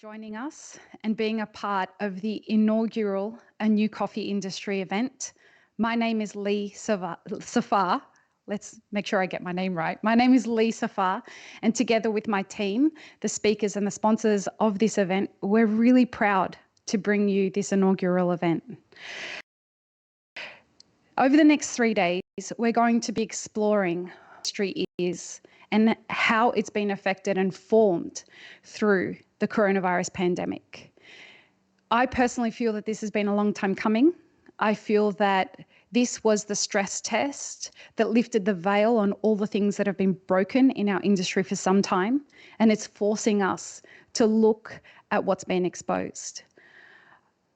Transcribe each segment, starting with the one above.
joining us and being a part of the inaugural A New Coffee Industry event. My name is Safar. Let's make sure I get my name right. My name is Lee Safar, and together with my team, the speakers and the sponsors of this event, we're really proud to bring you this inaugural event. Over the next 3 days, we're going to be exploring what industry is and how it's been affected and formed through the coronavirus pandemic. I personally feel that this has been a long time coming. I feel that this was the stress test that lifted the veil on all the things that have been broken in our industry for some time, and it's forcing us to look at what's been exposed.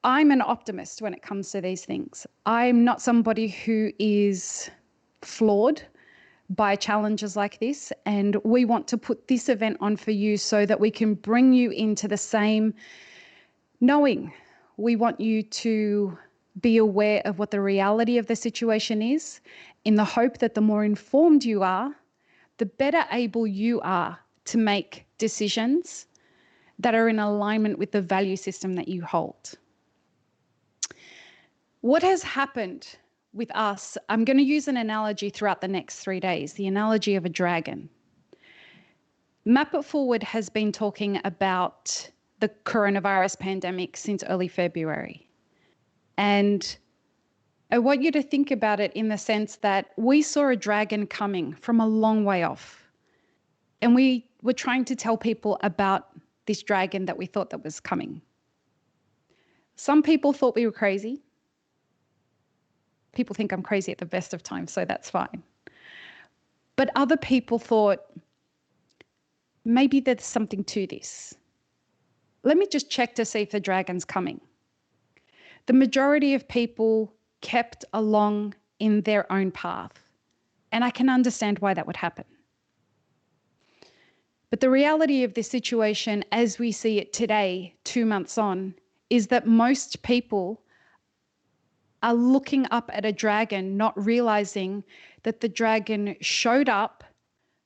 I'm an optimist when it comes to these things. I'm not somebody who is flawed by challenges like this, and we want to put this event on for you so that we can bring you into the same knowing. We want you to be aware of what the reality of the situation is, in the hope that the more informed you are, the better able you are to make decisions that are in alignment with the value system that you hold. What has happened with us, I'm going to use an analogy throughout the next 3 days, the analogy of a dragon. Map It Forward has been talking about the coronavirus pandemic since early February. And I want you to think about it in the sense that we saw a dragon coming from a long way off. And we were trying to tell people about this dragon that we thought that was coming. Some people thought we were crazy. People think I'm crazy at the best of times, so that's fine. But other people thought, maybe there's something to this. Let me just check to see if the dragon's coming. The majority of people kept along in their own path, and I can understand why that would happen. But the reality of this situation, as we see it today, 2 months on, is that most people are looking up at a dragon, not realizing that the dragon showed up,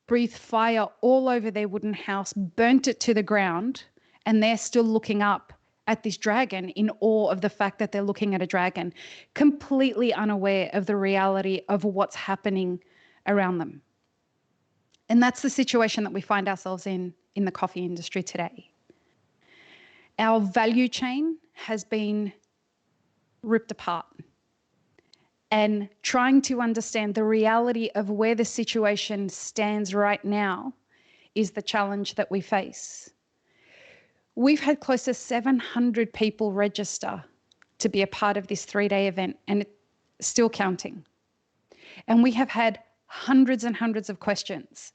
breathed fire all over their wooden house, burnt it to the ground, and they're still looking up at this dragon in awe of the fact that they're looking at a dragon, completely unaware of the reality of what's happening around them. And that's the situation that we find ourselves in the coffee industry today. Our value chain has been ripped apart, and trying to understand the reality of where the situation stands right now is the challenge that we face. We've had close to 700 people register to be a part of this 3-day event, and it's still counting. And we have had hundreds and hundreds of questions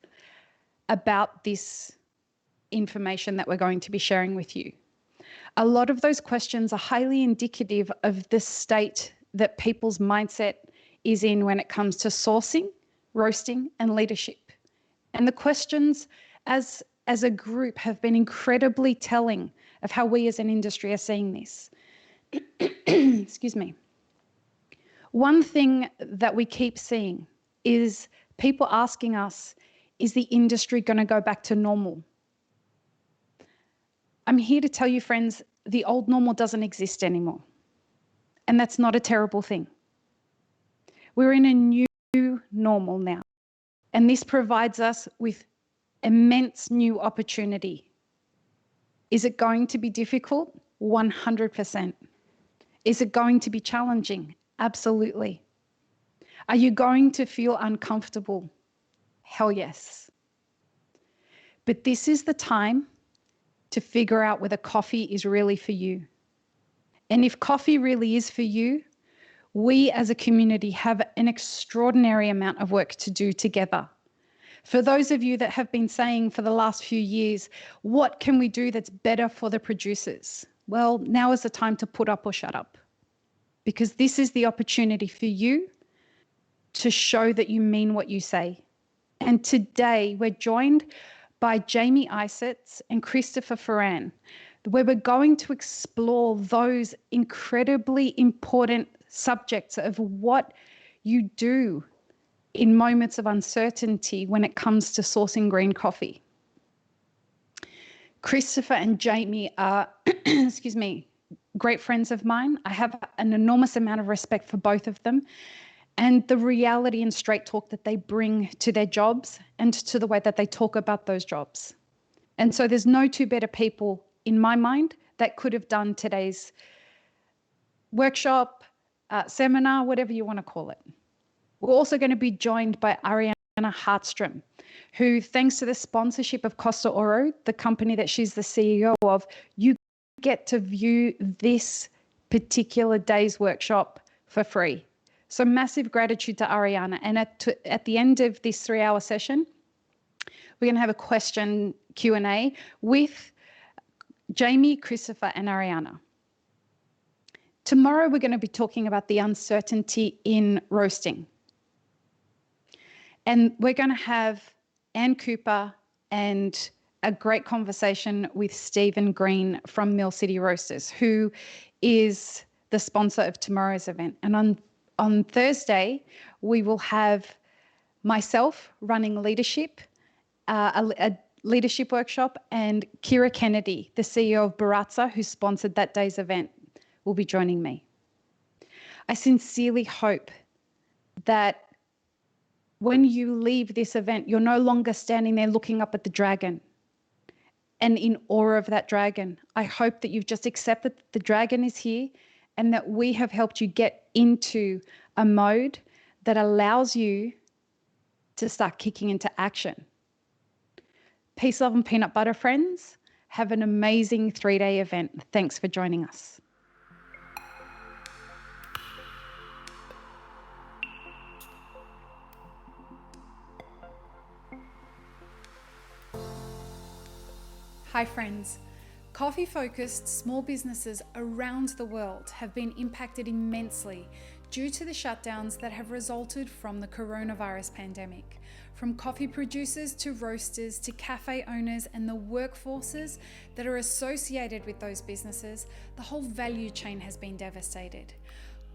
about this information that we're going to be sharing with you. A lot of those questions are highly indicative of the state that people's mindset is in when it comes to sourcing, roasting, and leadership. And the questions as a group have been incredibly telling of how we as an industry are seeing this. Excuse me. One thing that we keep seeing is people asking us, is the industry going to go back to normal? I'm here to tell you, friends, the old normal doesn't exist anymore. And that's not a terrible thing. We're in a new normal now. And this provides us with immense new opportunity. Is it going to be difficult? 100%. Is it going to be challenging? Absolutely. Are you going to feel uncomfortable? Hell yes. But this is the time to figure out whether coffee is really for you. And if coffee really is for you, we as a community have an extraordinary amount of work to do together. For those of you that have been saying for the last few years, what can we do that's better for the producers? Well, now is the time to put up or shut up, because this is the opportunity for you to show that you mean what you say. And today we're joined by Jamie Isetts and Christopher Feran, where we're going to explore those incredibly important subjects of what you do in moments of uncertainty when it comes to sourcing green coffee. Christopher and Jamie are, excuse me, great friends of mine. I have an enormous amount of respect for both of them and the reality and straight talk that they bring to their jobs and to the way that they talk about those jobs. And so there's no two better people in my mind that could have done today's workshop, seminar, whatever you want to call it. We're also going to be joined by Ariana Hartstrom, who, thanks to the sponsorship of Costa, the company that she's the CEO of, you get to view this particular day's workshop for free. So massive gratitude to Ariana. And at the end of this 3-hour session, we're going to have a question Q&A with Jamie, Christopher, and Ariana. Tomorrow, we're going to be talking about the uncertainty in roasting. And we're going to have Ann Cooper and a great conversation with Stephen Green from Mill City Roasters, who is the sponsor of tomorrow's event. And on Thursday, we will have myself running leadership, a leadership workshop, and Kira Kennedy, the CEO of Baratza, who sponsored that day's event, will be joining me. I sincerely hope that when you leave this event, you're no longer standing there looking up at the dragon and in awe of that dragon. I hope that you've just accepted that the dragon is here and that we have helped you get into a mode that allows you to start kicking into action. Peace, love, and peanut butter, friends. Have an amazing 3-day event. Thanks for joining us. Hi, friends. Coffee-focused small businesses around the world have been impacted immensely due to the shutdowns that have resulted from the coronavirus pandemic. From coffee producers to roasters to cafe owners and the workforces that are associated with those businesses, the whole value chain has been devastated.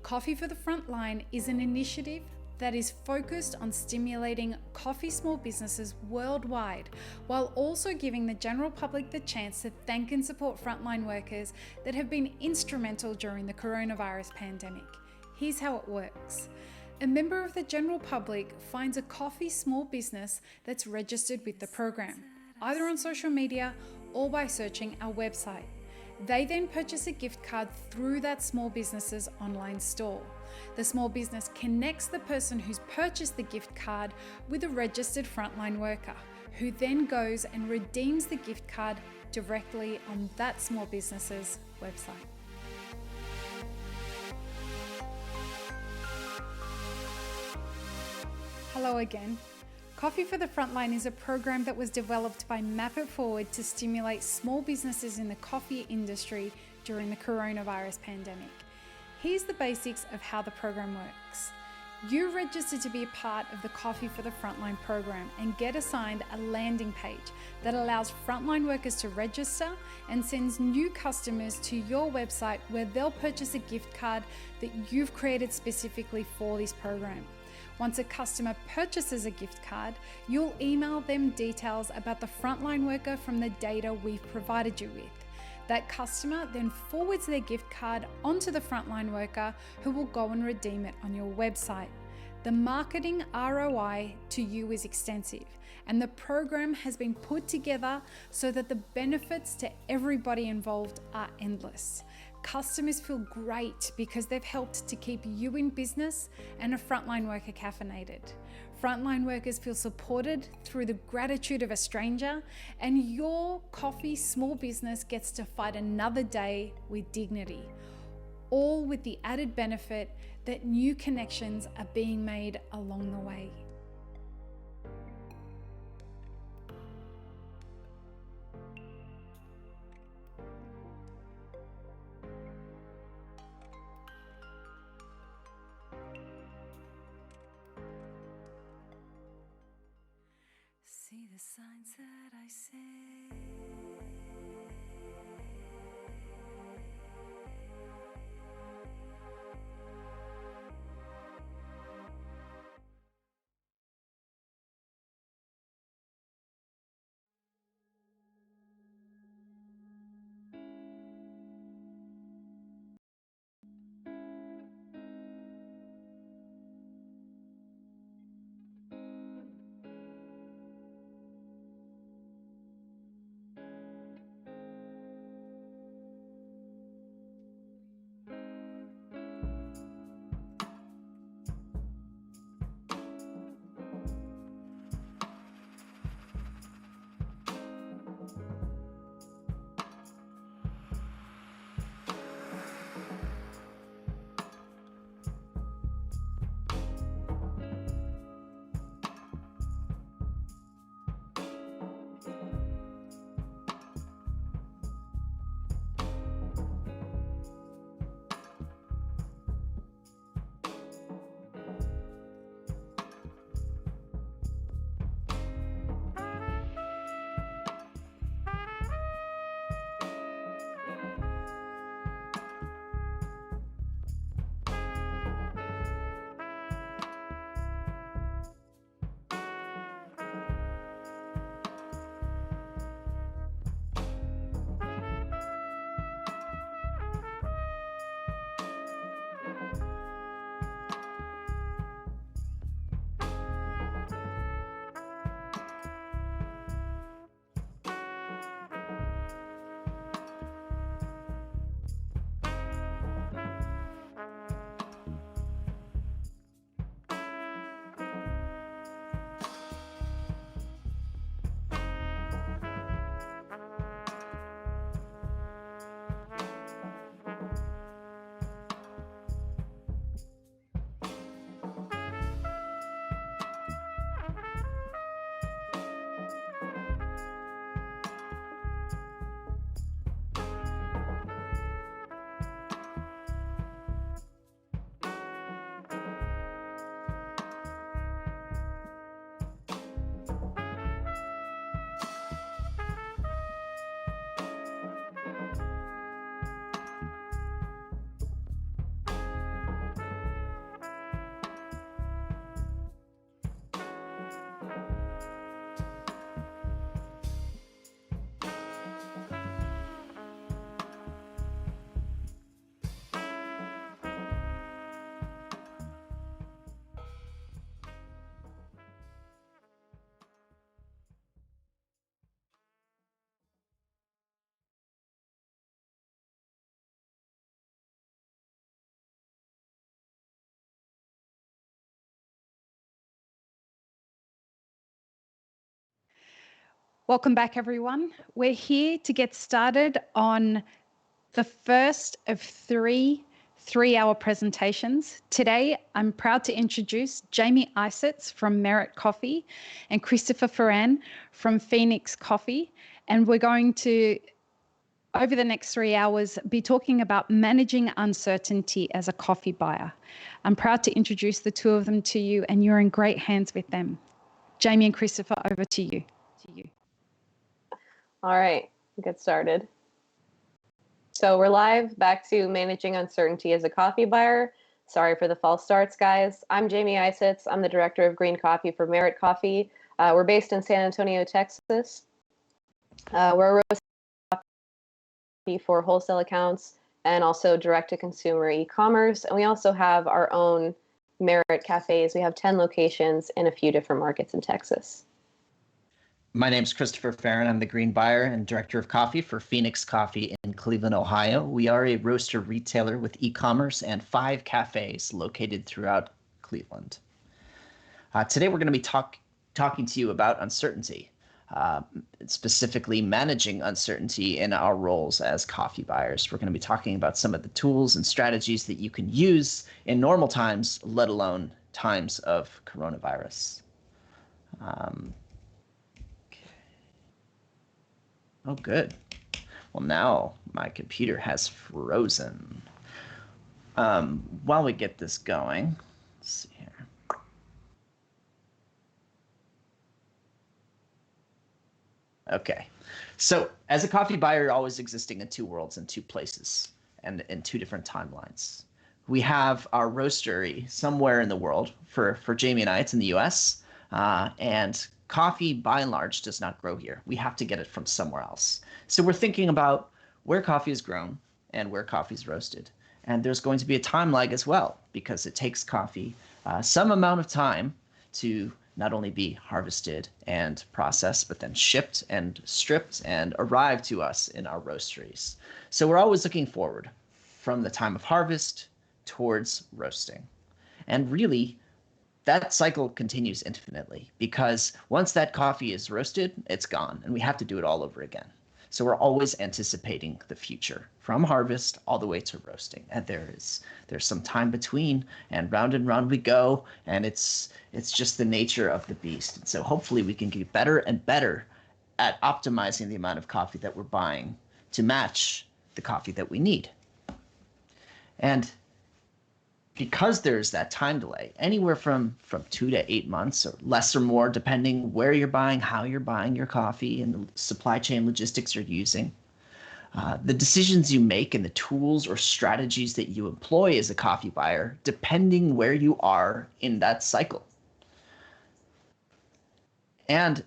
Coffee for the Frontline is an initiative that is focused on stimulating coffee small businesses worldwide, while also giving the general public the chance to thank and support frontline workers that have been instrumental during the coronavirus pandemic. Here's how it works. A member of the general public finds a coffee small business that's registered with the program, either on social media or by searching our website. They then purchase a gift card through that small business's online store. The small business connects the person who's purchased the gift card with a registered frontline worker, who then goes and redeems the gift card directly on that small business's website. Hello again. Coffee for the Frontline is a program that was developed by Map It Forward to stimulate small businesses in the coffee industry during the coronavirus pandemic. Here's the basics of how the program works. You register to be a part of the Coffee for the Frontline program and get assigned a landing page that allows frontline workers to register and sends new customers to your website where they'll purchase a gift card that you've created specifically for this program. Once a customer purchases a gift card, you'll email them details about the frontline worker from the data we've provided you with. That customer then forwards their gift card onto the frontline worker, who will go and redeem it on your website. The marketing ROI to you is extensive, and the program has been put together so that the benefits to everybody involved are endless. Customers feel great because they've helped to keep you in business and a frontline worker caffeinated. Frontline workers feel supported through the gratitude of a stranger, and your coffee small business gets to fight another day with dignity, all with the added benefit that new connections are being made along the way. See the signs that I say. Welcome back, everyone. We're here to get started on the first of three-hour presentations. Today, I'm proud to introduce Jamie Isetts from Merit Coffee and Christopher Feran from Phoenix Coffee. And we're going to, over the next 3 hours, be talking about managing uncertainty as a coffee buyer. I'm proud to introduce the two of them to you, and you're in great hands with them. Jamie and Christopher, over to you. All right, get started. So we're live, back to managing uncertainty as a coffee buyer. Sorry for the false starts, guys. I'm Jamie Isetts. I'm the director of green coffee for Merit Coffee. We're based in San Antonio, Texas. We're a roast coffee for wholesale accounts and also direct-to-consumer e-commerce. And we also have our own Merit cafes. We have 10 locations in a few different markets in Texas. My name is Christopher Feran. I'm the green buyer and director of coffee for Phoenix Coffee in Cleveland, Ohio. We are a roaster retailer with e-commerce and 5 cafes located throughout Cleveland. Today we're going to be talking to you about uncertainty, specifically managing uncertainty in our roles as coffee buyers. We're going to be talking about some of the tools and strategies that you can use in normal times, let alone times of coronavirus. Oh, good. Well, now my computer has frozen. While we get this going, let's see here. Okay. So as a coffee buyer, you're always existing in 2 worlds and 2 places and in 2 different timelines. We have our roastery somewhere in the world. For Jamie and I, it's in the US. And coffee, by and large, does not grow here. We have to get it from somewhere else. So we're thinking about where coffee is grown and where coffee is roasted. And there's going to be a time lag as well, because it takes coffee some amount of time to not only be harvested and processed, but then shipped and stripped and arrive to us in our roasteries. So we're always looking forward from the time of harvest towards roasting. And really, that cycle continues infinitely, because once that coffee is roasted, it's gone, and we have to do it all over again. So we're always anticipating the future from harvest all the way to roasting. And there's some time between, and round we go, and it's just the nature of the beast. And so hopefully we can get better and better at optimizing the amount of coffee that we're buying to match the coffee that we need. And because there's that time delay, anywhere from 2 to 8 months or less or more, depending where you're buying, how you're buying your coffee, and the supply chain logistics you're using, the decisions you make and the tools or strategies that you employ as a coffee buyer, depending where you are in that cycle. And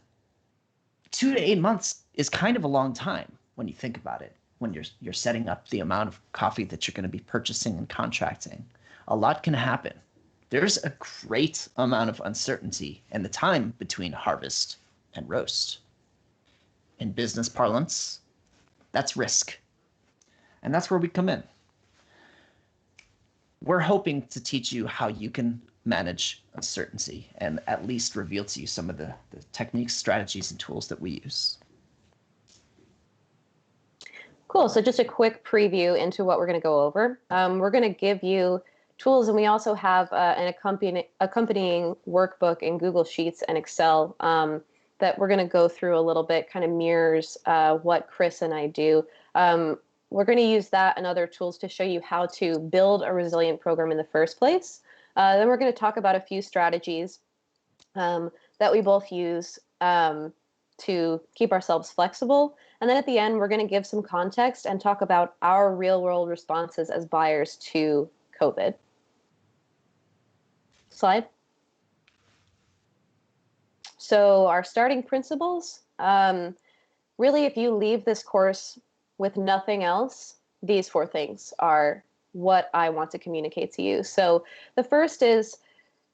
2 to 8 months is kind of a long time when you think about it, when you're setting up the amount of coffee that you're going to be purchasing and contracting. A lot can happen. There's a great amount of uncertainty in the time between harvest and roast. In business parlance, that's risk. And that's where we come in. We're hoping to teach you how you can manage uncertainty and at least reveal to you some of the techniques, strategies, and tools that we use. Cool. So just a quick preview into what we're going to go over. We're going to give you tools, and we also have an accompanying workbook in Google Sheets and Excel that we're going to go through a little bit, kind of mirrors what Chris and I do. We're going to use that and other tools to show you how to build a resilient program in the first place. Then we're going to talk about a few strategies that we both use to keep ourselves flexible. And then at the end, we're going to give some context and talk about our real world responses as buyers to COVID. Slide. So our starting principles, really, if you leave this course with nothing else, these 4 things are what I want to communicate to you. So the first is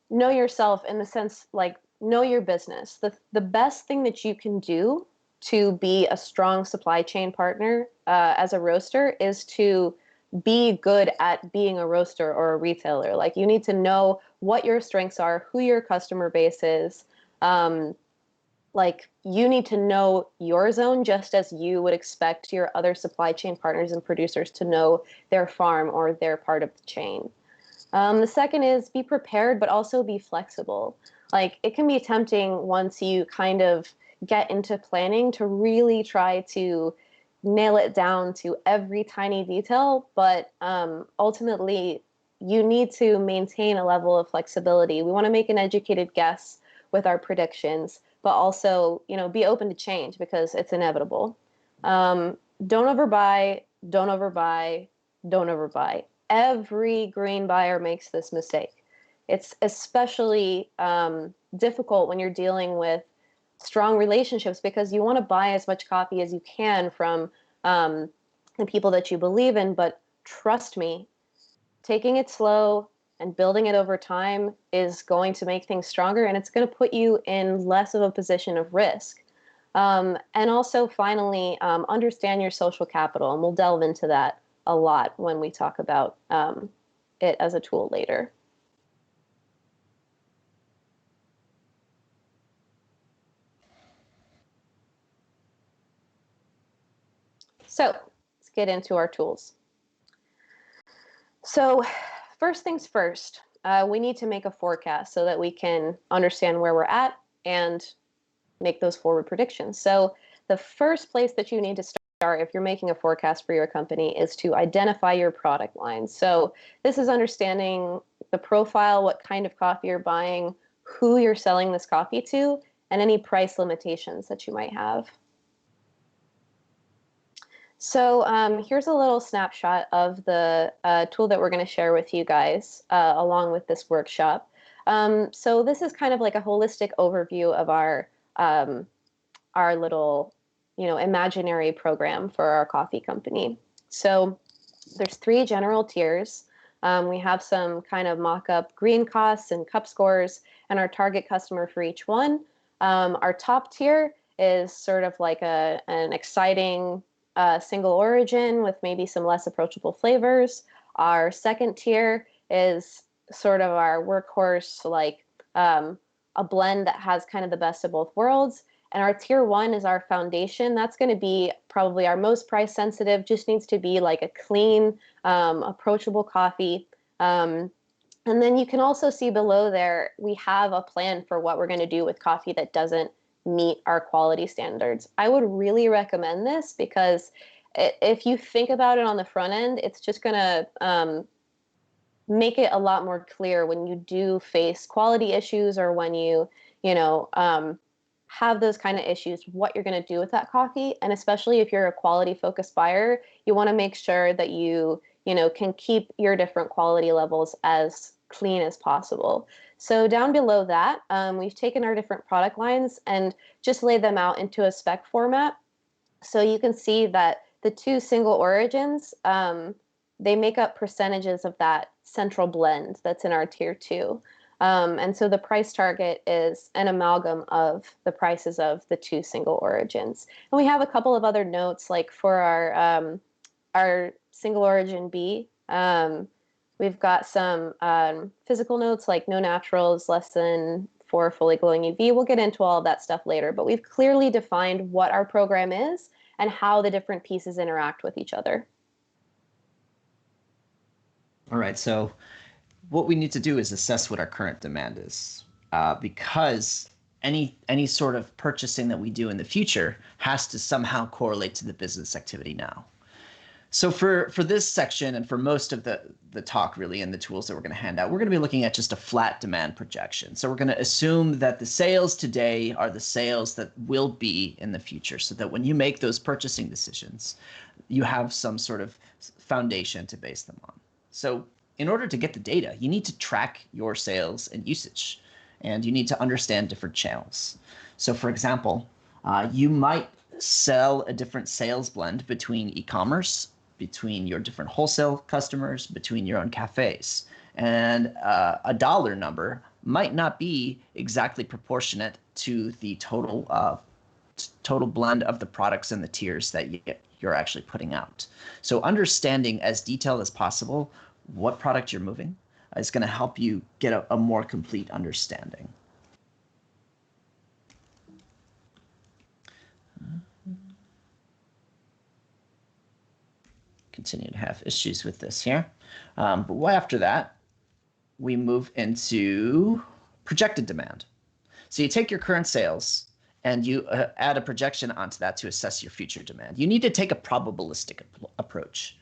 know yourself, in the sense, like, know your business. The best thing that you can do to be a strong supply chain partner as a roaster is to be good at being a roaster or a retailer. Like, you need to know what your strengths are, who your customer base is, like you need to know your zone just as you would expect your other supply chain partners and producers to know their farm or their part of the chain. The second is be prepared, but also be flexible. Like it can be tempting once you kind of get into planning to really try to nail it down to every tiny detail, but ultimately you need to maintain a level of flexibility. We want to make an educated guess with our predictions, but also, you know, be open to change because it's inevitable. Don't overbuy, don't overbuy, don't overbuy. Every green buyer makes this mistake. It's especially difficult when you're dealing with strong relationships because you want to buy as much coffee as you can from the people that you believe in. But trust me, taking it slow and building it over time is going to make things stronger, and it's going to put you in less of a position of risk. And also, finally, understand your social capital, and we'll delve into that a lot when we talk about it as a tool later. So let's get into our tools. So first things first, we need to make a forecast so that we can understand where we're at and make those forward predictions. So the first place that you need to start if you're making a forecast for your company is to identify your product line. So this is understanding the profile, what kind of coffee you're buying, who you're selling this coffee to, and any price limitations that you might have. So here's a little snapshot of the tool that we're going to share with you guys along with this workshop. So this is kind of like a holistic overview of our little, you know, imaginary program for our coffee company. So there's 3 general tiers. We have some kind of mock-up green costs and cup scores and our target customer for each one. Our top tier is sort of like an exciting single origin with maybe some less approachable flavors. Our second tier is sort of our workhorse, like a blend that has kind of the best of both worlds. And our tier 1 is our foundation. That's going to be probably our most price sensitive, just needs to be like a clean, approachable coffee. And then you can also see below there, we have a plan for what we're going to do with coffee that doesn't meet our quality standards. I would really recommend this because if you think about it on the front end, it's just going to make it a lot more clear when you do face quality issues or when you have those kind of issues, what you're going to do with that coffee. And especially if you're a quality focused buyer, you want to make sure that you can keep your different quality levels as clean as possible. So down below that, we've taken our different product lines and just laid them out into a spec format. So you can see that the 2 single origins, they make up percentages of that central blend that's in our tier 2. And so the price target is an amalgam of the prices of the 2 single origins. And we have a couple of other notes, like for our single origin B, we've got some physical notes like no naturals, less than 4 fully glowing UV. We'll get into all of that stuff later, but we've clearly defined what our program is and how the different pieces interact with each other. All right, so what we need to do is assess what our current demand is, because any sort of purchasing that we do in the future has to somehow correlate to the business activity now. So for this section and for most of the talk really and the tools that we're going to hand out, we're going to be looking at just a flat demand projection. So we're going to assume that the sales today are the sales that will be in the future, so that when you make those purchasing decisions, you have some sort of foundation to base them on. So in order to get the data, you need to track your sales and usage, and you need to understand different channels. So for example, you might sell a different sales blend between e-commerce, between your different wholesale customers, between your own cafes. And a dollar number might not be exactly proportionate to the total blend of the products and the tiers that you're actually putting out. So understanding as detailed as possible what product you're moving is going to help you get a more complete understanding. continue to have issues with this here. But after that, we move into projected demand. So you take your current sales and you add a projection onto that to assess your future demand. You need to take a probabilistic approach.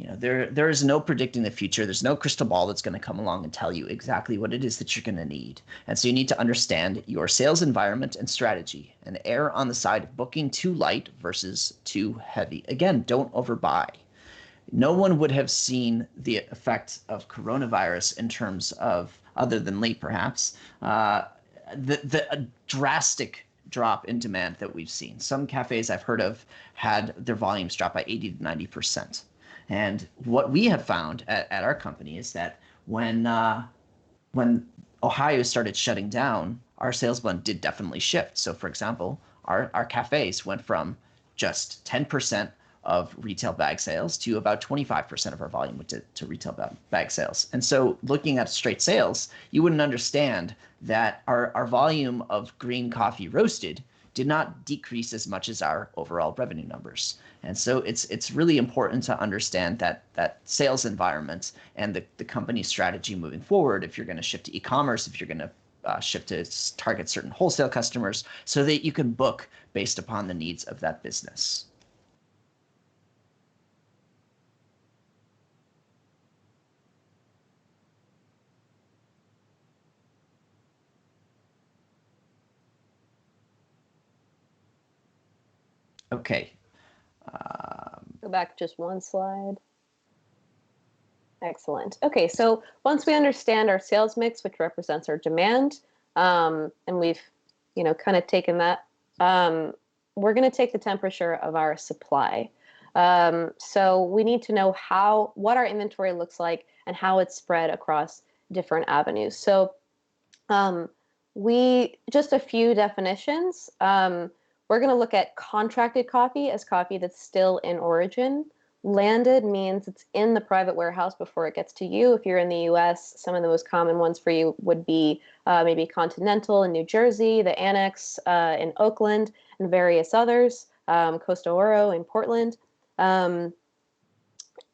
There is no predicting the future. There's no crystal ball that's going to come along and tell you exactly what it is that you're going to need. And so you need to understand your sales environment and strategy and err on the side of booking too light versus too heavy. Again, don't overbuy. No one would have seen the effect of coronavirus in terms of, other than late perhaps, the drastic drop in demand that we've seen. Some cafes I've heard of had their volumes drop by 80 to 90%. And what we have found at our company is that when Ohio started shutting down, our sales blend did definitely shift. So for example, our cafes went from just 10% of retail bag sales to about 25% of our volume went to retail bag sales. And so looking at straight sales, you wouldn't understand that our volume of green coffee roasted did not decrease as much as our overall revenue numbers. And so it's really important to understand that sales environment and the company's strategy moving forward, if you're going to shift to e-commerce, if you're going to shift to target certain wholesale customers, so that you can book based upon the needs of that business. Okay. Go back just one slide. Excellent. Okay, so once we understand our sales mix, which represents our demand, and we've, kind of taken that, we're going to take the temperature of our supply. So we need to know what our inventory looks like and how it's spread across different avenues. So just a few definitions. We're going to look at contracted coffee as coffee that's still in origin. Landed means it's in the private warehouse before it gets to you. If you're in the US, some of the most common ones for you would be maybe Continental in New Jersey, the Annex in Oakland, and various others, Costa in Portland. And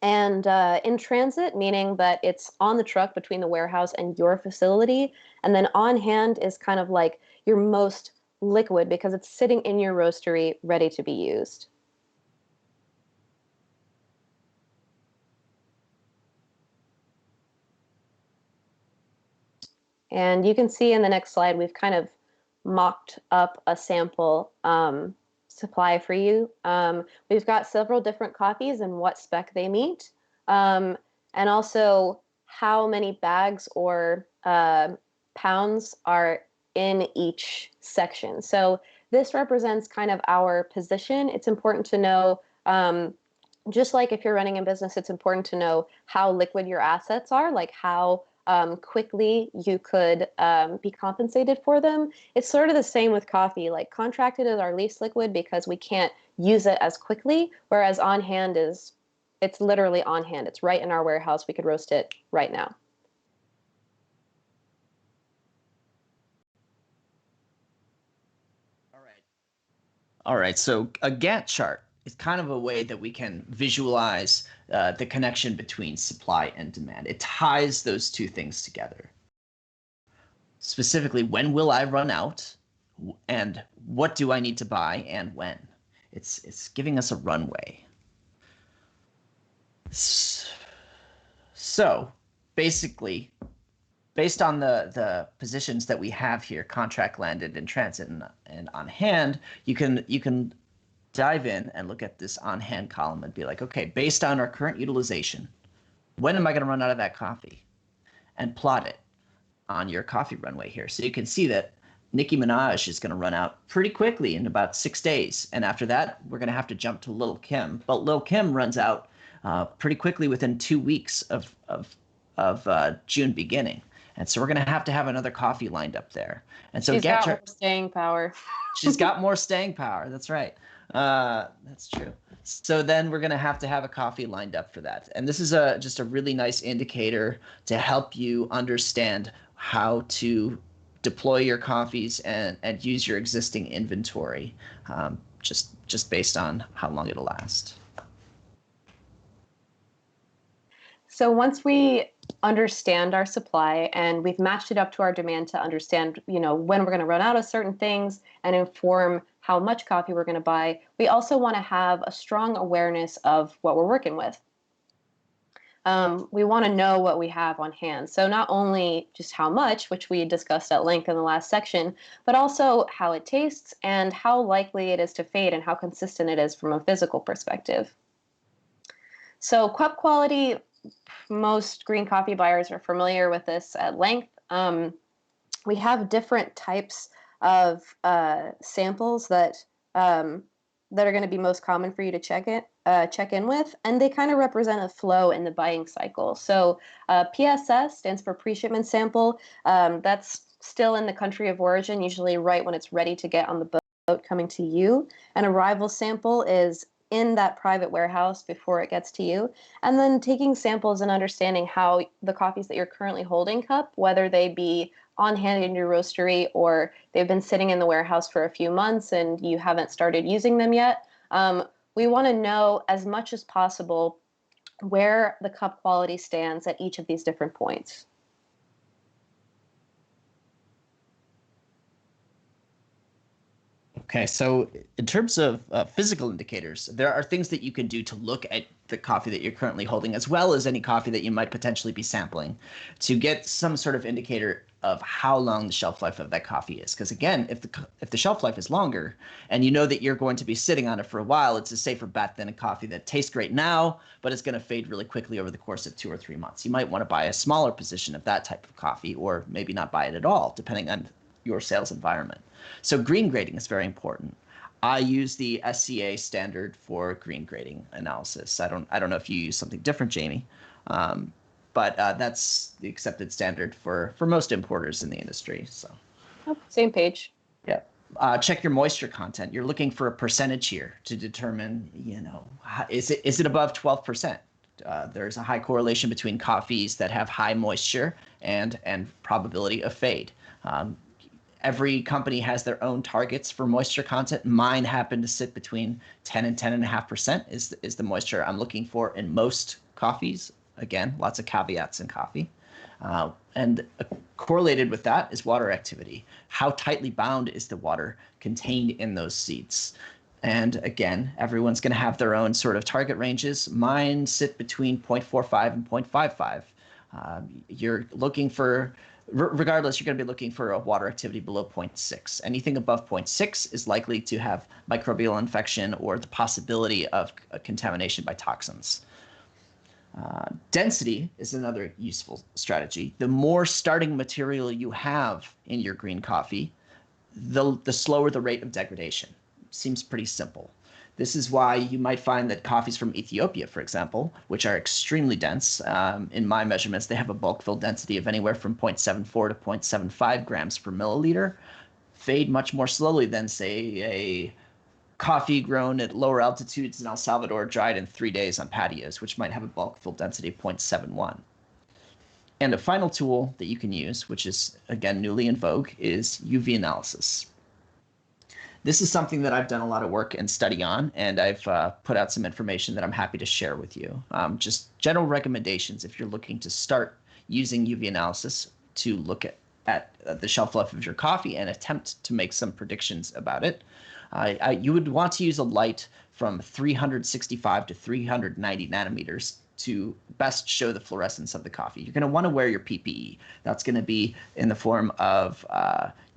in transit, meaning that it's on the truck between the warehouse and your facility. And then on hand is kind of like your most liquid because it's sitting in your roastery ready to be used. And you can see in the next slide, we've kind of mocked up a sample supply for you. We've got several different coffees and what spec they meet, and also how many bags or pounds are in each section. So this represents kind of our position. It's important to know, just like if you're running a business, it's important to know how liquid your assets are, like how quickly you could be compensated for them. It's sort of the same with coffee. Like contracted is our least liquid because we can't use it as quickly, whereas on hand it's literally on hand. It's right in our warehouse. We could roast it right now. All right, so a Gantt chart is kind of a way that we can visualize the connection between supply and demand. It ties those two things together. Specifically, when will I run out, and what do I need to buy and when? It's giving us a runway. So basically, based on the positions that we have here, contract, landed, and transit, and on hand, you can dive in and look at this on hand column and be like, okay, based on our current utilization, when am I going to run out of that coffee? And plot it on your coffee runway here. So you can see that Nicki Minaj is going to run out pretty quickly in about 6 days. And after that, we're going to have to jump to Lil' Kim. But Lil' Kim runs out pretty quickly within 2 weeks of June beginning. And so we're going to have another coffee lined up there. And so she's got more staying power. She's got more staying power. That's right. That's true. So then we're going to have a coffee lined up for that. And this is just a really nice indicator to help you understand how to deploy your coffees and use your existing inventory, just based on how long it'll last. So once we understand our supply and we've matched it up to our demand to understand, when we're going to run out of certain things and inform how much coffee we're going to buy, we also want to have a strong awareness of what we're working with. We want to know what we have on hand. So not only just how much, which we discussed at length in the last section, but also how it tastes and how likely it is to fade and how consistent it is from a physical perspective. So cup quality, most green coffee buyers are familiar with this at length. We have different types of samples that are going to be most common for you to check in with, and they kind of represent a flow in the buying cycle. So PSS stands for pre-shipment sample. That's still in the country of origin, usually right when it's ready to get on the boat coming to you. An arrival sample is in that private warehouse before it gets to you. And then taking samples and understanding how the coffees that you're currently holding cup, whether they be on hand in your roastery or they've been sitting in the warehouse for a few months and you haven't started using them yet. We want to know as much as possible where the cup quality stands at each of these different points. Okay, so in terms of physical indicators, there are things that you can do to look at the coffee that you're currently holding, as well as any coffee that you might potentially be sampling, to get some sort of indicator of how long the shelf life of that coffee is. Because again, if the shelf life is longer, and you know that you're going to be sitting on it for a while, it's a safer bet than a coffee that tastes great now, but it's going to fade really quickly over the course of 2 or 3 months. You might want to buy a smaller position of that type of coffee, or maybe not buy it at all, depending on your sales environment. So green grading is very important. I use the SCA standard for green grading analysis. I don't know if you use something different, Jamie, but that's the accepted standard for most importers in the industry. So, same page. Yeah. Check your moisture content. You're looking for a percentage here to determine, is it above 12%? There's a high correlation between coffees that have high moisture and probability of fade. Every company has their own targets for moisture content. Mine happen to sit between 10 and 10.5% is the moisture I'm looking for in most coffees. Again, lots of caveats in coffee. And correlated with that is water activity. How tightly bound is the water contained in those seeds? And again, everyone's going to have their own sort of target ranges. Mine sit between 0.45 and 0.55. You're looking for, regardless, you're going to be looking for a water activity below 0.6. Anything above 0.6 is likely to have microbial infection or the possibility of contamination by toxins. Density is another useful strategy. The more starting material you have in your green coffee, the slower the rate of degradation. Seems pretty simple. This is why you might find that coffees from Ethiopia, for example, which are extremely dense, in my measurements, they have a bulk fill density of anywhere from 0.74 to 0.75 grams per milliliter, fade much more slowly than, say, a coffee grown at lower altitudes in El Salvador, dried in 3 days on patios, which might have a bulk fill density of 0.71. And a final tool that you can use, which is, again, newly in vogue, is UV analysis. This is something that I've done a lot of work and study on, and I've put out some information that I'm happy to share with you. Just general recommendations if you're looking to start using UV analysis to look at the shelf life of your coffee and attempt to make some predictions about it. You would want to use a light from 365 to 390 nanometers to best show the fluorescence of the coffee. You're going to want to wear your PPE. That's going to be in the form of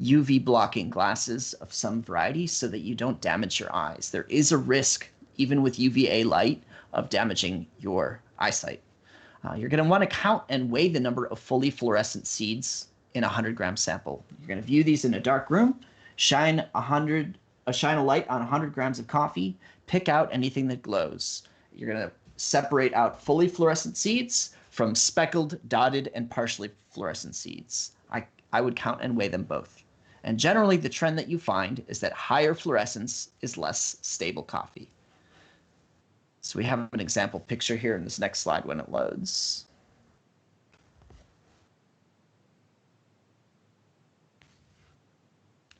UV blocking glasses of some variety so that you don't damage your eyes. There is a risk, even with UVA light, of damaging your eyesight. You're going to want to count and weigh the number of fully fluorescent seeds in a 100-gram sample. You're going to view these in a dark room, shine a light on 100 grams of coffee, pick out anything that glows. You're going to separate out fully fluorescent seeds from speckled, dotted, and partially fluorescent seeds. I would count and weigh them both. And generally, the trend that you find is that higher fluorescence is less stable coffee. So we have an example picture here in this next slide when it loads.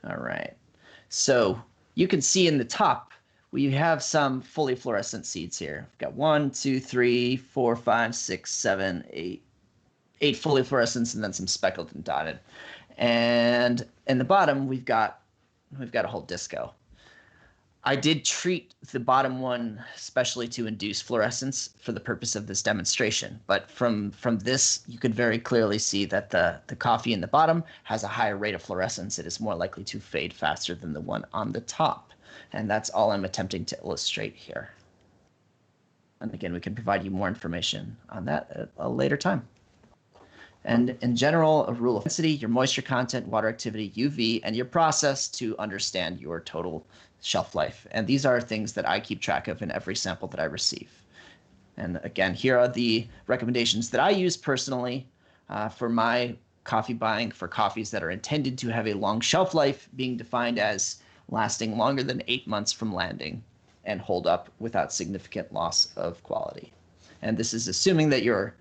All right. So you can see in the top, we have some fully fluorescent seeds here. We've got 1, 2, 3, 4, 5, 6, 7, 8, 8 fully fluorescents, and then some speckled and dotted. And in the bottom, we've got a whole disco. I did treat the bottom one especially to induce fluorescence for the purpose of this demonstration. But from this, you could very clearly see that the coffee in the bottom has a higher rate of fluorescence. It is more likely to fade faster than the one on the top. And that's all I'm attempting to illustrate here. And again, we can provide you more information on that at a later time. And in general, a rule of density, your moisture content, water activity, UV, and your process to understand your total shelf life. And these are things that I keep track of in every sample that I receive. And again, here are the recommendations that I use personally for my coffee buying for coffees that are intended to have a long shelf life, being defined as lasting longer than 8 months from landing and hold up without significant loss of quality. And this is assuming that your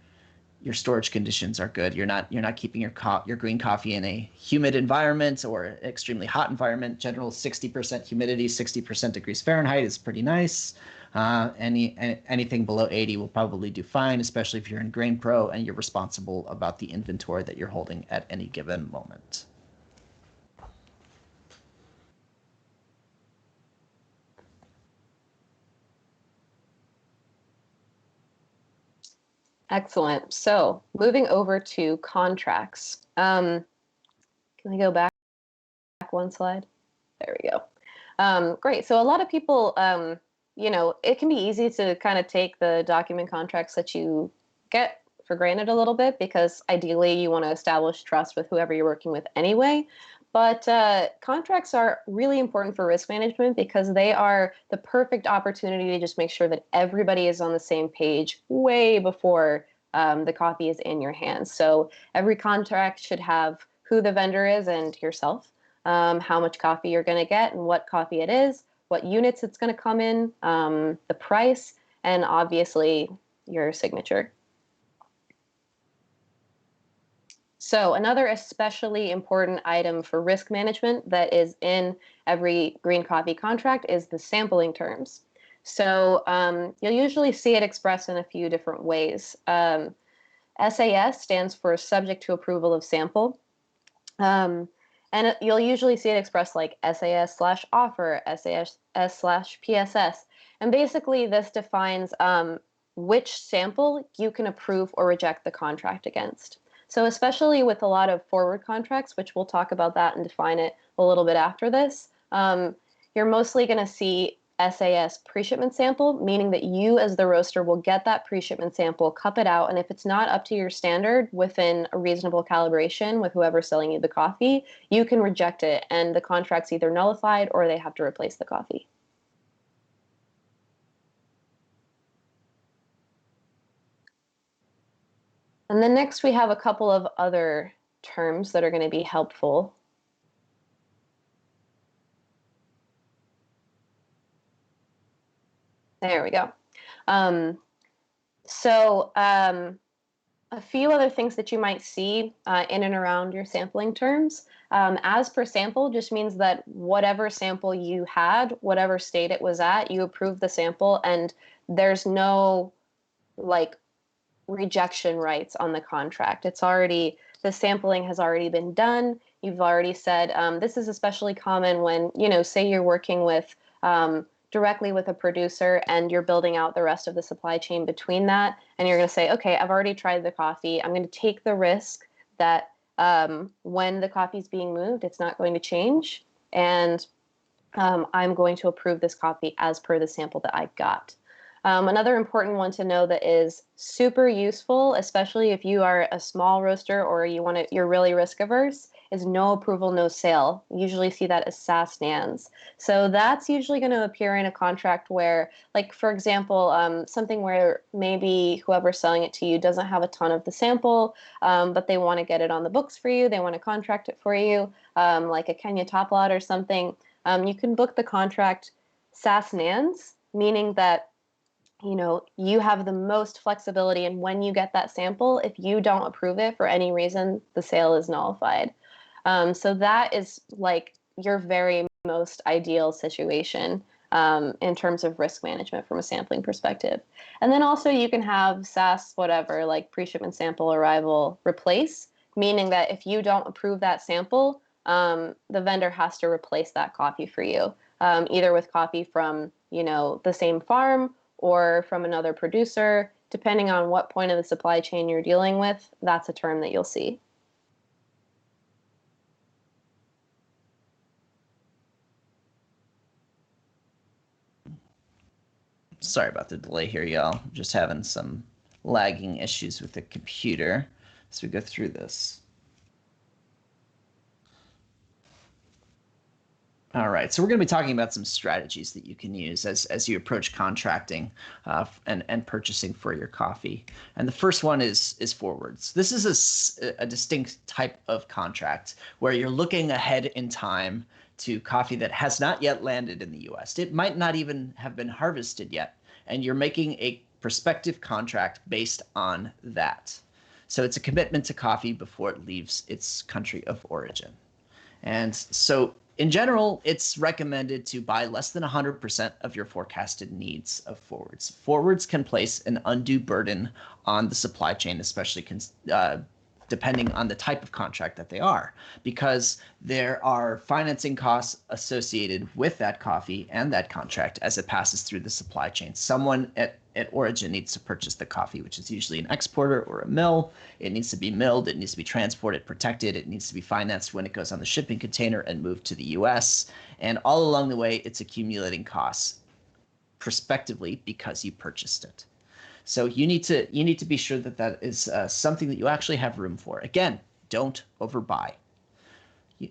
storage conditions are good. You're not keeping your green coffee in a humid environment or extremely hot environment. General 60% humidity, 60% degrees Fahrenheit is pretty nice. Anything below 80 will probably do fine, especially if you're in Grain Pro and you're responsible about the inventory that you're holding at any given moment. Excellent. So moving over to contracts. Can we go back one slide? There we go. Great. So a lot of people, it can be easy to kind of take the document contracts that you get for granted a little bit, because ideally you want to establish trust with whoever you're working with anyway. But contracts are really important for risk management because they are the perfect opportunity to just make sure that everybody is on the same page way before the coffee is in your hands. So every contract should have who the vendor is and yourself, how much coffee you're going to get and what coffee it is, what units it's going to come in, the price, and obviously your signature. So another especially important item for risk management that is in every green coffee contract is the sampling terms. So you'll usually see it expressed in a few different ways. SAS stands for subject to approval of sample. And you'll usually see it expressed like SAS/offer, SAS/PSS. And basically this defines which sample you can approve or reject the contract against. So especially with a lot of forward contracts, which we'll talk about that and define it a little bit after this, you're mostly going to see SAS pre-shipment sample, meaning that you as the roaster will get that pre-shipment sample, cup it out, and if it's not up to your standard within a reasonable calibration with whoever's selling you the coffee, you can reject it, and the contract's either nullified or they have to replace the coffee. And then next we have a couple of other terms that are going to be helpful. There we go. A few other things that you might see in and around your sampling terms. As per sample just means that whatever sample you had, whatever state it was at, you approved the sample, and there's no like rejection rights on the contract. It's already, the sampling has already been done. You've already said, this is especially common when, say you're working with directly with a producer and you're building out the rest of the supply chain between that. And you're going to say, okay, I've already tried the coffee. I'm going to take the risk that when the coffee is being moved, it's not going to change. And I'm going to approve this coffee as per the sample that I got. Another important one to know that is super useful, especially if you are a small roaster or you're really risk averse, is no approval, no sale. You usually see that as SAS/NANS. So that's usually going to appear in a contract where, like, for example, something where maybe whoever's selling it to you doesn't have a ton of the sample, but they want to get it on the books for you. They want to contract it for you, like a Kenya top lot or something. You can book the contract SAS/NANS, meaning that you have the most flexibility, and when you get that sample, if you don't approve it for any reason, the sale is nullified. So that is like your very most ideal situation. in terms of risk management from a sampling perspective. And then also you can have SAS, whatever, like pre-shipment sample arrival replace, meaning that if you don't approve that sample, the vendor has to replace that coffee for you, either with coffee from, the same farm or from another producer. Depending on what point of the supply chain you're dealing with, that's a term that you'll see. Sorry about the delay here, y'all. Just having some lagging issues with the computer as we go through this. All right, so we're going to be talking about some strategies that you can use as you approach contracting and purchasing for your coffee. And the first one is forwards. This is a distinct type of contract where you're looking ahead in time to coffee that has not yet landed in the US. It might not even have been harvested yet, and you're making a prospective contract based on that. So it's a commitment to coffee before it leaves its country of origin. And so in general, it's recommended to buy less than 100% of your forecasted needs of forwards. Forwards can place an undue burden on the supply chain, especially depending on the type of contract that they are, because there are financing costs associated with that coffee and that contract as it passes through the supply chain. Someone at origin needs to purchase the coffee, which is usually an exporter or a mill. It needs to be milled, it needs to be transported, protected, it needs to be financed when it goes on the shipping container and moved to the US. And all along the way, it's accumulating costs prospectively because you purchased it. So you need to be sure that that is something that you actually have room for. Again, don't overbuy.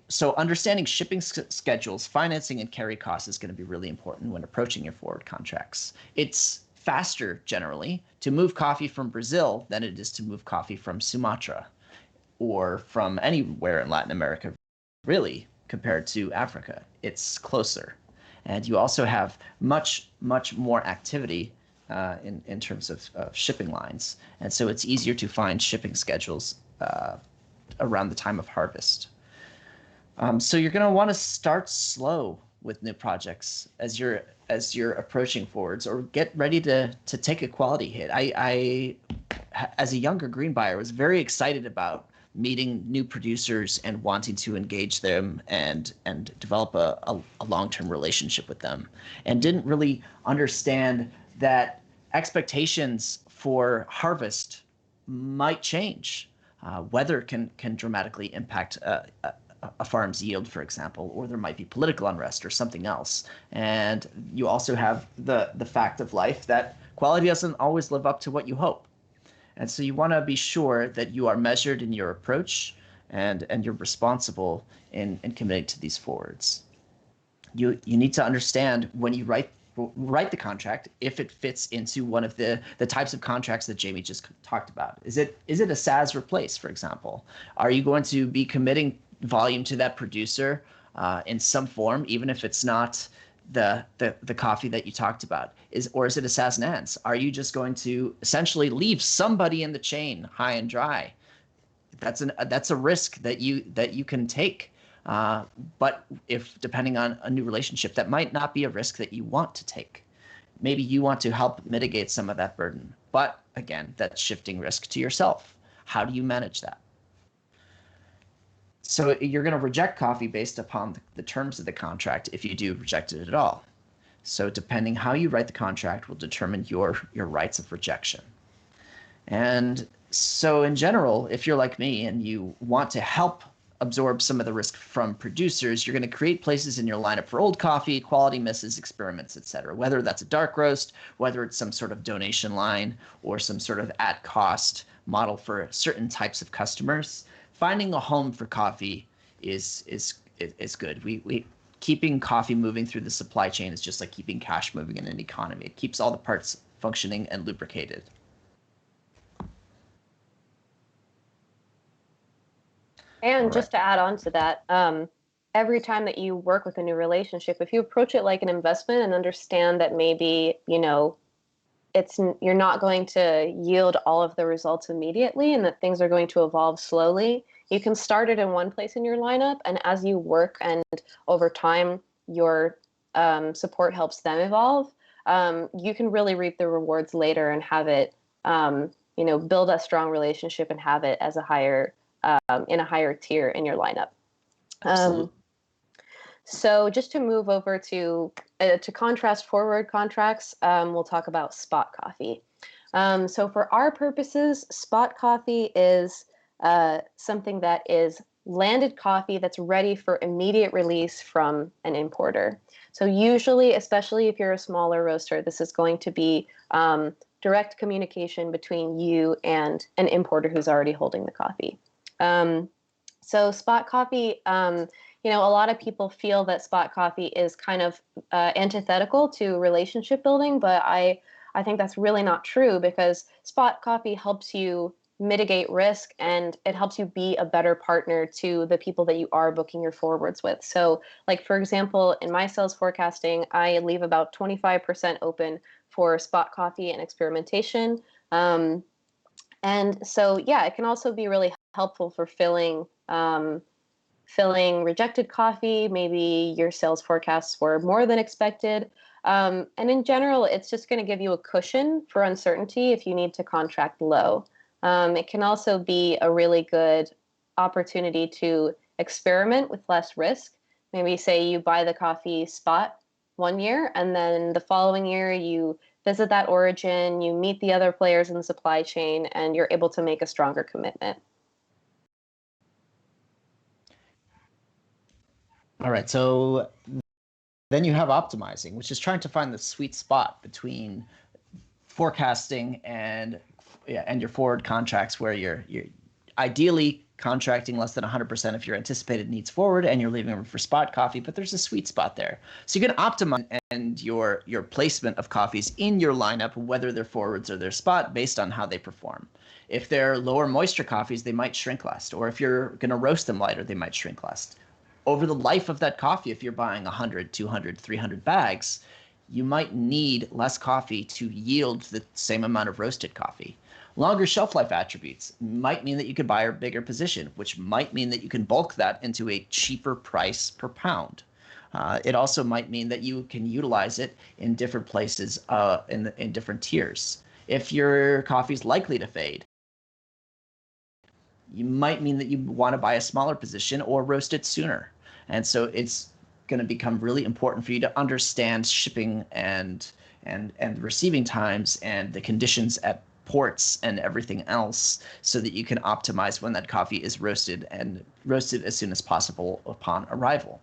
So understanding shipping schedules, financing, and carry costs is going to be really important when approaching your forward contracts. It's faster generally to move coffee from Brazil than it is to move coffee from Sumatra or from anywhere in Latin America, really, compared to Africa. It's closer. And you also have much, much more activity in terms of shipping lines. And so it's easier to find shipping schedules around the time of harvest. So you're going to want to start slow with new projects as you're approaching forwards, or get ready to take a quality hit. I as a younger green buyer, was very excited about meeting new producers and wanting to engage them and develop a long-term relationship with them, and didn't really understand that expectations for harvest might change. Weather can dramatically impact a farm's yield, for example, or there might be political unrest or something else. And you also have the fact of life that quality doesn't always live up to what you hope. And so you want to be sure that you are measured in your approach and you're responsible in committing to these forwards. You need to understand when you write the contract if it fits into one of the types of contracts that Jamie just talked about. Is it a SAS replace, for example? Are you going to be committing volume to that producer in some form, even if it's not the coffee that you talked about? Or is it a SAS Nance? Are you just going to essentially leave somebody in the chain high and dry? That's a risk that you can take. But if depending on a new relationship, that might not be a risk that you want to take. Maybe you want to help mitigate some of that burden. But again, that's shifting risk to yourself. How do you manage that? So you're going to reject coffee based upon the terms of the contract if you do reject it at all. So depending how you write the contract will determine your rights of rejection. And so in general, if you're like me and you want to help absorb some of the risk from producers, you're going to create places in your lineup for old coffee, quality misses, experiments, etc. Whether that's a dark roast, whether it's some sort of donation line or some sort of at cost model for certain types of customers, finding a home for coffee is good. We keeping coffee moving through the supply chain is just like keeping cash moving in an economy. It keeps all the parts functioning and lubricated. And just to add on to that, every time that you work with a new relationship, if you approach it like an investment and understand that maybe, you're not going to yield all of the results immediately and that things are going to evolve slowly, you can start it in one place in your lineup. And as you work and over time, your support helps them evolve, you can really reap the rewards later and have it, build a strong relationship and have it as a higher, in a higher tier in your lineup. Absolutely. So just to move over to contrast forward contracts, we'll talk about spot coffee. So for our purposes, spot coffee is something that is landed coffee that's ready for immediate release from an importer. So usually, especially if you're a smaller roaster, this is going to be direct communication between you and an importer who's already holding the coffee. So spot coffee, a lot of people feel that spot coffee is kind of antithetical to relationship building, but I think that's really not true, because spot coffee helps you mitigate risk and it helps you be a better partner to the people that you are booking your forwards with. So like, for example, in my sales forecasting, I leave about 25% open for spot coffee and experimentation. And so, yeah, it can also be really helpful for filling rejected coffee. Maybe your sales forecasts were more than expected. And in general, it's just going to give you a cushion for uncertainty if you need to contract low. It can also be a really good opportunity to experiment with less risk. Maybe say you buy the coffee spot 1 year, and then the following year you visit that origin, you meet the other players in the supply chain, and you're able to make a stronger commitment. All right, so then you have optimizing, which is trying to find the sweet spot between forecasting and your forward contracts, where you're ideally contracting less than 100% of your anticipated needs forward, and you're leaving room for spot coffee, but there's a sweet spot there. So you can optimize and your placement of coffees in your lineup, whether they're forwards or they're spot, based on how they perform. If they're lower moisture coffees, they might shrink less, or if you're going to roast them lighter, they might shrink less. Over the life of that coffee, if you're buying 100, 200, 300 bags, you might need less coffee to yield the same amount of roasted coffee. Longer shelf life attributes might mean that you could buy a bigger position, which might mean that you can bulk that into a cheaper price per pound. It also might mean that you can utilize it in different places, in different tiers. If your coffee is likely to fade, you might mean that you want to buy a smaller position or roast it sooner. And so it's going to become really important for you to understand shipping and receiving times and the conditions at ports and everything else, so that you can optimize when that coffee is roasted as soon as possible upon arrival.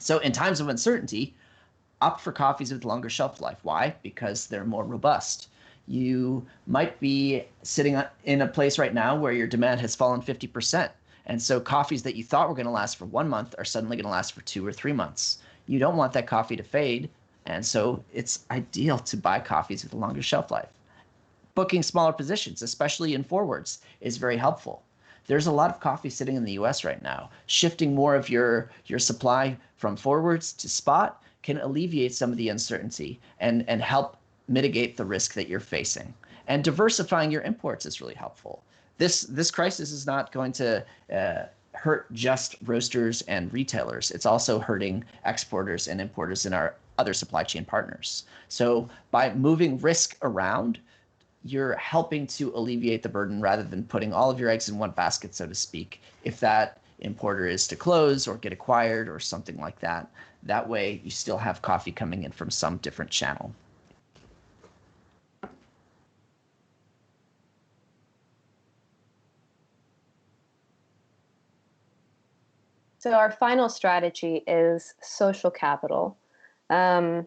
So in times of uncertainty, opt for coffees with longer shelf life. Why? Because they're more robust. You might be sitting in a place right now where your demand has fallen 50%. And so coffees that you thought were going to last for 1 month are suddenly going to last for 2 or 3 months. You don't want that coffee to fade. And so it's ideal to buy coffees with a longer shelf life. Booking smaller positions, especially in forwards, is very helpful. There's a lot of coffee sitting in the US right now. Shifting more of your supply from forwards to spot can alleviate some of the uncertainty and help mitigate the risk that you're facing. And diversifying your imports is really helpful. This crisis is not going to hurt just roasters and retailers. It's also hurting exporters and importers and our other supply chain partners. So by moving risk around, you're helping to alleviate the burden rather than putting all of your eggs in one basket, so to speak, if that importer is to close or get acquired or something like that. That way you still have coffee coming in from some different channel. So our final strategy is social capital. There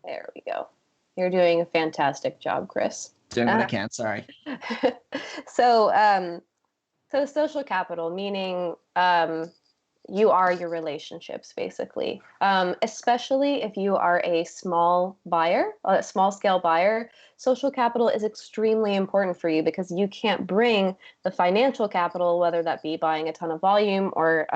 we go. You're doing a fantastic job, Chris. Doing what I can, sorry. So social capital, meaning you are your relationships, basically. Especially if you are a small buyer, a small scale buyer, social capital is extremely important for you, because you can't bring the financial capital, whether that be buying a ton of volume or,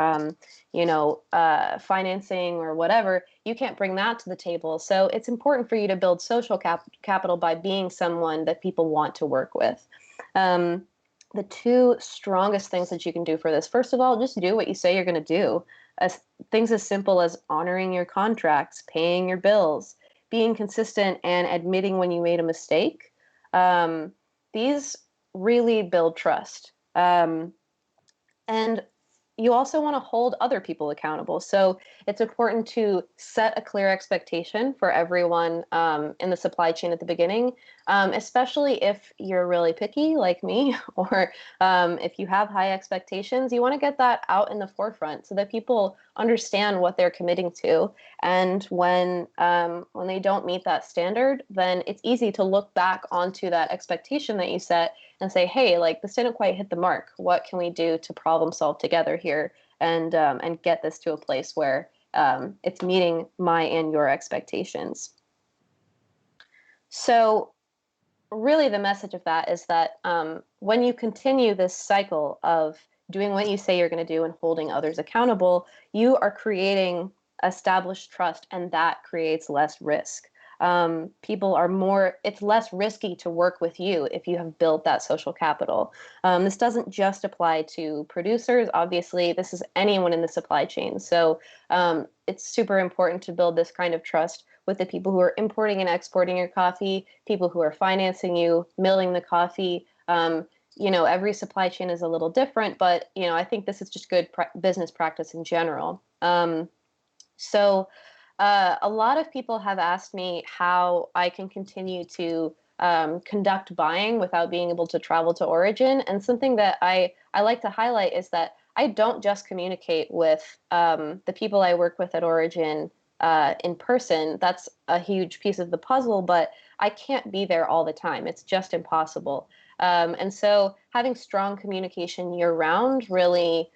financing or whatever. You can't bring that to the table. So it's important for you to build social capital by being someone that people want to work with. the two strongest things that you can do for this, first of all, just do what you say you're going to do. As things as simple as honoring your contracts, paying your bills, being consistent, and admitting when you made a mistake. These really build trust. And you also want to hold other people accountable. So it's important to set a clear expectation for everyone in the supply chain at the beginning, especially if you're really picky like me, or if you have high expectations. You want to get that out in the forefront so that people understand what they're committing to. And when they don't meet that standard, then it's easy to look back onto that expectation that you set and say, hey, like this didn't quite hit the mark. What can we do to problem solve together here and get this to a place where it's meeting my and your expectations? So really the message of that is that when you continue this cycle of doing what you say you're going to do and holding others accountable, you are creating established trust, and that creates less risk. It's less risky to work with you if you have built that social capital. This doesn't just apply to producers. Obviously, this is anyone in the supply chain. So it's super important to build this kind of trust with the people who are importing and exporting your coffee, people who are financing you, milling the coffee. Every supply chain is a little different, but, I think this is just good business practice in general. So a lot of people have asked me how I can continue to conduct buying without being able to travel to origin. And something that I like to highlight is that I don't just communicate with the people I work with at origin in person. That's a huge piece of the puzzle, but I can't be there all the time. It's just impossible. And so having strong communication year round really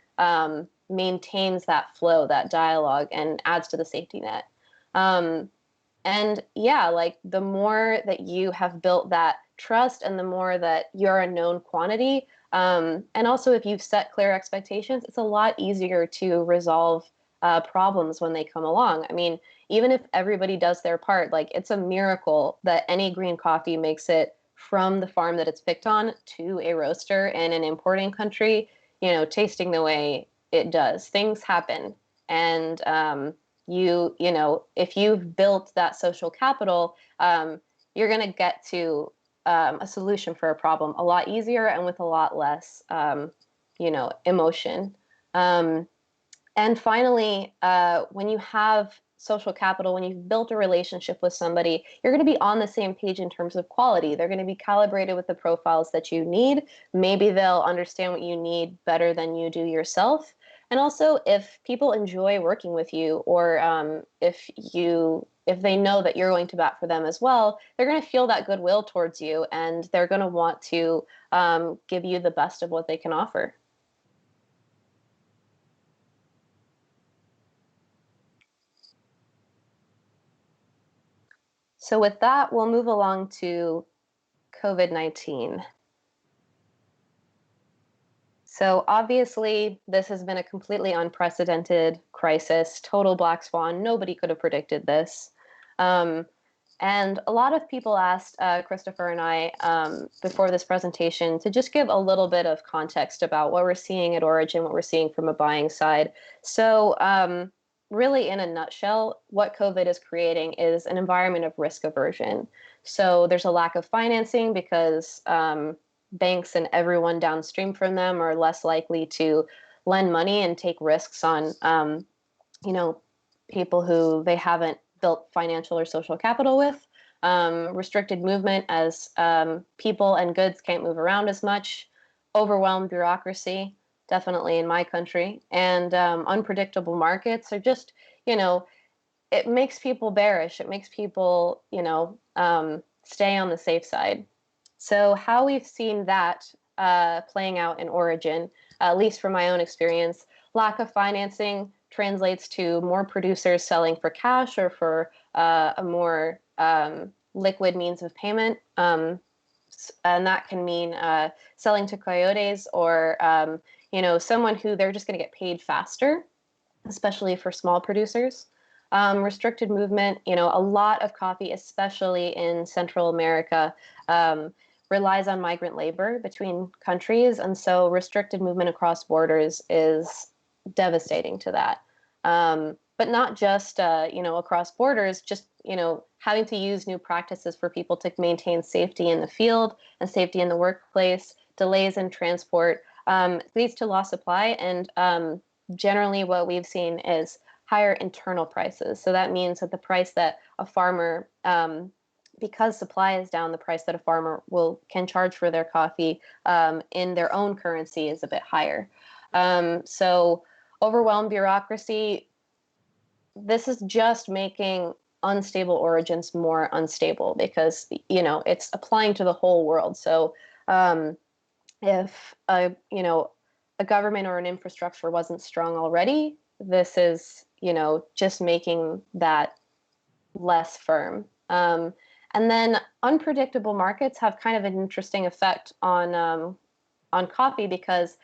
maintains that flow, that dialogue, and adds to the safety net. And yeah, like the more that you have built that trust and the more that you're a known quantity, and also if you've set clear expectations, it's a lot easier to resolve problems when they come along. I mean, even if everybody does their part, like it's a miracle that any green coffee makes it from the farm that it's picked on to a roaster in an importing country, tasting the way it does. Things happen. And if you've built that social capital, you're going to get to a solution for a problem a lot easier and with a lot less, emotion. And finally, when you have social capital, when you've built a relationship with somebody, you're going to be on the same page in terms of quality. They're going to be calibrated with the profiles that you need. Maybe they'll understand what you need better than you do yourself. And also, if people enjoy working with you, or if they know that you're going to bat for them as well, they're going to feel that goodwill towards you, and they're going to want to give you the best of what they can offer. So with that, we'll move along to COVID-19. So obviously, this has been a completely unprecedented crisis, total black swan. Nobody could have predicted this. And a lot of people asked Christopher and I before this presentation to just give a little bit of context about what we're seeing at Origin, what we're seeing from a buying side. So really, in a nutshell, what COVID is creating is an environment of risk aversion. So there's a lack of financing because banks and everyone downstream from them are less likely to lend money and take risks on, people who they haven't built financial or social capital with. Restricted movement as people and goods can't move around as much. Overwhelmed bureaucracy, definitely in my country, and unpredictable markets are just, it makes people bearish. It makes people, stay on the safe side. So how we've seen that playing out in Origin, at least from my own experience, lack of financing translates to more producers selling for cash or for a more liquid means of payment. And that can mean selling to coyotes or, someone who they're just going to get paid faster, especially for small producers. Restricted movement, a lot of coffee, especially in Central America, relies on migrant labor between countries, and so restricted movement across borders is devastating to that. But not just across borders, just having to use new practices for people to maintain safety in the field and safety in the workplace. Delays in transport leads to lost supply, and generally what we've seen is higher internal prices. So that means that the price that a farmer, because supply is down, the price that a farmer can charge for their coffee in their own currency is a bit higher. So overwhelmed bureaucracy, this is just making unstable origins more unstable because it's applying to the whole world. So if a government or an infrastructure wasn't strong already, this is just making that less firm. And then unpredictable markets have kind of an interesting effect on coffee because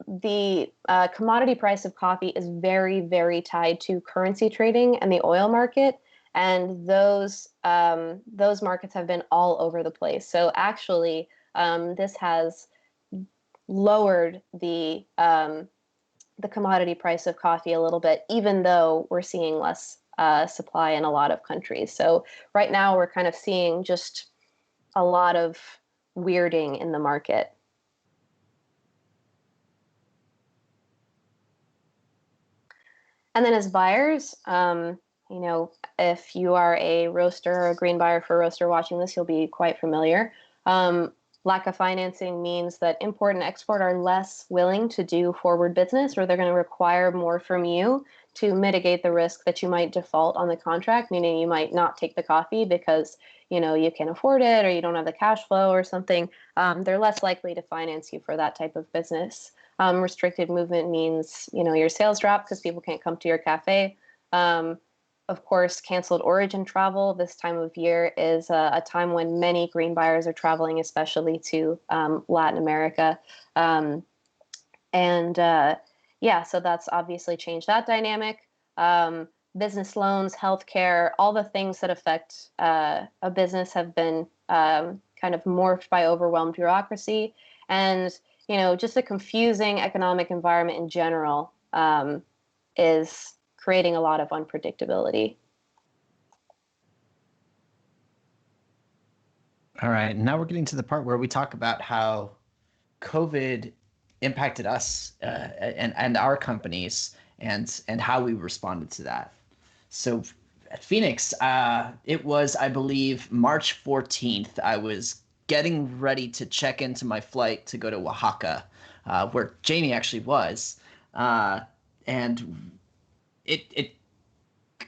the commodity price of coffee is very, very tied to currency trading and the oil market, and those markets have been all over the place. So actually, this has lowered the commodity price of coffee a little bit, even though we're seeing less supply in a lot of countries. So right now we're kind of seeing just a lot of weirding in the market. And then as buyers, if you are a roaster or a green buyer for a roaster watching this, you'll be quite familiar. Lack of financing means that import and export are less willing to do forward business, or they're going to require more from you to mitigate the risk that you might default on the contract, meaning you might not take the coffee because you can't afford it or you don't have the cash flow or something. They're less likely to finance you for that type of business. Restricted movement means your sales drop because people can't come to your cafe. Of course, canceled origin travel this time of year is a time when many green buyers are traveling, especially to Latin America. So that's obviously changed that dynamic. Business loans, healthcare, all the things that affect a business have been kind of morphed by overwhelmed bureaucracy. And, just a confusing economic environment in general is creating a lot of unpredictability. All right. Now we're getting to the part where we talk about how COVID impacted us and our companies and how we responded to that. So at Phoenix, it was, I believe, March 14th. I was getting ready to check into my flight to go to Oaxaca, where Jamie actually was. And it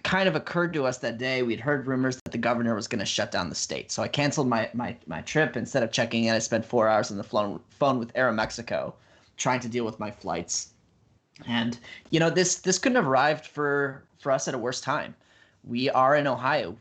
kind of occurred to us that day. We'd heard rumors that the governor was going to shut down the state. So I canceled my trip. Instead of checking in, I spent 4 hours on the phone with Aeromexico trying to deal with my flights. And, this couldn't have arrived for us at a worse time. We are in Ohio.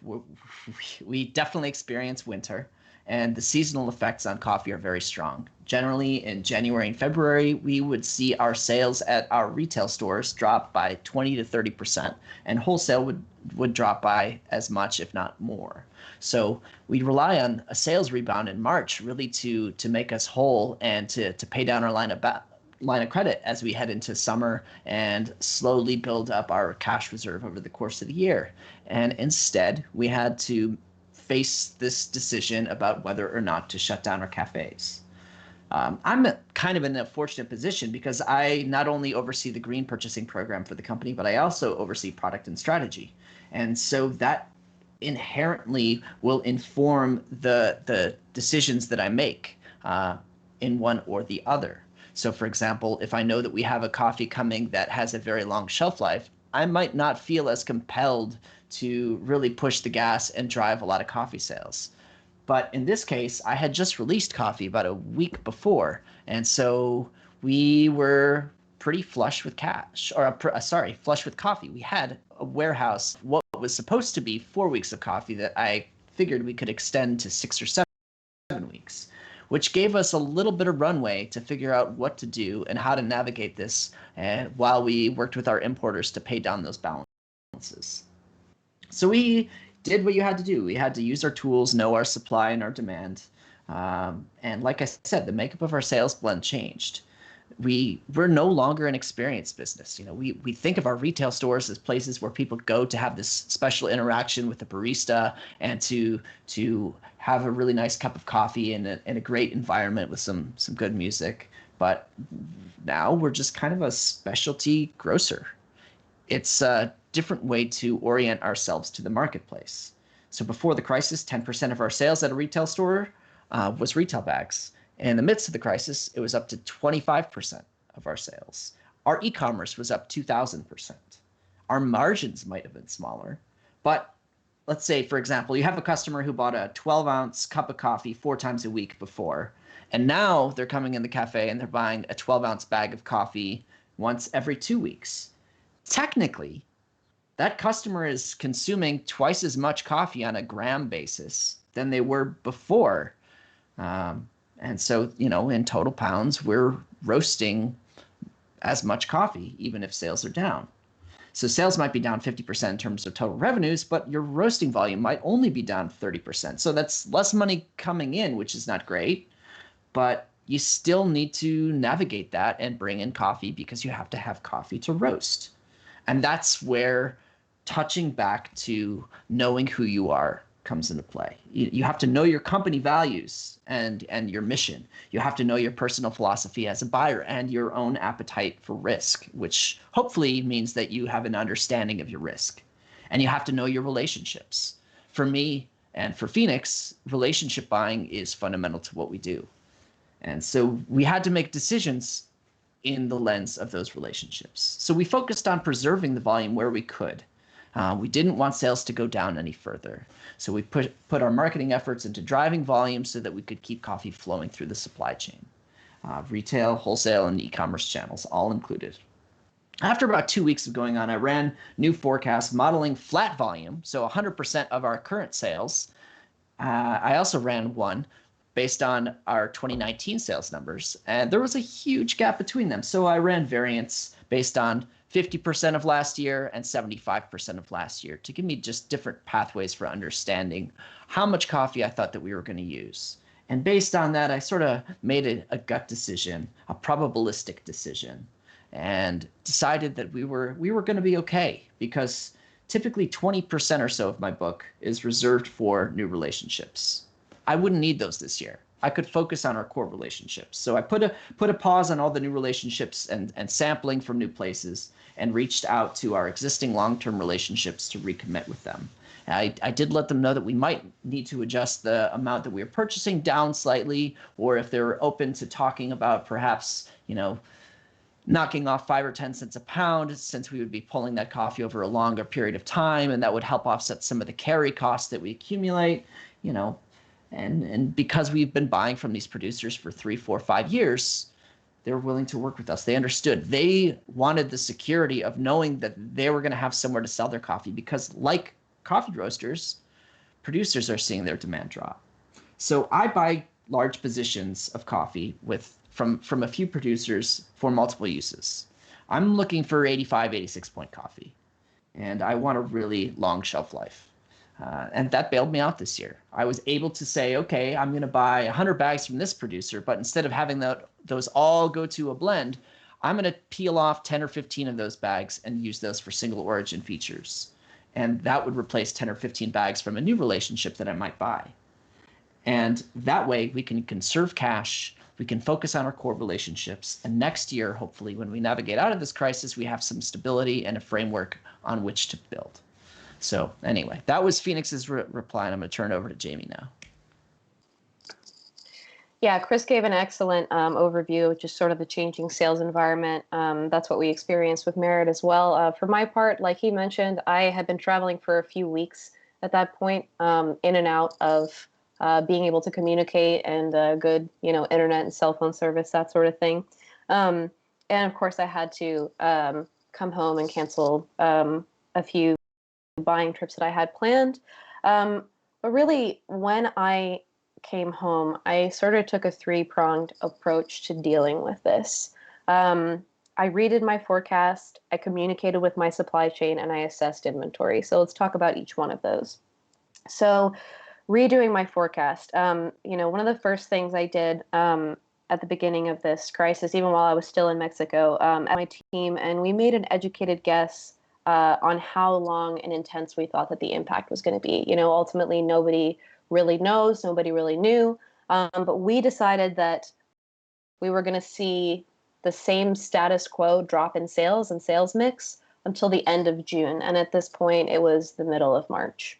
We definitely experience winter, and the seasonal effects on coffee are very strong. Generally, in January and February, we would see our sales at our retail stores drop by 20 to 30%, and wholesale would drop by as much, if not more. So we rely on a sales rebound in March really to make us whole and to pay down our line of credit as we head into summer and slowly build up our cash reserve over the course of the year. And instead, we had to face this decision about whether or not to shut down our cafes. I'm kind of in a fortunate position because I not only oversee the green purchasing program for the company, but I also oversee product and strategy. And so that inherently will inform the decisions that I make in one or the other. So for example, if I know that we have a coffee coming that has a very long shelf life, I might not feel as compelled to really push the gas and drive a lot of coffee sales. But in this case, I had just released coffee about a week before. And so we were pretty flush with cash, or flush with coffee. We had a warehouse, what was supposed to be 4 weeks of coffee that I figured we could extend to 6 or 7 weeks, which gave us a little bit of runway to figure out what to do and how to navigate this while we worked with our importers to pay down those balances. So we did what you had to do. We had to use our tools, know our supply and our demand. And like I said, the makeup of our sales blend changed. We're no longer an experience business. We think of our retail stores as places where people go to have this special interaction with the barista and to have a really nice cup of coffee in a great environment with some good music. But now we're just kind of a specialty grocer. It's a different way to orient ourselves to the marketplace. So before the crisis, 10% of our sales at a retail store was retail bags. In the midst of the crisis, it was up to 25% of our sales. Our e-commerce was up 2,000%. Our margins might have been smaller, but let's say, for example, you have a customer who bought a 12-ounce cup of coffee 4 times a week before, and now they're coming in the cafe and they're buying a 12-ounce bag of coffee once every 2 weeks. Technically, that customer is consuming twice as much coffee on a gram basis than they were before. And so, in total pounds, we're roasting as much coffee, even if sales are down. So sales might be down 50% in terms of total revenues, but your roasting volume might only be down 30%. So that's less money coming in, which is not great, but you still need to navigate that and bring in coffee because you have to have coffee to roast. And that's where touching back to knowing who you are comes into play. You have to know your company values and your mission. You have to know your personal philosophy as a buyer and your own appetite for risk, which hopefully means that you have an understanding of your risk. And you have to know your relationships. For me and for Phoenix, relationship buying is fundamental to what we do. And so we had to make decisions in the lens of those relationships. So we focused on preserving the volume where we could. We didn't want sales to go down any further. So we put our marketing efforts into driving volume so that we could keep coffee flowing through the supply chain. Retail, wholesale, and e-commerce channels all included. After about 2 weeks of going on, I ran new forecasts modeling flat volume, so 100% of our current sales. I also ran one based on our 2019 sales numbers, and there was a huge gap between them. So I ran variants based on 50% of last year and 75% of last year to give me just different pathways for understanding how much coffee I thought that we were going to use. And based on that, I sort of made a gut decision, a probabilistic decision, and decided that we were going to be okay, because typically 20% or so of my book is reserved for new relationships. I wouldn't need those this year. I could focus on our core relationships. So I put a pause on all the new relationships and sampling from new places, and reached out to our existing long-term relationships to recommit with them. I did let them know that we might need to adjust the amount that we were purchasing down slightly, or if they were open to talking about perhaps, knocking off 5 or 10 cents a pound, since we would be pulling that coffee over a longer period of time, and that would help offset some of the carry costs that we accumulate, And because we've been buying from these producers for 3, 4, 5 years, they were willing to work with us. They understood. They wanted the security of knowing that they were going to have somewhere to sell their coffee, because like coffee roasters, producers are seeing their demand drop. So I buy large positions of coffee from a few producers for multiple uses. I'm looking for 85, 86 point coffee, and I want a really long shelf life. And that bailed me out this year. I was able to say, okay, I'm going to buy 100 bags from this producer, but instead of having those all go to a blend, I'm going to peel off 10 or 15 of those bags and use those for single origin features. And that would replace 10 or 15 bags from a new relationship that I might buy. And that way we can conserve cash, we can focus on our core relationships, and next year, hopefully, when we navigate out of this crisis, we have some stability and a framework on which to build. So anyway, that was Phoenix's reply, and I'm going to turn it over to Jamie now. Yeah, Chris gave an excellent overview of just sort of the changing sales environment. That's what we experienced with Merritt as well. For my part, like he mentioned, I had been traveling for a few weeks at that point, in and out of being able to communicate and good, internet and cell phone service, that sort of thing. And of course, I had to come home and cancel a few buying trips that I had planned. But really, when I came home, I sort of took a 3-pronged approach to dealing with this. I redid my forecast, I communicated with my supply chain, and I assessed inventory. So let's talk about each one of those. So redoing my forecast. One of the first things I did at the beginning of this crisis, even while I was still in Mexico, at my team, and we made an educated guess on how long and intense we thought that the impact was going to be. Ultimately, nobody really knows, nobody really knew, but we decided that we were going to see the same status quo drop in sales and sales mix until the end of June. And at this point, it was the middle of March.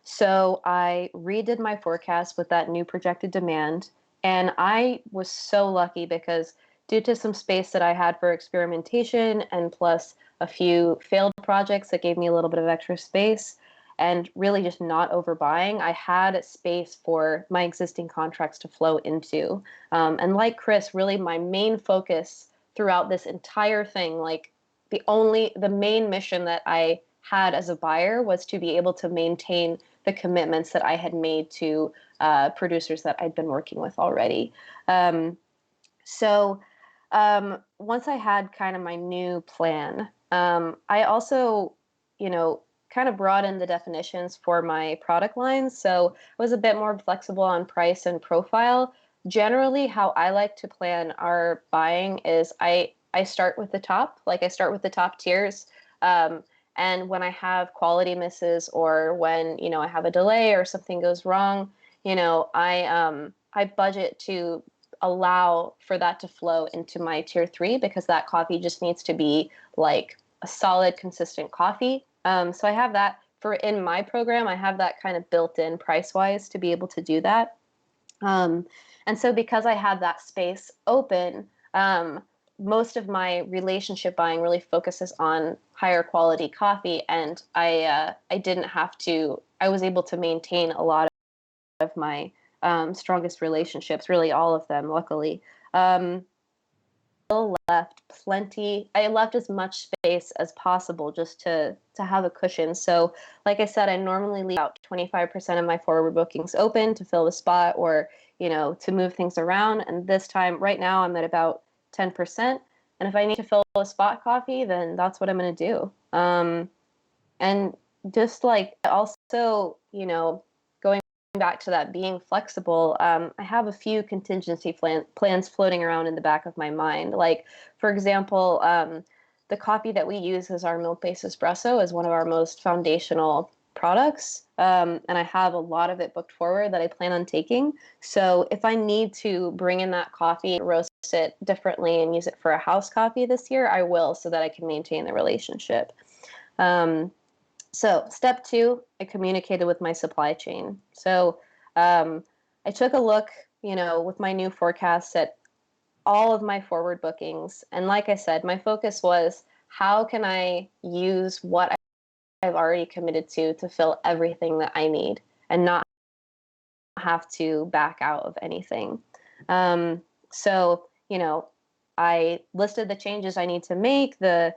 So I redid my forecast with that new projected demand. And I was so lucky because due to some space that I had for experimentation and plus a few failed projects that gave me a little bit of extra space and really just not overbuying, I had space for my existing contracts to flow into. And like Chris, really my main focus throughout this entire thing, like the main mission that I had as a buyer was to be able to maintain the commitments that I had made to producers that I'd been working with already. So once I had kind of my new plan, I also, kind of broadened the definitions for my product lines. So I was a bit more flexible on price and profile. Generally, how I like to plan our buying is I start with the top, like I start with the top tiers. And when I have quality misses or when, I have a delay or something goes wrong, I budget to allow for that to flow into my tier 3 because that coffee just needs to be like a solid, consistent coffee. So I have that in my program, I have that kind of built in price wise to be able to do that. And so because I had that space open, most of my relationship buying really focuses on higher quality coffee, and I was able to maintain a lot of my strongest relationships, really all of them, luckily. Still left plenty. I left as much space as possible just to have a cushion. So like I said, I normally leave about 25% of my forward bookings open to fill the spot or, to move things around. And this time, right now, I'm at about 10%. And if I need to fill a spot coffee, then that's what I'm going to do. And just like also, going back to that being flexible, I have a few contingency plans floating around in the back of my mind. Like, for example, the coffee that we use as our milk-based espresso is one of our most foundational products. And I have a lot of it booked forward that I plan on taking. So if I need to bring in that coffee, roast it differently and use it for a house coffee this year, I will, so that I can maintain the relationship. So step 2, I communicated with my supply chain. So I took a look, with my new forecasts at all of my forward bookings. And like I said, my focus was how can I use what I've already committed to fill everything that I need and not have to back out of anything. So, I listed the changes I need to make, the,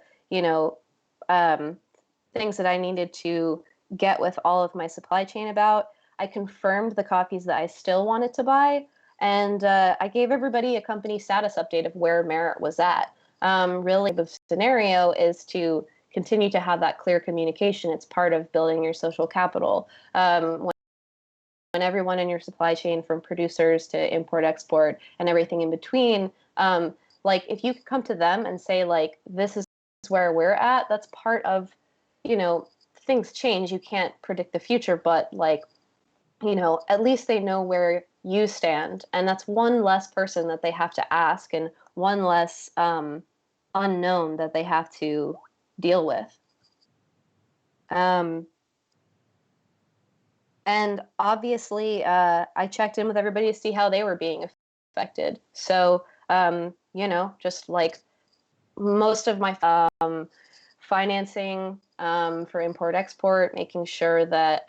things that I needed to get with all of my supply chain about. I confirmed the copies that I still wanted to buy, and I gave everybody a company status update of where Merit was at. Really, the scenario is to continue to have that clear communication. It's part of building your social capital. When everyone in your supply chain, from producers to import, export, and everything in between, like if you could come to them and say, like, this is where we're at, that's part of, things change. You can't predict the future, but like, at least they know where you stand. And that's one less person that they have to ask and one less unknown that they have to deal with. And obviously, I checked in with everybody to see how they were being affected. So, just like most of my financing for import export, making sure that,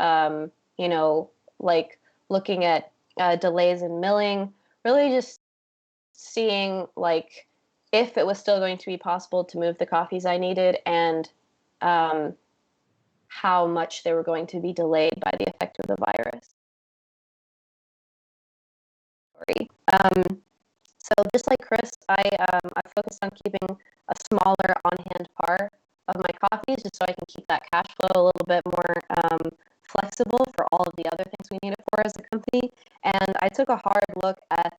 like looking at delays in milling, really just seeing like if it was still going to be possible to move the coffees I needed and how much they were going to be delayed by the effect of the virus. So just like Chris, I focused on keeping a smaller on-hand par of my coffees just so I can keep that cash flow a little bit more flexible for all of the other things we need it for as a company. And I took a hard look at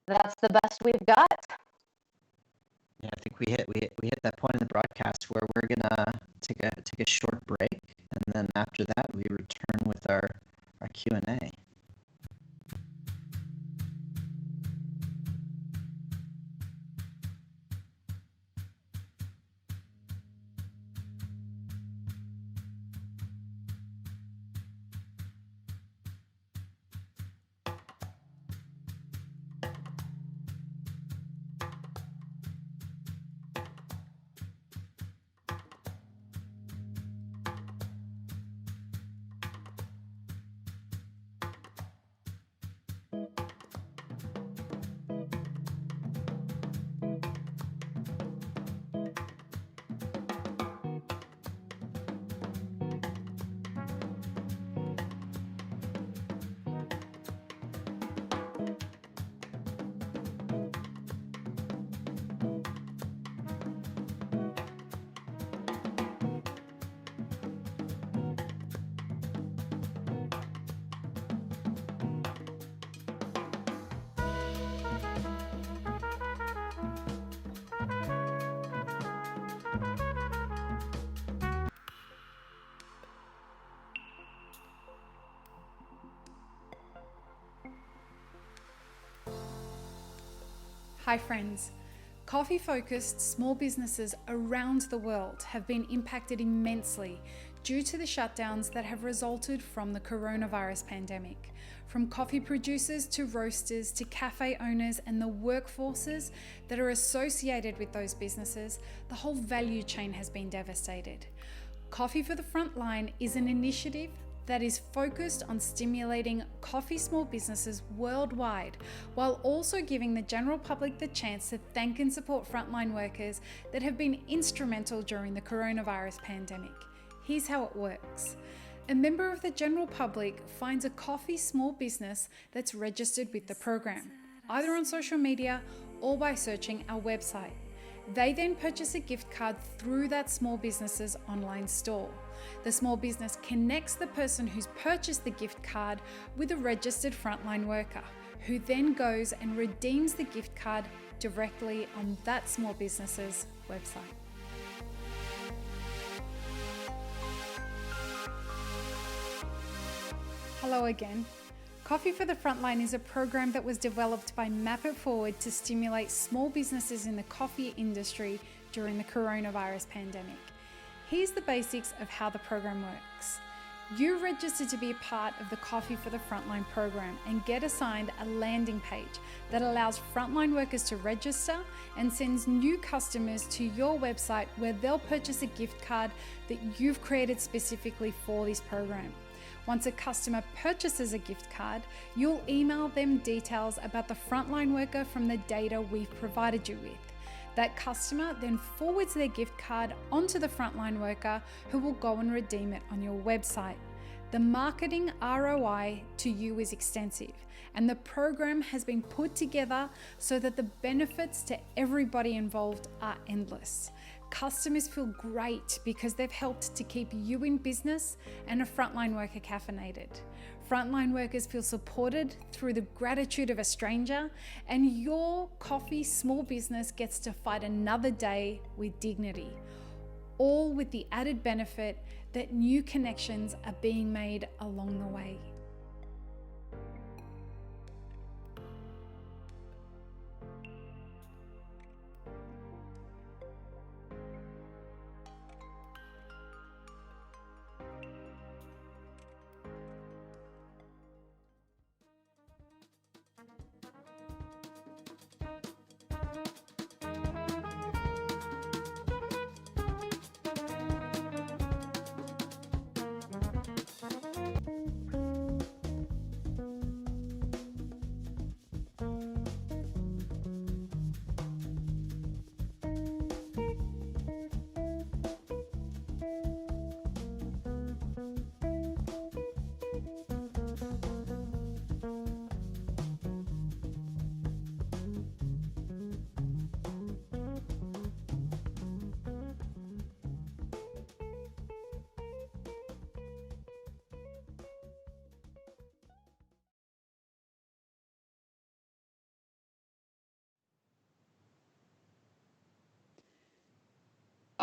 that's the best we've got. Yeah, I think we hit that point in the broadcast where we're gonna take a short break, and then after that we return with our Q&A. Hi friends. Coffee-focused small businesses around the world have been impacted immensely due to the shutdowns that have resulted from the coronavirus pandemic. From coffee producers to roasters to cafe owners and the workforces that are associated with those businesses, the whole value chain has been devastated. Coffee for the Frontline is an initiative that is focused on stimulating coffee small businesses worldwide, while also giving the general public the chance to thank and support frontline workers that have been instrumental during the coronavirus pandemic. Here's how it works. A member of the general public finds a coffee small business that's registered with the program, either on social media or by searching our website. They then purchase a gift card through that small business's online store. The small business connects the person who's purchased the gift card with a registered frontline worker, who then goes and redeems the gift card directly on that small business's website. Hello again. Coffee for the Frontline is a program that was developed by Map It Forward to stimulate small businesses in the coffee industry during the coronavirus pandemic. Here's the basics of how the program works. You register to be a part of the Coffee for the Frontline program and get assigned a landing page that allows frontline workers to register and sends new customers to your website where they'll purchase a gift card that you've created specifically for this program. Once a customer purchases a gift card, you'll email them details about the frontline worker from the data we've provided you with. That customer then forwards their gift card onto the frontline worker, who will go and redeem it on your website. The marketing ROI to you is extensive, and the program has been put together so that the benefits to everybody involved are endless. Customers feel great because they've helped to keep you in business and a frontline worker caffeinated. Frontline workers feel supported through the gratitude of a stranger, and your coffee small business gets to fight another day with dignity, all with the added benefit that new connections are being made along the way.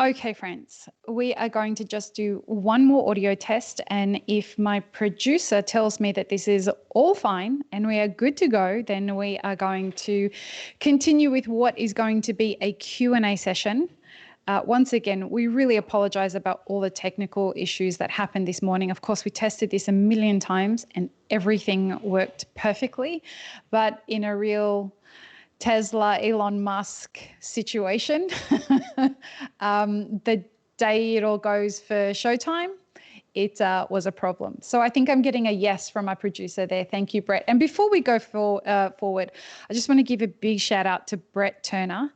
Okay, friends, we are going to just do one more audio test. And if my producer tells me that this is all fine and we are good to go, then we are going to continue with what is going to be a Q&A session. Once again, we really apologize about all the technical issues that happened this morning. Of course, we tested this a million times and everything worked perfectly, but in a real Tesla, Elon Musk situation, the day it all goes for showtime, it was a problem. So I think I'm getting a yes from my producer there. Thank you, Brett. And before we go forward, I just want to give a big shout out to Brett Turner,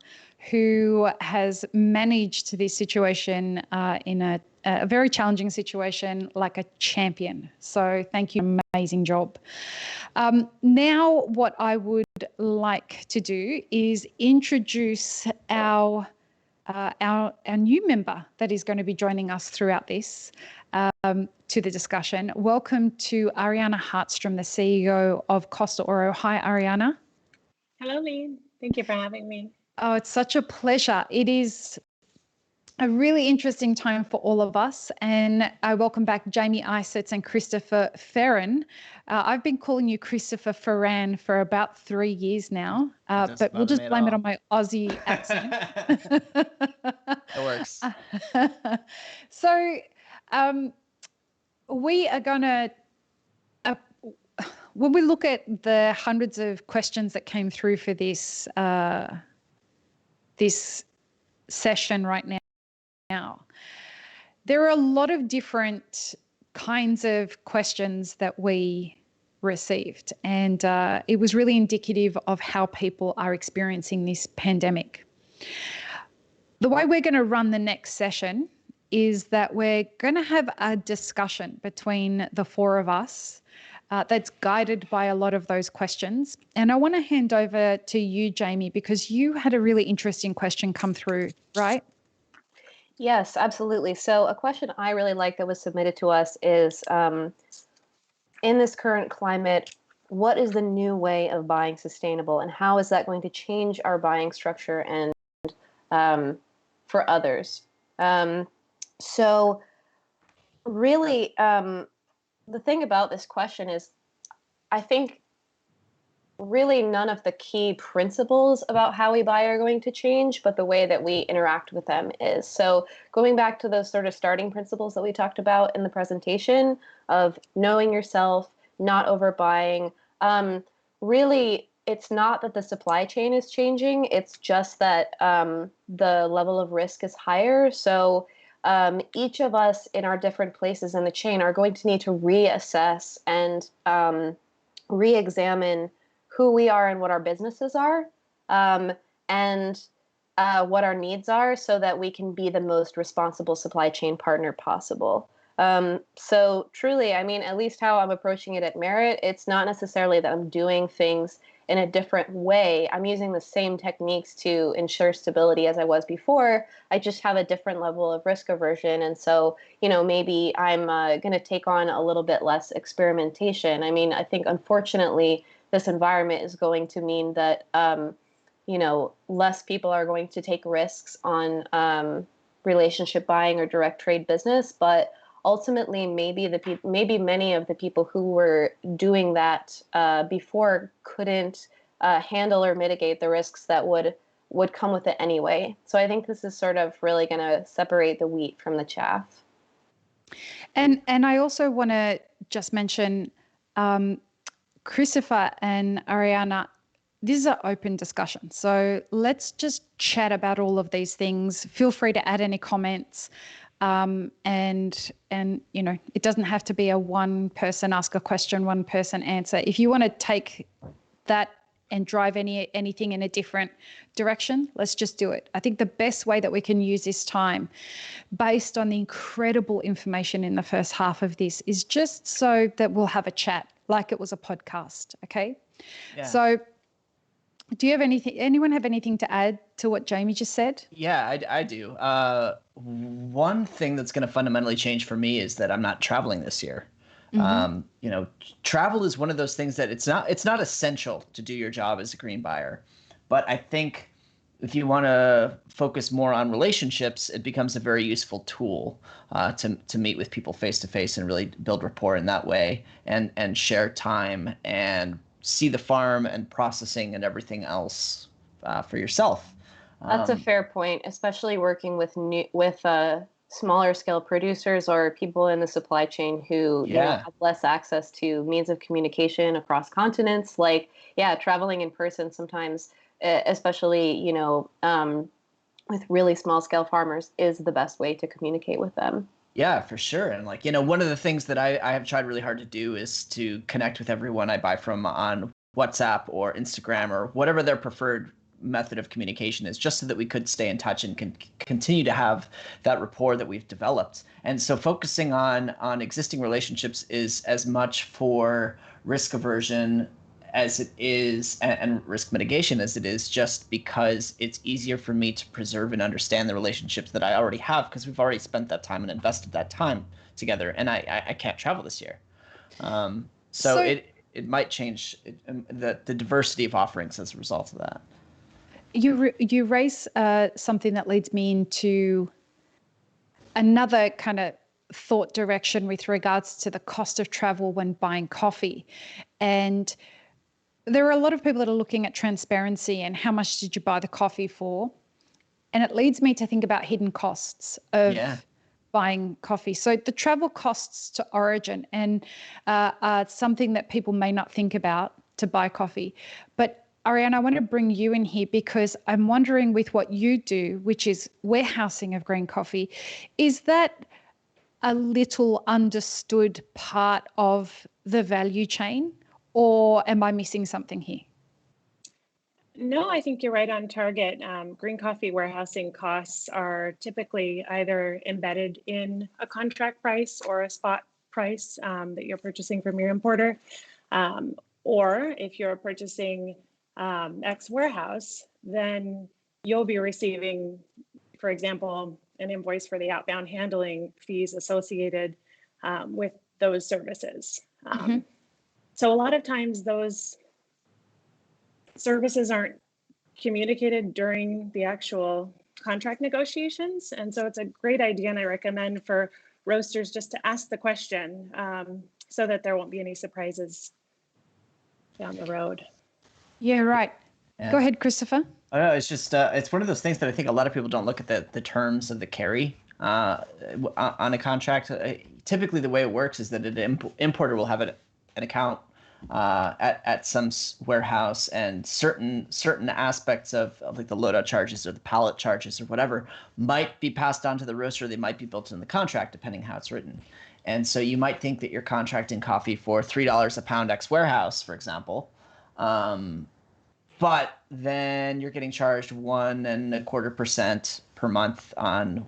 who has managed this situation in a very challenging situation like a champion. So thank you, amazing job. Now what I would like to do is introduce our new member that is going to be joining us throughout this to the discussion. Welcome to Ariana Hartstrom, the CEO of Costa Oro. Hi, Ariana. Hello, Lee. Thank you for having me. Oh, it's such a pleasure. It is a really interesting time for all of us. And I welcome back Jamie Isetts and Christopher Feran. I've been calling you Christopher Feran for about 3 years now, but we'll just blame it on my Aussie accent. It works. So we are going to, when we look at the hundreds of questions that came through for this this session right now, there are a lot of different kinds of questions that we received, and it was really indicative of how people are experiencing this pandemic. The way we're going to run the next session is that we're going to have a discussion between the four of us that's guided by a lot of those questions. And I want to hand over to you, Jamie, because you had a really interesting question come through, right? Yes, absolutely. So a question I really like that was submitted to us is, in this current climate, what is the new way of buying sustainable, and how is that going to change our buying structure and for others? So really, the thing about this question is, I think really none of the key principles about how we buy are going to change, but the way that we interact with them is. So going back to those sort of starting principles that we talked about in the presentation of knowing yourself, not overbuying, really it's not that the supply chain is changing, it's just that the level of risk is higher. So each of us in our different places in the chain are going to need to reassess and re-examine who we are and what our businesses are, and what our needs are, so that we can be the most responsible supply chain partner possible. So truly, I mean, at least how I'm approaching it at Merit, it's not necessarily that I'm doing things in a different way. I'm using the same techniques to ensure stability as I was before. I just have a different level of risk aversion. And so, you know, maybe I'm going to take on a little bit less experimentation. I mean, I think unfortunately, this environment is going to mean that, you know, less people are going to take risks on relationship buying or direct trade business. But ultimately, maybe many of the people who were doing that before couldn't handle or mitigate the risks that would come with it anyway. So I think this is sort of really going to separate the wheat from the chaff. And I also want to just mention, Christopher and Ariana, this is an open discussion. So let's just chat about all of these things. Feel free to add any comments. And you know, it doesn't have to be a one person ask a question, one person answer. If you want to take that and drive anything in a different direction, let's just do it. I think the best way that we can use this time, based on the incredible information in the first half of this, is just so that we'll have a chat like it was a podcast. Okay. Yeah. So do you have anyone have anything to add to what Jamie just said? Yeah, I do. One thing that's going to fundamentally change for me is that I'm not traveling this year. Mm-hmm. You know, travel is one of those things that it's not essential to do your job as a green buyer. But I think if you want to focus more on relationships, it becomes a very useful tool to meet with people face to face and really build rapport in that way, and share time and see the farm and processing and everything else for yourself. That's a fair point, especially working with smaller scale producers or people in the supply chain who Yeah. have less access to means of communication across continents. Like, yeah, traveling in person sometimes, especially with really small scale farmers, is the best way to communicate with them. Yeah, for sure. And like, one of the things that I have tried really hard to do is to connect with everyone I buy from on WhatsApp or Instagram or whatever their preferred method of communication is, just so that we could stay in touch and can continue to have that rapport that we've developed. And so focusing on existing relationships is as much for risk aversion as it is, and risk mitigation as it is, just because it's easier for me to preserve and understand the relationships that I already have, because we've already spent that time and invested that time together, and I can't travel this year. So So it might change the diversity of offerings as a result of that. you raise something that leads me into another kind of thought direction with regards to the cost of travel when buying coffee. And there are a lot of people that are looking at transparency and how much did you buy the coffee for? And it leads me to think about hidden costs of Yeah. buying coffee. So the travel costs to origin and are something that people may not think about to buy coffee. But Ariane, I want to bring you in here because I'm wondering, with what you do, which is warehousing of green coffee, is that a little understood part of the value chain, or am I missing something here? No, I think you're right on target. Green coffee warehousing costs are typically either embedded in a contract price or a spot price that you're purchasing from your importer. Or if you're purchasing X warehouse, then you'll be receiving, for example, an invoice for the outbound handling fees associated with those services. So a lot of times those services aren't communicated during the actual contract negotiations. And so it's a great idea, and I recommend for roasters just to ask the question so that there won't be any surprises down the road. Yeah, right. Yeah. Go ahead, Christopher. Oh, no, it's just it's one of those things that I think a lot of people don't look at the terms of the carry on a contract. Typically, the way it works is that an importer will have an account at some warehouse, and certain aspects of like the loadout charges or the pallet charges or whatever might be passed on to the roaster. They might be built in the contract depending how it's written. And so you might think that you're contracting coffee for $3 a pound X warehouse, for example. But then you're getting charged 1.25% per month on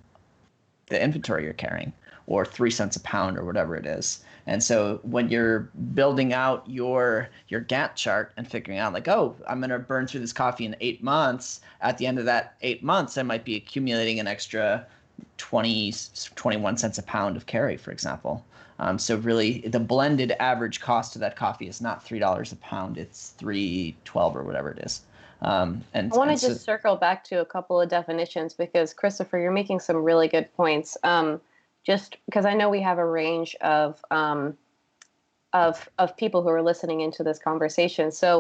the inventory you're carrying, or 3 cents a pound or whatever it is. And so when you're building out your Gantt chart and figuring out like, oh, I'm going to burn through this coffee in 8 months, at the end of that 8 months, I might be accumulating an extra 21 cents a pound of carry, for example. So really, the blended average cost of that coffee is not $3 a pound; it's $3.12 or whatever it is. And I want to just circle back to a couple of definitions, because Christopher, you're making some really good points. Just because I know we have a range of people who are listening into this conversation, so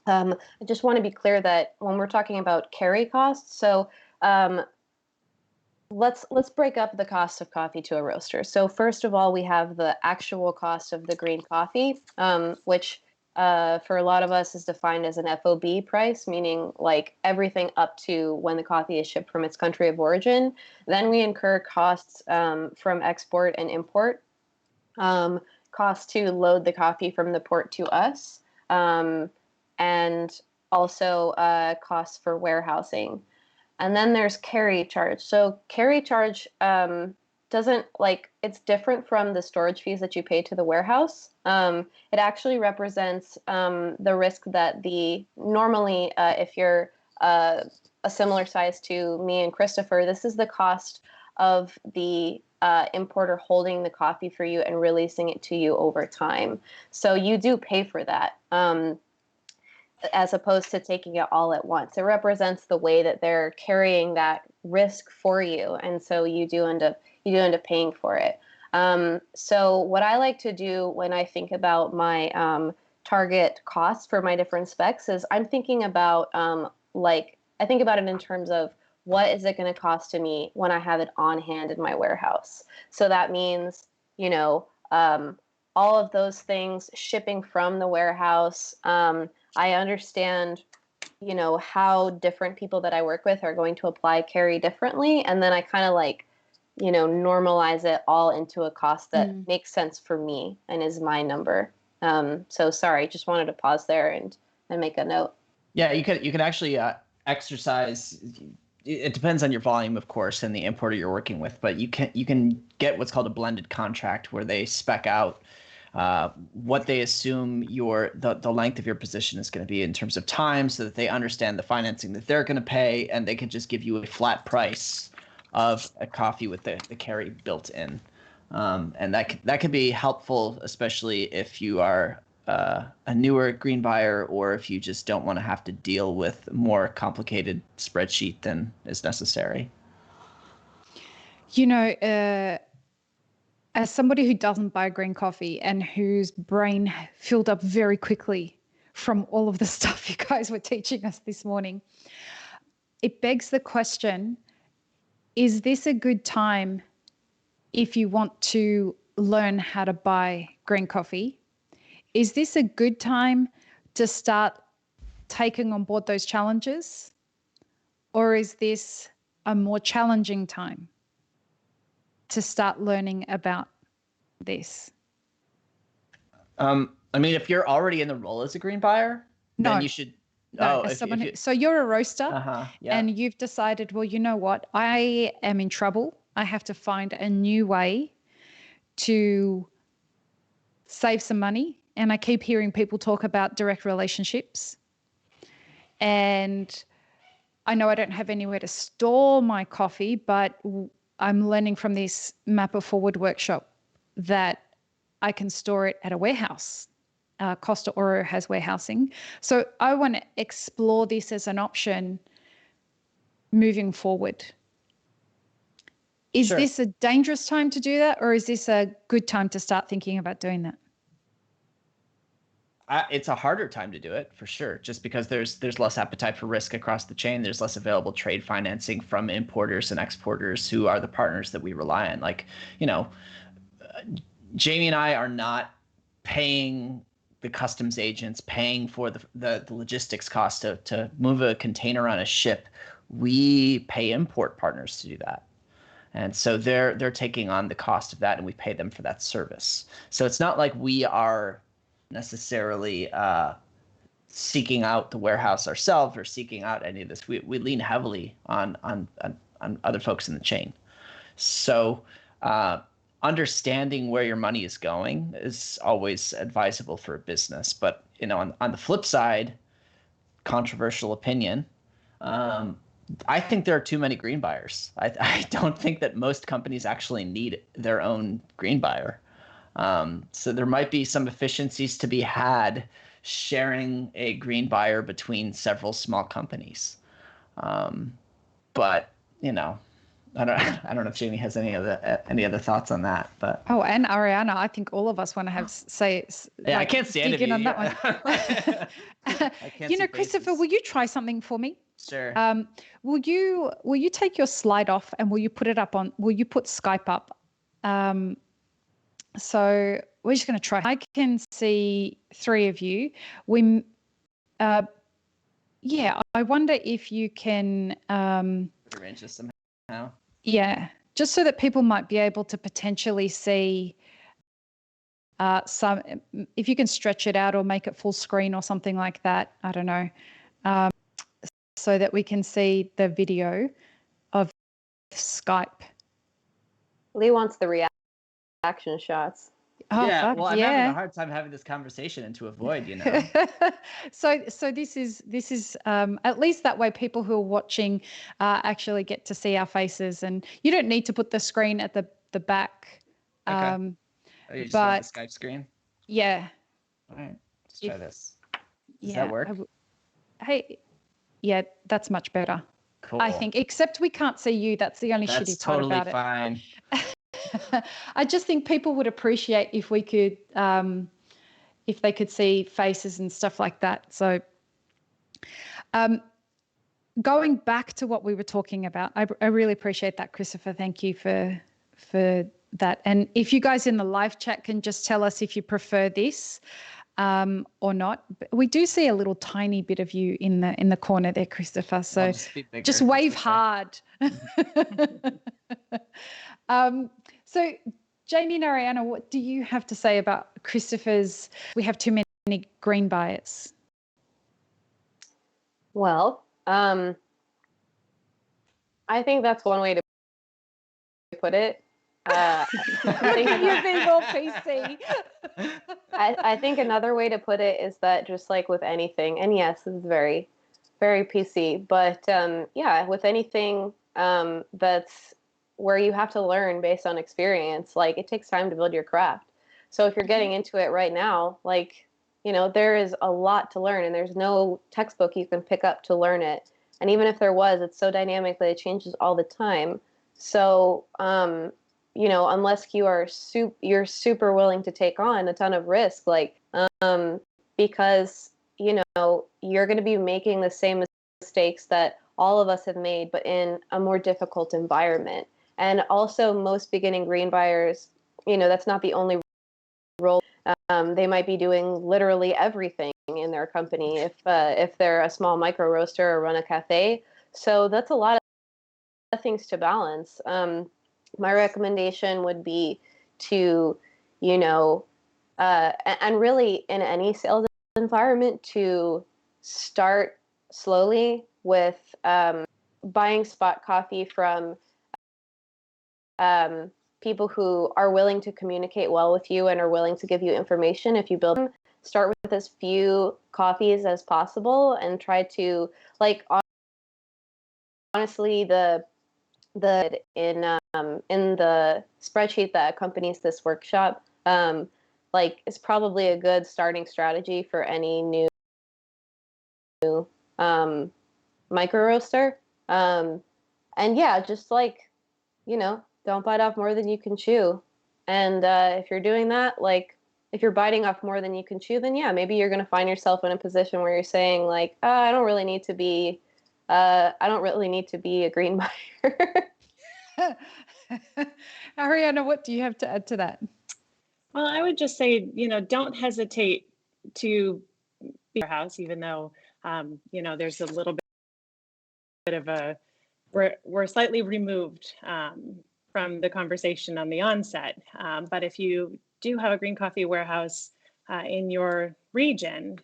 I just want to be clear that when we're talking about carry costs, so let's break up the cost of coffee to a roaster. So first of all, we have the actual cost of the green coffee, which for a lot of us is defined as an FOB price, meaning like everything up to when the coffee is shipped from its country of origin. Then we incur costs from export and import, costs to load the coffee from the port to us, and also costs for warehousing. And then there's carry charge. So carry charge doesn't it's different from the storage fees that you pay to the warehouse. It actually represents the risk that normally if you're a similar size to me and Christopher, this is the cost of the importer holding the coffee for you and releasing it to you over time. So you do pay for that. as opposed to taking it all at once. It represents the way that they're carrying that risk for you, and so you do end up paying for it. So what I like to do when I think about my target cost for my different specs is I'm thinking about I think about it in terms of what is it going to cost to me when I have it on hand in my warehouse. So that means, all of those things, shipping from the warehouse. I understand, how different people that I work with are going to apply carry differently. And then I kind of normalize it all into a cost that makes sense for me and is my number. So sorry, just wanted to pause there and make a note. Yeah, you can actually exercise. It depends on your volume, of course, and the importer you're working with, but you can get what's called a blended contract where they spec out what they assume the length of your position is going to be in terms of time, so that they understand the financing that they're going to pay, and they can just give you a flat price of a coffee with the carry built in. And that can be helpful, especially if you are a newer green buyer, or if you just don't want to have to deal with a more complicated spreadsheet than is necessary. As somebody who doesn't buy green coffee and whose brain filled up very quickly from all of the stuff you guys were teaching us this morning, it begs the question, is this a good time if you want to learn how to buy green coffee? Is this a good time to start taking on board those challenges? Or is this a more challenging time to start learning about this? If you're already in the role as a green buyer, then you should. No, so you're a roaster, yeah. and you've decided, well, you know what? I am in trouble. I have to find a new way to save some money. And I keep hearing people talk about direct relationships. And I know I don't have anywhere to store my coffee, but I'm learning from this Mapper Forward workshop that I can store it at a warehouse. Costa has warehousing. So I want to explore this as an option moving forward. Is this a dangerous time to do that, or is this a good time to start thinking about doing that? It's a harder time to do it, for sure, just because there's less appetite for risk across the chain. There's less available trade financing from importers and exporters, who are the partners that we rely on. Jamie and I are not paying the customs agents, paying for the logistics cost to move a container on a ship. We pay import partners to do that. And so they're taking on the cost of that, and we pay them for that service. So it's not like we are necessarily seeking out the warehouse ourselves or seeking out any of this. We lean heavily on other folks in the chain. So understanding where your money is going is always advisable for a business. But on the flip side, controversial opinion, I think there are too many green buyers. I don't think that most companies actually need their own green buyer. So there might be some efficiencies to be had sharing a green buyer between several small companies. But I don't know if Jamie has any other thoughts on that. But and Ariana, I think all of us want to have say. Yeah, I can't stand it on that one. Christopher, will you try something for me? Sure. Will you take your slide off, and will you put Skype up? So we're just going to try. I can see three of you. I wonder if you can arrange this somehow. Yeah, just so that people might be able to potentially see if you can stretch it out or make it full screen or something like that. I don't know. So that we can see the video of Skype. Lee wants the reaction shots. Oh, yeah, fuck, well, I'm having a hard time having this conversation and to avoid, So this is at least that way people who are watching actually get to see our faces, and you don't need to put the screen at the back. Okay. You just want the Skype screen? Yeah. All right, let's try this. Does that work? Hey, yeah, that's much better. Cool. I think, except we can't see you. That's the only That's shitty part totally about fine. it. I just think people would appreciate if we could, if they could see faces and stuff like that. So, going back to what we were talking about, I really appreciate that, Christopher. Thank you for that. And if you guys in the live chat can just tell us if you prefer this or not. We do see a little tiny bit of you in the corner there, Christopher. So just wave hard. So Jamie and Ariana, what do you have to say about Christopher's? We have too many green buyers. Well, I think that's one way to put it. I think you've been more PC. I think another way to put it is that just like with anything, and yes, this is very, very PC, but yeah, with anything that's where you have to learn based on experience, like it takes time to build your craft. So if you're getting into it right now, like, there is a lot to learn and there's no textbook you can pick up to learn it. And even if there was, it's so dynamic that it changes all the time. So, unless you're super willing to take on a ton of risk, like, because, you're going to be making the same mistakes that all of us have made, but in a more difficult environment. And also most beginning green buyers, that's not the only role. They might be doing literally everything in their company if they're a small micro roaster or run a cafe. So that's a lot of things to balance. My recommendation would be to, and really in any sales environment, to start slowly with buying spot coffee from people who are willing to communicate well with you and are willing to give you information. If you build them, start with as few coffees as possible and try to, like, honestly, the in the spreadsheet that accompanies this workshop, like, is probably a good starting strategy for any new micro roaster. And yeah, just like, don't bite off more than you can chew. And if you're doing that, like, if you're biting off more than you can chew, then yeah, maybe you're going to find yourself in a position where you're saying, like, I don't really need to be a green buyer. Ariana, what do you have to add to that? Well, I would just say, don't hesitate to be your house, even though, there's a little bit of we're slightly removed from the conversation on the onset. But if you do have a green coffee warehouse in your region,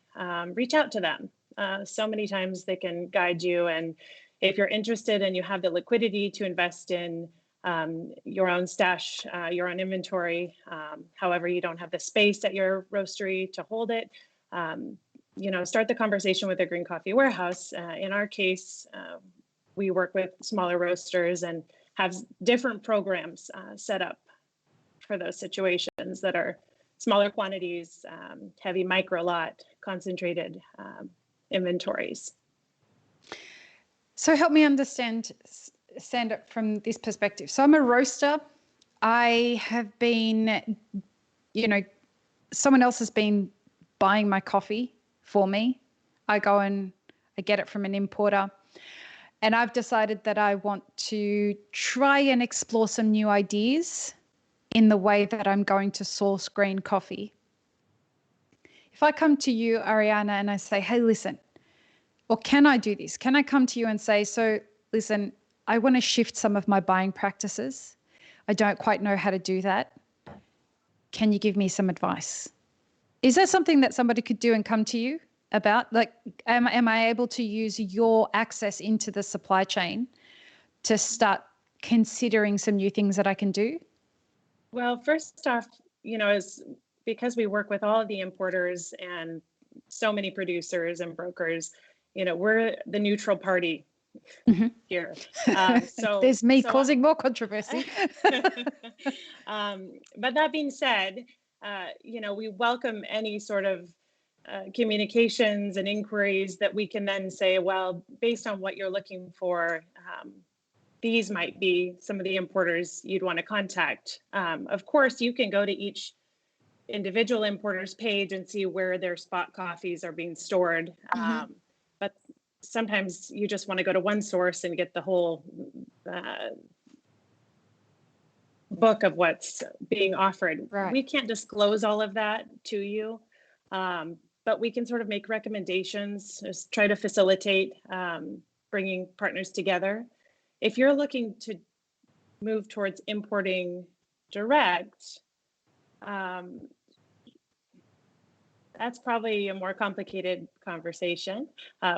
reach out to them. So many times they can guide you. And if you're interested and you have the liquidity to invest in your own stash, your own inventory, however, you don't have the space at your roastery to hold it, start the conversation with a green coffee warehouse. In our case, we work with smaller roasters and have different programs set up for those situations that are smaller quantities, heavy micro lot, concentrated inventories. So help me understand it from this perspective. So I'm a roaster. I have been, someone else has been buying my coffee for me. I go and I get it from an importer. And I've decided that I want to try and explore some new ideas in the way that I'm going to source green coffee. If I come to you, Ariana, and I say, hey, listen, or can I do this? Can I come to you and say, so listen, I want to shift some of my buying practices. I don't quite know how to do that. Can you give me some advice? Is that something that somebody could do and come to you about? Like, am I able to use your access into the supply chain to start considering some new things that I can do? Well, first off, is because we work with all of the importers and so many producers and brokers, we're the neutral party here. So there's me causing more controversy. But that being said, we welcome any sort of communications and inquiries that we can then say, well, based on what you're looking for, these might be some of the importers you'd want to contact. Of course, you can go to each individual importer's page and see where their spot coffees are being stored. But sometimes you just want to go to one source and get the whole book of what's being offered. Right. We can't disclose all of that to you, but we can sort of make recommendations, just try to facilitate bringing partners together. If you're looking to move towards importing direct, that's probably a more complicated conversation.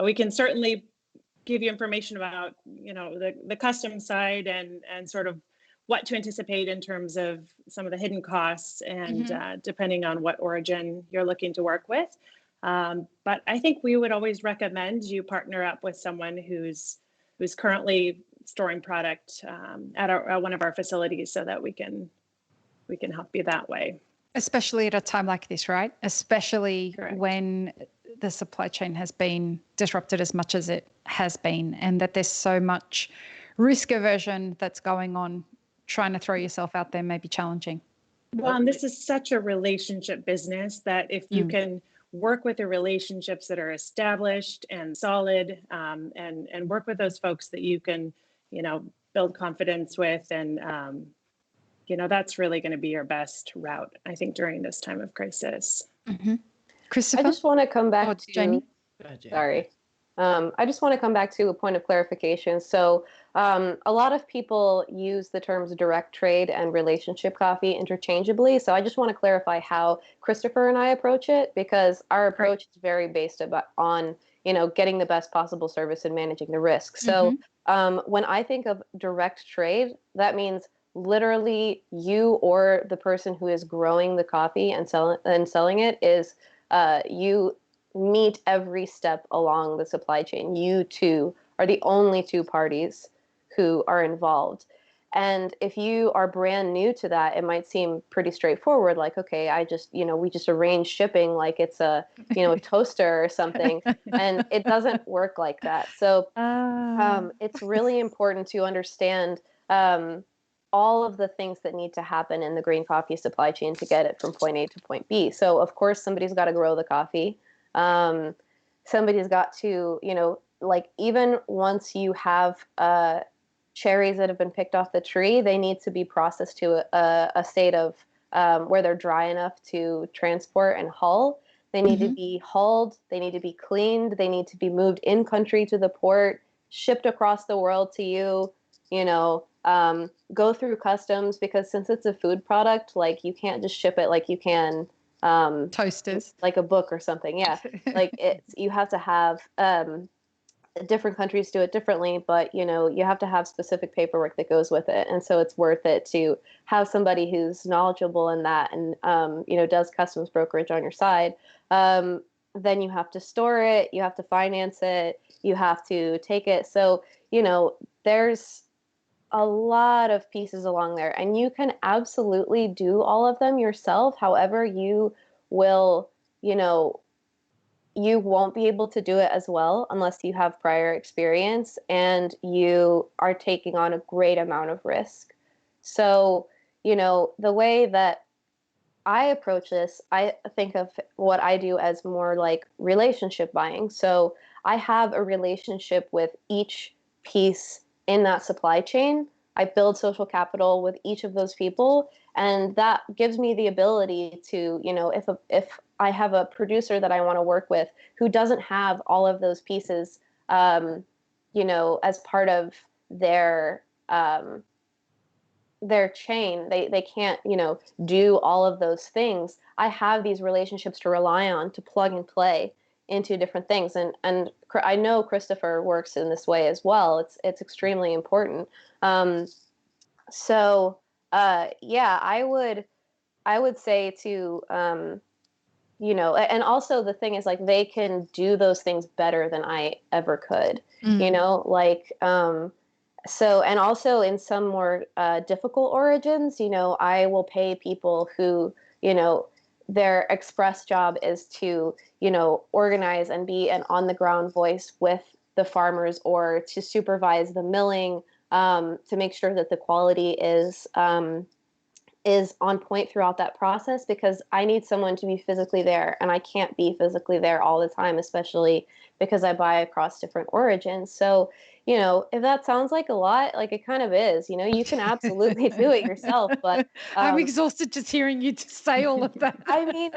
We can certainly give you information about, the customs side and sort of what to anticipate in terms of some of the hidden costs and depending on what origin you're looking to work with. But I think we would always recommend you partner up with someone who's currently storing product at one of our facilities so that we can help you that way. Especially at a time like this, right? Especially Correct. When the supply chain has been disrupted as much as it has been, and that there's so much risk aversion that's going on. Trying to throw yourself out there may be challenging. Well, and this is such a relationship business that if you can work with the relationships that are established and solid, and work with those folks that you can, build confidence with, and that's really going to be your best route, I think, during this time of crisis. Christopher? I just want to come back to Jamie. Go ahead, Jamie. Sorry. I just want to come back to a point of clarification. So a lot of people use the terms direct trade and relationship coffee interchangeably. So I just want to clarify how Christopher and I approach it, because our approach is very based on getting the best possible service and managing the risk. So when I think of direct trade, that means literally you or the person who is growing the coffee and selling it is you meet every step along the supply chain. You two are the only two parties who are involved. And if you are brand new to that, it might seem pretty straightforward. Like, okay, we just arrange shipping like it's a toaster or something. And it doesn't work like that. So it's really important to understand all of the things that need to happen in the green coffee supply chain to get it from point A to point B. So of course, somebody's got to grow the coffee. Somebody's got to, even once you have cherries that have been picked off the tree, they need to be processed to a state of where they're dry enough to transport and hull. They need to be hulled. They need to be cleaned. They need to be moved in country to the port, shipped across the world to you, go through customs, because since it's a food product, like you can't just ship it like you can toasters, like a book or something. Yeah. Like you have to have different countries do it differently, but you have to have specific paperwork that goes with it. And so it's worth it to have somebody who's knowledgeable in that and does customs brokerage on your side. Then you have to store it, you have to finance it, you have to take it. So there's a lot of pieces along there, and you can absolutely do all of them yourself. However, you will, you won't be able to do it as well unless you have prior experience and you are taking on a great amount of risk. So, the way that I approach this, I think of what I do as more like relationship buying. So I have a relationship with each piece in that supply chain. I build social capital with each of those people, and that gives me the ability to, if I have a producer that I want to work with who doesn't have all of those pieces, as part of their chain, they can't, do all of those things. I have these relationships to rely on to plug and play into different things. And I know Christopher works in this way as well. It's extremely important. So I would say to, and also the thing is, like, they can do those things better than I ever could, so, and also in some more difficult origins, I will pay people who, their express job is to, organize and be an on the ground voice with the farmers, or to supervise the milling, to make sure that the quality is on point throughout that process, because I need someone to be physically there, and I can't be physically there all the time, especially because I buy across different origins. So, if that sounds like a lot, like it kind of is, you can absolutely do it yourself. But I'm exhausted just hearing you say all of that. I mean,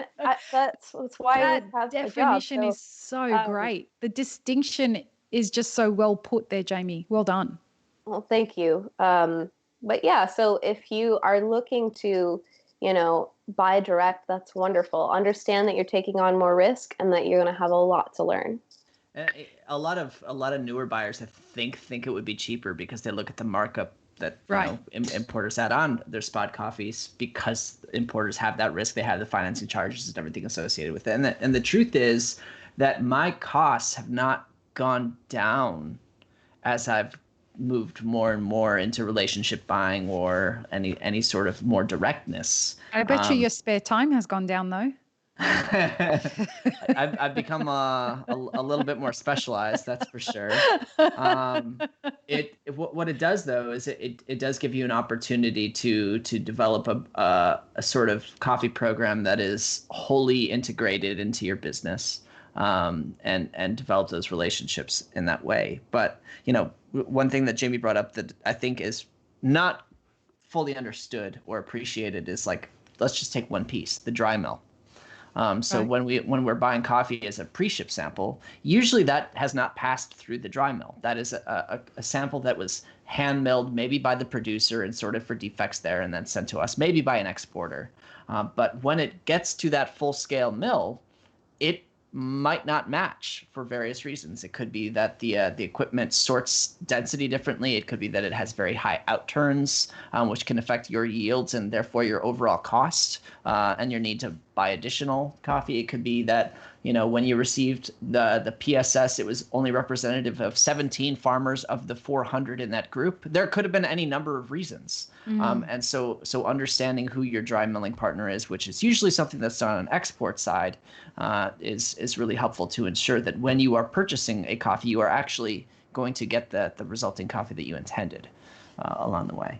that's why that we have definition a job. is so great. The distinction is just so well put there, Jamie. Well done. Well, thank you. But yeah, so if you are looking to, buy direct, that's wonderful. Understand that you're taking on more risk and that you're going to have a lot to learn. A lot of newer buyers, I think it would be cheaper because they look at the markup that importers add on their spot coffees, because importers have that risk. They have the financing charges and everything associated with it. And the truth is that my costs have not gone down as I've moved more and more into relationship buying or any sort of more directness. I bet you your spare time has gone down though. I've become a little bit more specialized, that's for sure. What it does though is it does give you an opportunity to develop a sort of coffee program that is wholly integrated into your business, and develop those relationships in that way. But one thing that Jamie brought up that I think is not fully understood or appreciated is, like, let's just take one piece, the dry mill. So when we're buying coffee as a pre-ship sample, usually that has not passed through the dry mill. That is a sample that was hand milled, maybe by the producer and sorted for defects there, and then sent to us, maybe by an exporter. But when it gets to that full scale mill, it might not match for various reasons. It could be that the equipment sorts density differently. It could be that it has very high outturns, which can affect your yields and therefore your overall cost, and your need to buy additional coffee. It could be that when you received the PSS, it was only representative of 17 farmers of the 400 in that group. There could have been any number of reasons. And so understanding who your dry milling partner is, which is usually something that's done on an export side, is really helpful to ensure that when you are purchasing a coffee, you are actually going to get the resulting coffee that you intended along the way.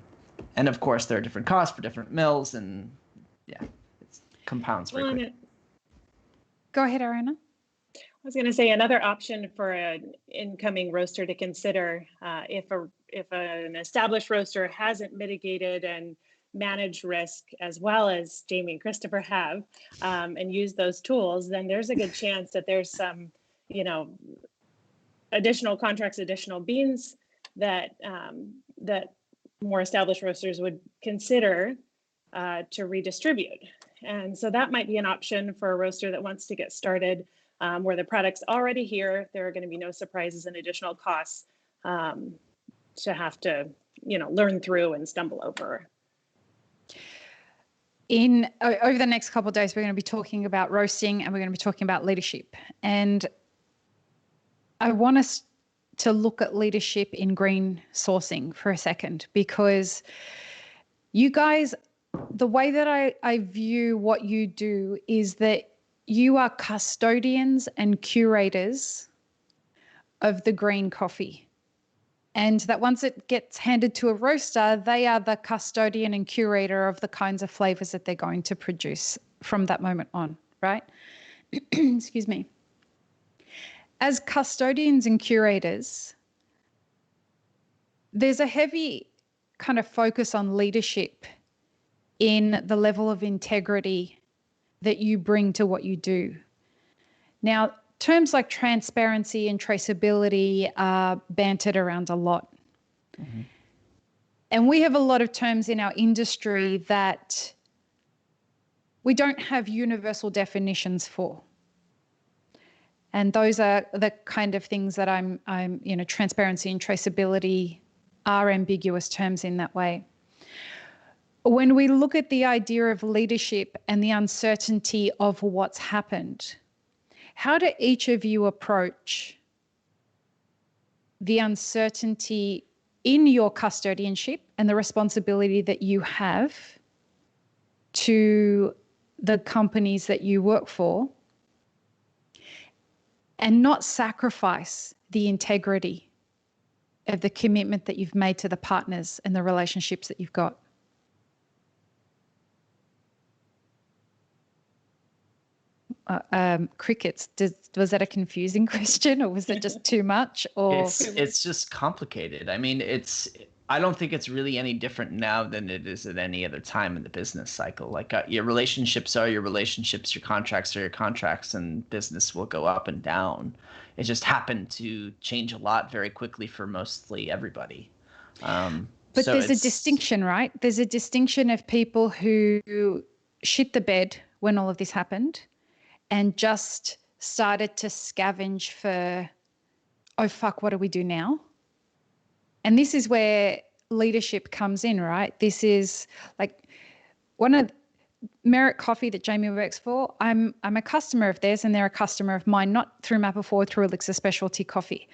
And of course, there are different costs for different mills, and yeah, it compounds very quickly. Go ahead, Ariana. I was going to say another option for an incoming roaster to consider, if an established roaster hasn't mitigated and managed risk as well as Jamie and Christopher have, and use those tools, then there's a good chance that there's some, additional contracts, additional beans that that more established roasters would consider to redistribute. And so that might be an option for a roaster that wants to get started, where the product's already here. There are going to be no surprises and additional costs to have to, learn through and stumble over. Over the next couple of days, we're going to be talking about roasting, and we're going to be talking about leadership. And I want us to look at leadership in green sourcing for a second, because you guys, the way that I view what you do is that you are custodians and curators of the green coffee. And that once it gets handed to a roaster, they are the custodian and curator of the kinds of flavors that they're going to produce from that moment on, right? Excuse me. As custodians and curators, there's a heavy kind of focus on leadership in the level of integrity that you bring to what you do. Now, terms like transparency and traceability are bantered around a lot. Mm-hmm. And we have a lot of terms in our industry that we don't have universal definitions for. And those are the kind of things that I'm transparency and traceability are ambiguous terms in that way. When we look at the idea of leadership and the uncertainty of what's happened, how do each of you approach the uncertainty in your custodianship and the responsibility that you have to the companies that you work for and not sacrifice the integrity of the commitment that you've made to the partners and the relationships that you've got? Crickets. Was that a confusing question, or was it just too much? Or it's just complicated. I mean, I don't think it's really any different now than it is at any other time in the business cycle. Like your relationships are your relationships, your contracts are your contracts, and business will go up and down. It just happened to change a lot very quickly for mostly everybody. But there's a distinction, right? There's a distinction of people who shit the bed when all of this happened and just started to scavenge for, oh, fuck, what do we do now? And this is where leadership comes in, right? This is like one of Merit Coffee that Jamie works for. I'm a customer of theirs and they're a customer of mine, not through Map of Forward, through Elixir Specialty Coffee.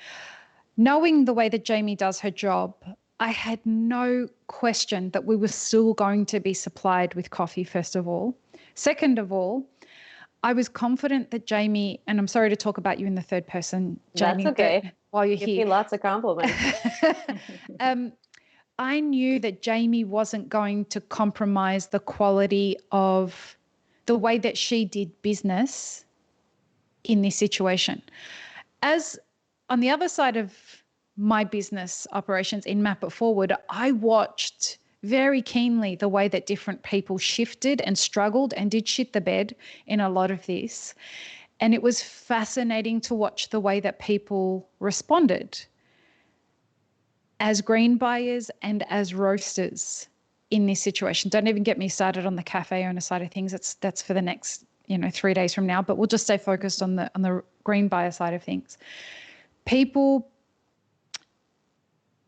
Knowing the way that Jamie does her job, I had no question that we were still going to be supplied with coffee, first of all. Second of all, I was confident that Jamie, and I'm sorry to talk about you in the third person, Jamie. That's okay. While you're Give here. me lots of compliments. I knew that Jamie wasn't going to compromise the quality of the way that she did business in this situation. As on the other side of my business operations in Map It Forward, I watched very keenly the way that different people shifted and struggled and did shit the bed in a lot of this. And it was fascinating to watch the way that people responded as green buyers and as roasters in this situation. Don't even get me started on the cafe owner side of things. That's for the next 3 days from now, but we'll just stay focused on the green buyer side of things. People,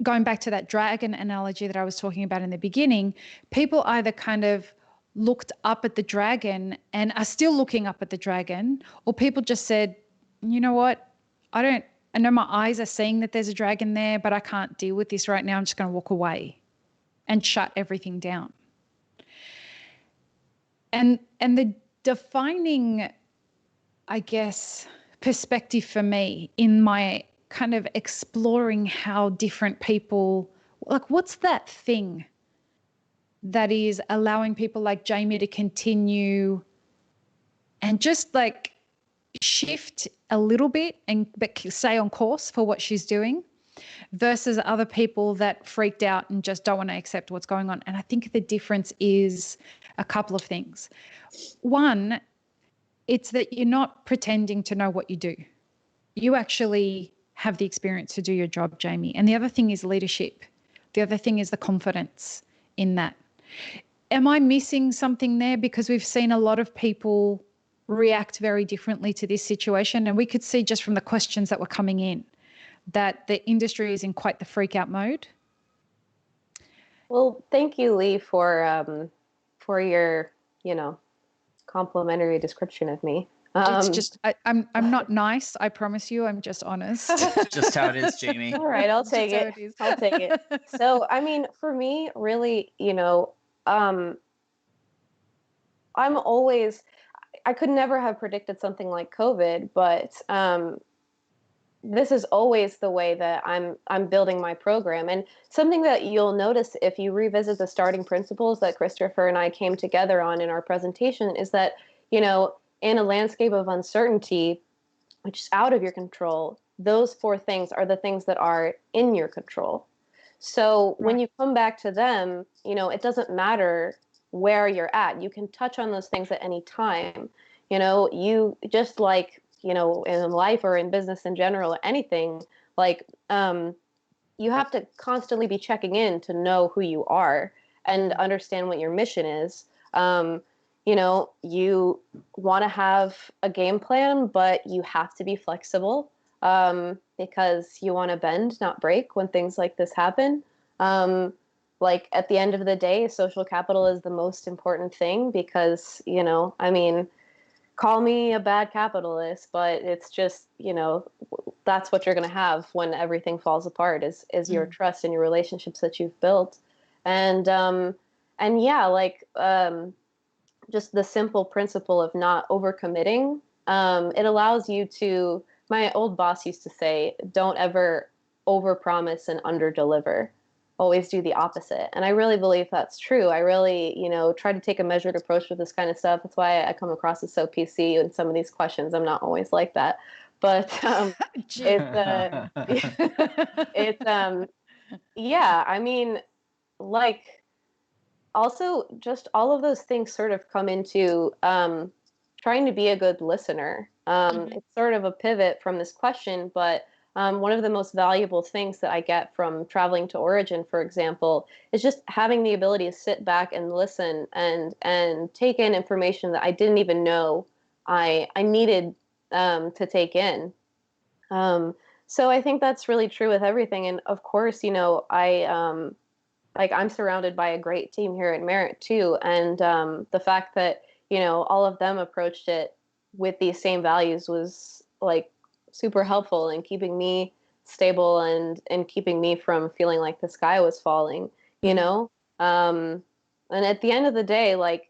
going back to that dragon analogy that I was talking about in the beginning, people either kind of looked up at the dragon and are still looking up at the dragon, or people just said, you know what, I know my eyes are seeing that there's a dragon there, but I can't deal with this right now. I'm just going to walk away and shut everything down. And the defining, I guess, perspective for me in my kind of exploring how different people, like, what's that thing that is allowing people like Jamie to continue and just like shift a little bit but stay on course for what she's doing, versus other people that freaked out and just don't want to accept what's going on. And I think the difference is a couple of things. One, it's that you're not pretending to know what you do. You actually have the experience to do your job, Jamie. And the other thing is leadership. The other thing is the confidence in that. Am I missing something there? Because we've seen a lot of people react very differently to this situation. And we could see just from the questions that were coming in that the industry is in quite the freak out mode. Well, thank you, Lee, for your, complimentary description of me. It's just I'm not nice. I promise you. I'm just honest. Just how it is, Jamie. All right, I'll take it. I'll take it. So, I mean, for me, really, I'm always. I could never have predicted something like COVID, but this is always the way that I'm building my program. And something that you'll notice if you revisit the starting principles that Christopher and I came together on in our presentation is that, in a landscape of uncertainty, which is out of your control, those 4 things are the things that are in your control. So when you come back to them, it doesn't matter where you're at. You can touch on those things at any time. You just like, in life or in business in general, or anything, like, you have to constantly be checking in to know who you are and understand what your mission is. You want to have a game plan, but you have to be flexible, because you want to bend, not break when things like this happen. Like at the end of the day, social capital is the most important thing because, call me a bad capitalist, but it's just, that's what you're going to have when everything falls apart is your trust and your relationships that you've built. And yeah, like, just the simple principle of not overcommitting. It allows you to, my old boss used to say, don't ever overpromise and underdeliver. Always do the opposite. And I really believe that's true. I really, try to take a measured approach with this kind of stuff. That's why I come across as so PC in some of these questions. I'm not always like that. But it's yeah, I mean, like, also just all of those things sort of come into trying to be a good listener. It's sort of a pivot from this question, but one of the most valuable things that I get from traveling to Origin, for example, is just having the ability to sit back and listen and take in information that I didn't even know I needed to take in. So I think that's really true with everything. And of course, I'm surrounded by a great team here at Merit too. And the fact that, all of them approached it with these same values was like super helpful in keeping me stable and keeping me from feeling like the sky was falling, you know? And at the end of the day, like,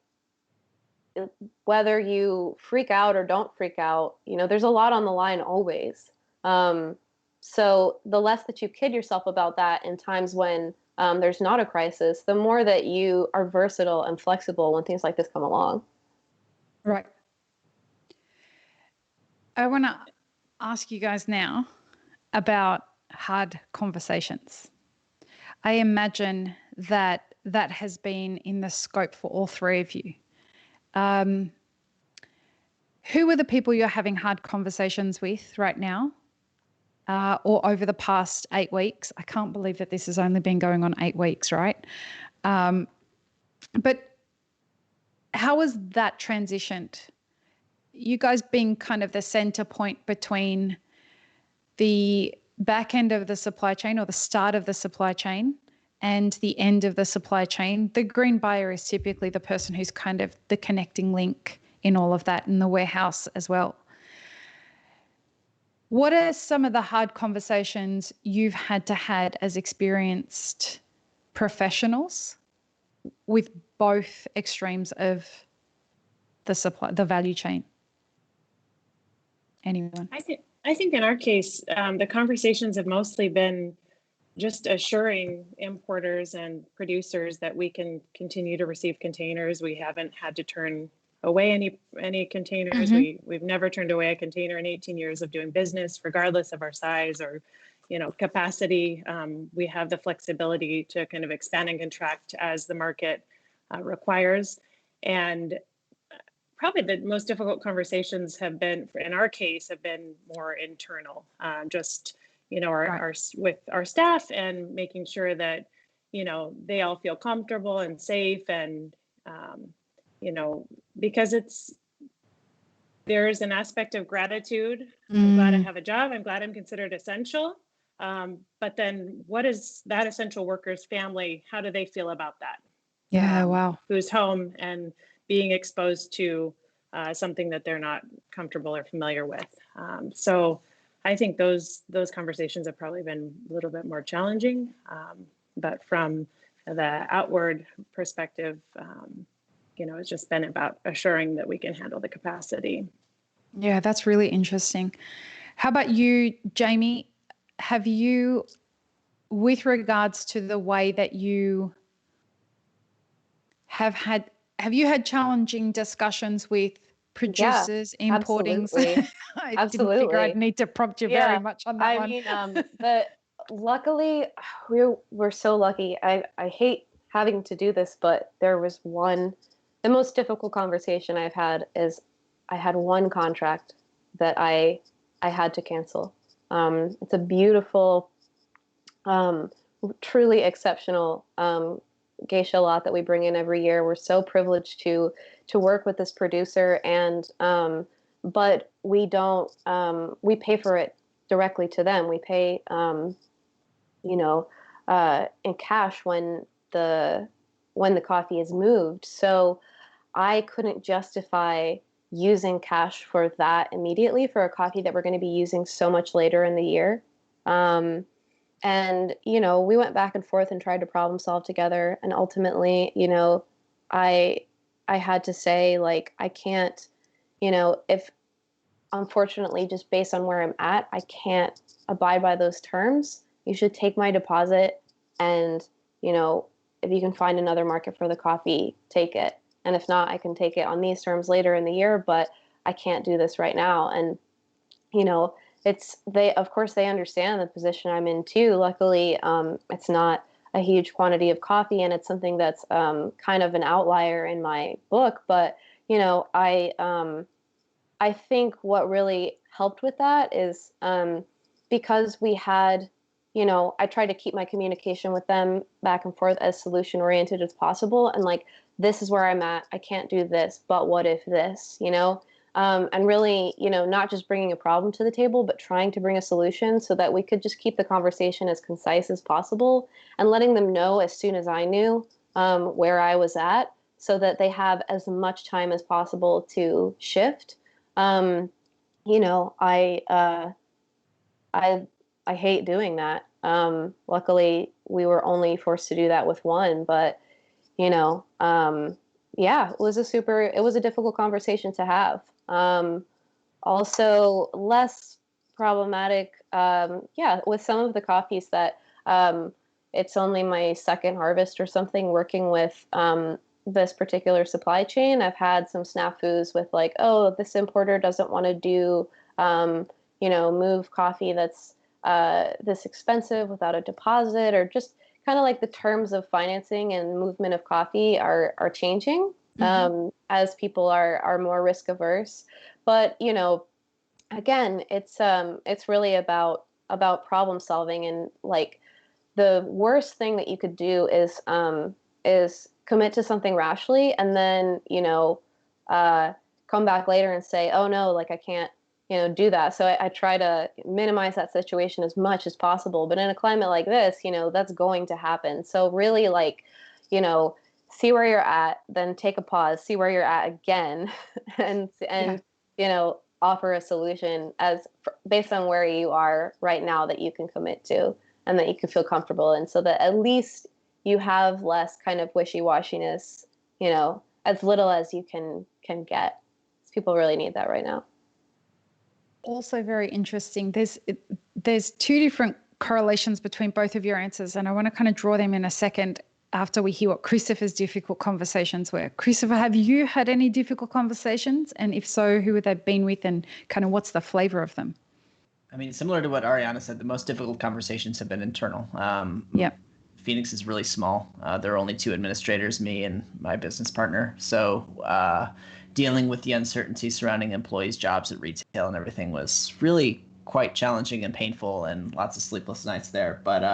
whether you freak out or don't freak out, there's a lot on the line always. So the less that you kid yourself about that in times when there's not a crisis, the more that you are versatile and flexible when things like this come along. Right. I want to ask you guys now about hard conversations. I imagine that has been in the scope for all three of you. Who are the people you're having hard conversations with right now? Or over the past 8 weeks? I can't believe that this has only been going on 8 weeks, right? But how has that transitioned? You guys being kind of the center point between the back end of the supply chain or the start of the supply chain and the end of the supply chain. The green buyer is typically the person who's kind of the connecting link in all of that, in the warehouse as well. What are some of the hard conversations you've had to had as experienced professionals with both extremes of the value chain? Anyone? I think in our case, the conversations have mostly been just assuring importers and producers that we can continue to receive containers. We haven't had to turn away any containers. We've never turned away a container in 18 years of doing business, regardless of our size or capacity. We have the flexibility to kind of expand and contract as the market requires. And probably the most difficult conversations have been, in our case, have been more internal, just, our with our staff and making sure that, they all feel comfortable and safe and, because there's an aspect of gratitude. I'm glad I have a job. I'm glad I'm considered essential. But then what is that essential worker's family? How do they feel about that? Yeah, wow. Who's home and being exposed to something that they're not comfortable or familiar with. So I think those conversations have probably been a little bit more challenging. But from the outward perspective, it's just been about assuring that we can handle the capacity. Yeah, that's really interesting. How about you, Jamie? Have you, with regards to the way that you have you had challenging discussions with producers, importing? Absolutely. I didn't figure I'd need to prompt you very much on that one. I mean, but luckily, we're so lucky. I hate having to do this, but there was the most difficult conversation I've had is I had one contract that I had to cancel. It's a beautiful, truly exceptional geisha lot that we bring in every year. We're so privileged to work with this producer, and but we don't. We pay for it directly to them. We pay, in cash when the coffee is moved. So I couldn't justify using cash for that immediately for a coffee that we're going to be using so much later in the year. And, we went back and forth and tried to problem solve together. And ultimately, I I had to say, like, I can't, if unfortunately, just based on where I'm at, I can't abide by those terms. You should take my deposit, and, if you can find another market for the coffee, take it. And if not, I can take it on these terms later in the year, but I can't do this right now. And, of course, they understand the position I'm in too. Luckily, it's not a huge quantity of coffee, and it's something that's kind of an outlier in my book. But, I think what really helped with that is because we had, I tried to keep my communication with them back and forth as solution oriented as possible. And like, this is where I'm at. I can't do this, but what if this, and really, not just bringing a problem to the table, but trying to bring a solution so that we could just keep the conversation as concise as possible and letting them know as soon as I knew where I was at so that they have as much time as possible to shift. Um, I I hate doing that. Luckily, we were only forced to do that with one, but you know, um, yeah, it was a difficult conversation to have. Also, less problematic, yeah, with some of the coffees that it's only my second harvest or something working with this particular supply chain. I've had some snafus with like, oh, this importer doesn't want to do, move coffee that's this expensive without a deposit, or just kind of like the terms of financing and movement of coffee are changing as people are more risk averse. But again, it's really about problem solving, and like the worst thing that you could do is commit to something rashly and then come back later and say, oh no, like I can't do that. So I try to minimize that situation as much as possible. But in a climate like this, that's going to happen. So really, like, see where you're at, then take a pause, see where you're at again, and offer a solution based on where you are right now that you can commit to and that you can feel comfortable in, so that at least you have less kind of wishy-washiness, as little as you can get. People really need that right now. Also very interesting. There's two different correlations between both of your answers, and I want to kind of draw them in a second after we hear what Christopher's difficult conversations were. Christopher, have you had any difficult conversations? And if so, who have they been with, and kind of what's the flavor of them? I mean, similar to what Ariana said, the most difficult conversations have been internal. Yeah. Phoenix is really small. There are only two administrators, me and my business partner. So dealing with the uncertainty surrounding employees' jobs at retail and everything was really quite challenging and painful, and lots of sleepless nights there. But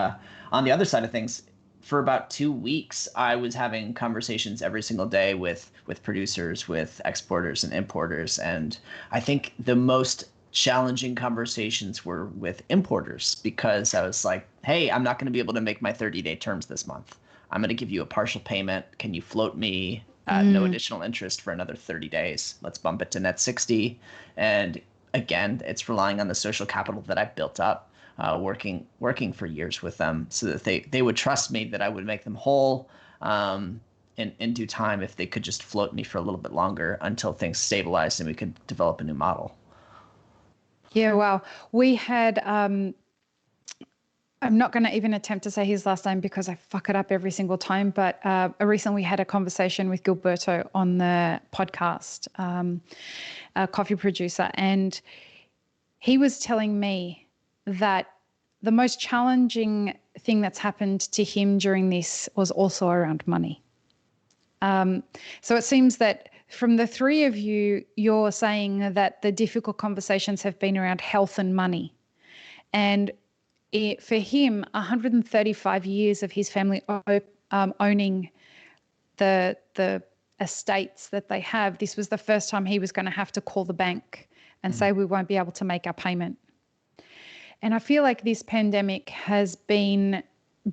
on the other side of things, for about 2 weeks, I was having conversations every single day with producers, with exporters and importers. And I think the most challenging conversations were with importers, because I was like, hey, I'm not going to be able to make my 30-day terms this month. I'm going to give you a partial payment. Can you float me no additional interest for another 30 days? Let's bump it to net 60. And again, it's relying on the social capital that I've built up, working for years with them, so that they would trust me that I would make them whole in due time if they could just float me for a little bit longer until things stabilized and we could develop a new model. Yeah, wow. We had, I'm not going to even attempt to say his last name because I fuck it up every single time, but recently we had a conversation with Gilberto on the podcast, a coffee producer, and he was telling me that the most challenging thing that's happened to him during this was also around money. So it seems that from the three of you, you're saying that the difficult conversations have been around health and money. And for him, 135 years of his family owning the estates that they have, this was the first time he was going to have to call the bank and say, we won't be able to make our payment. And I feel like this pandemic has been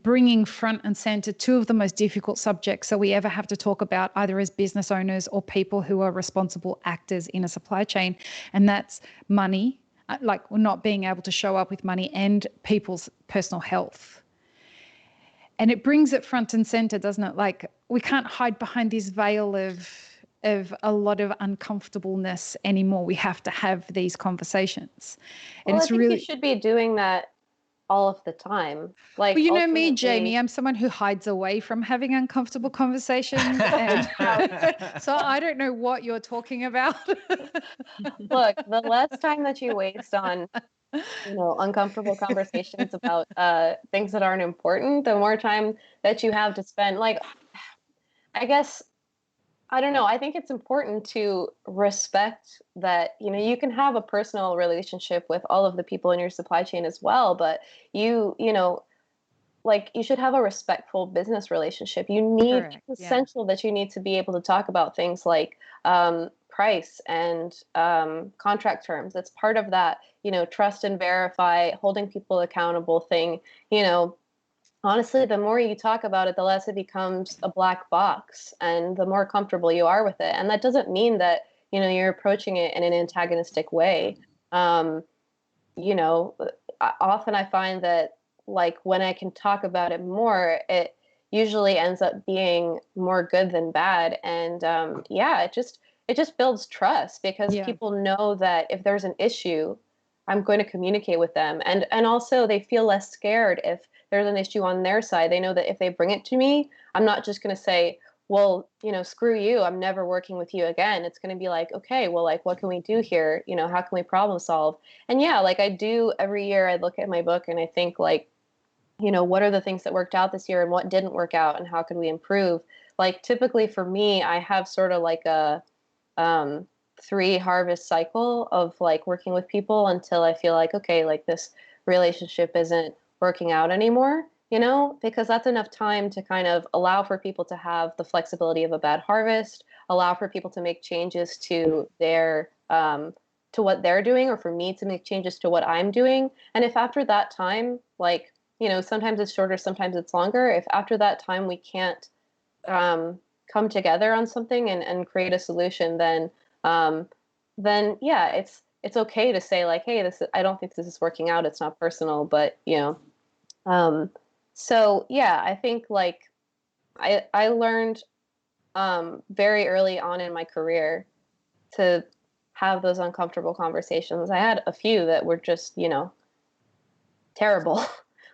bringing front and center two of the most difficult subjects that we ever have to talk about, either as business owners or people who are responsible actors in a supply chain. And that's money, like not being able to show up with money, and people's personal health. And it brings it front and center, doesn't it? Like, we can't hide behind this veil of of a lot of uncomfortableness anymore. We have to have these conversations. Well, I think you should be doing that all of the time. Like, well, you know me, Jamie, I'm someone who hides away from having uncomfortable conversations. And so I don't know what you're talking about. Look, the less time that you waste on, uncomfortable conversations about things that aren't important, the more time that you have to spend. Like, I guess, I don't know. I think it's important to respect that, you can have a personal relationship with all of the people in your supply chain as well, but like you should have a respectful business relationship. Correct, It's essential that you need to be able to talk about things like price and contract terms. It's part of that, trust and verify, holding people accountable thing. Honestly, the more you talk about it, the less it becomes a black box and the more comfortable you are with it. And that doesn't mean that, you're approaching it in an antagonistic way. Often I find that, like, when I can talk about it more, it usually ends up being more good than bad. And it just builds trust because people know that if there's an issue, I'm going to communicate with them. And also they feel less scared if there's an issue on their side. They know that if they bring it to me, I'm not just going to say, well, screw you, I'm never working with you again. It's going to be like, okay, well, like, what can we do here? How can we problem solve? And like I do every year, I look at my book and I think, like, what are the things that worked out this year and what didn't work out and how could we improve? Like, typically for me, I have sort of like a 3 harvest cycle of, like, working with people until I feel like, okay, like, this relationship isn't working out anymore, because that's enough time to kind of allow for people to have the flexibility of a bad harvest, allow for people to make changes to their to what they're doing, or for me to make changes to what I'm doing. And if after that time, like, sometimes it's shorter, sometimes it's longer, if after that time we can't come together on something and create a solution, then yeah, it's okay to say, like, hey, I don't think this is working out. It's not personal, but so yeah, I think, like, I learned very early on in my career to have those uncomfortable conversations. I had a few that were just, terrible,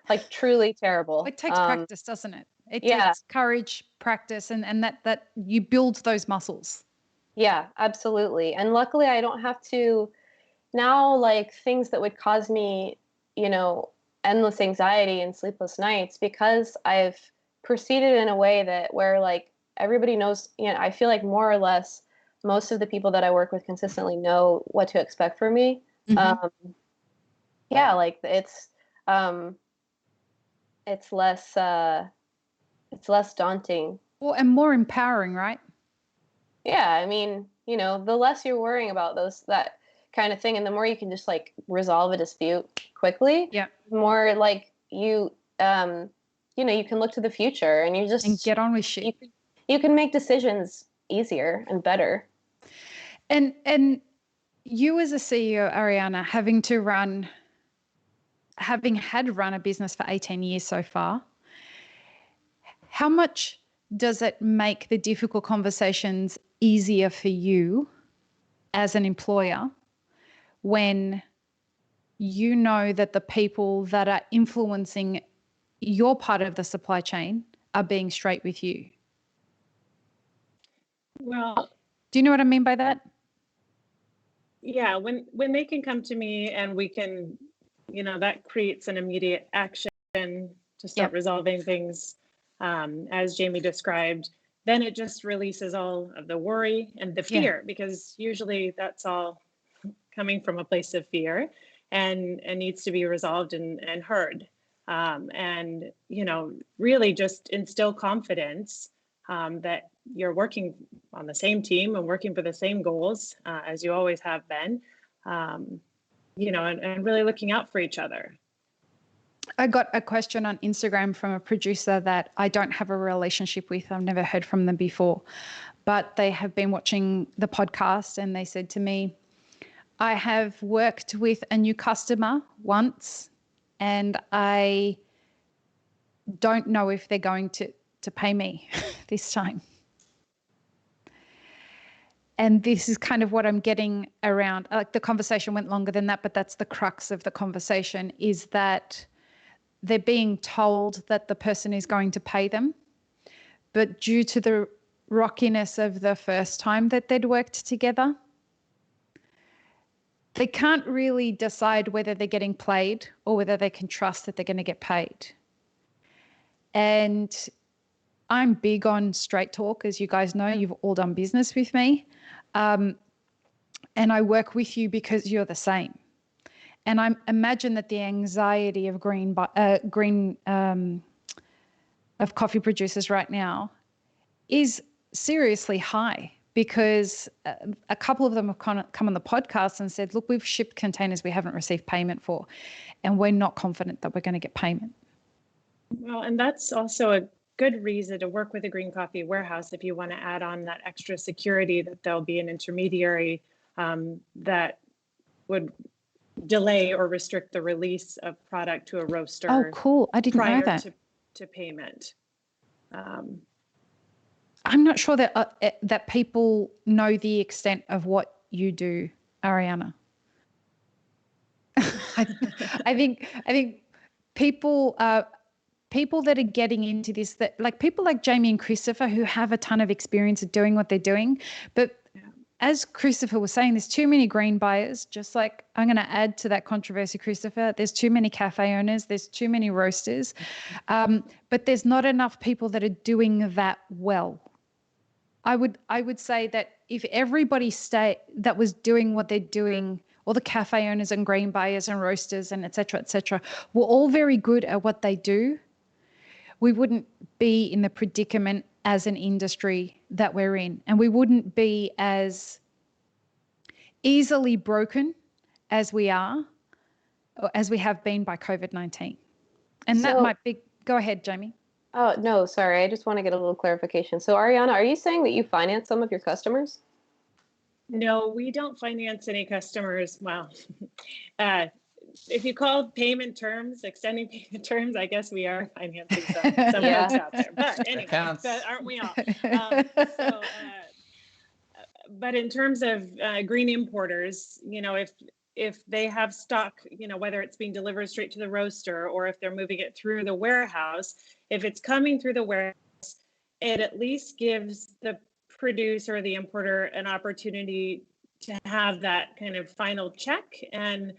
like, truly terrible. It takes practice, doesn't it? It Yeah. takes courage, practice, and that you build those muscles. Yeah, absolutely. And luckily I don't have to now, like, things that would cause me, endless anxiety and sleepless nights, because I've proceeded in a way that where, like, everybody knows, I feel like more or less most of the people that I work with consistently know what to expect from me. Yeah, like, um it's less daunting. Well, and more empowering, right? Yeah, I mean, the less you're worrying about that kind of thing, and the more you can just, like, resolve a dispute quickly, the more, like, you can look to the future and and get on with shit. You can make decisions easier and better. And you as a CEO, Ariana, having had run a business for 18 years so far, how much does it make the difficult conversations easier for you as an employer when you know that the people that are influencing your part of the supply chain are being straight with you? Well, do you know what I mean by that? Yeah, when they can come to me and we can, that creates an immediate action to start resolving things, as Jamie described, then it just releases all of the worry and the fear, because usually that's all coming from a place of fear and needs to be resolved and heard. And, really just instill confidence that you're working on the same team and working for the same goals as you always have been, and really looking out for each other. I got a question on Instagram from a producer that I don't have a relationship with. I've never heard from them before, but they have been watching the podcast and they said to me, I have worked with a new customer once and I don't know if they're going to pay me this time. And this is kind of what I'm getting around. Like, the conversation went longer than that, but that's the crux of the conversation, is that they're being told that the person is going to pay them, but due to the rockiness of the first time that they'd worked together, they can't really decide whether they're getting played or whether they can trust that they're going to get paid. And I'm big on straight talk, as you guys know. You've all done business with me. And I work with you because you're the same. And I imagine that the anxiety of of coffee producers right now is seriously high, because a couple of them have come on the podcast and said, look, we've shipped containers we haven't received payment for, and we're not confident that we're going to get payment. Well, and that's also a good reason to work with a green coffee warehouse if you want to add on that extra security that there'll be an intermediary that would delay or restrict the release of product to a roaster. Oh, cool. I didn't know that. To payment. I'm not sure that that people know the extent of what you do, Ariana. I think people that are getting into this, that like people like Jamie and Christopher, who have a ton of experience of doing what they're doing, but as Christopher was saying, there's too many green buyers. Just like, I'm going to add to that controversy, Christopher, there's too many cafe owners, there's too many roasters, but there's not enough people that are doing that well. I would say that if everybody that was doing what they're doing, all the cafe owners and green buyers and roasters and et cetera, were all very good at what they do, we wouldn't be in the predicament as an industry that we're in, and we wouldn't be as easily broken as we are, or as we have been by COVID-19. And that might be, go ahead, Jamie. Oh, no, sorry. I just want to get a little clarification. So Ariana, are you saying that you finance some of your customers? No, we don't finance any customers. Well, if you call payment terms, extending payment terms, I guess we are financing some folks out there. But anyway, aren't we all? But in terms of green importers, you know, if they have stock, you know, whether it's being delivered straight to the roaster or if they're moving it through the warehouse, if it's coming through the warehouse, it at least gives the producer or the importer an opportunity to have that kind of final check. And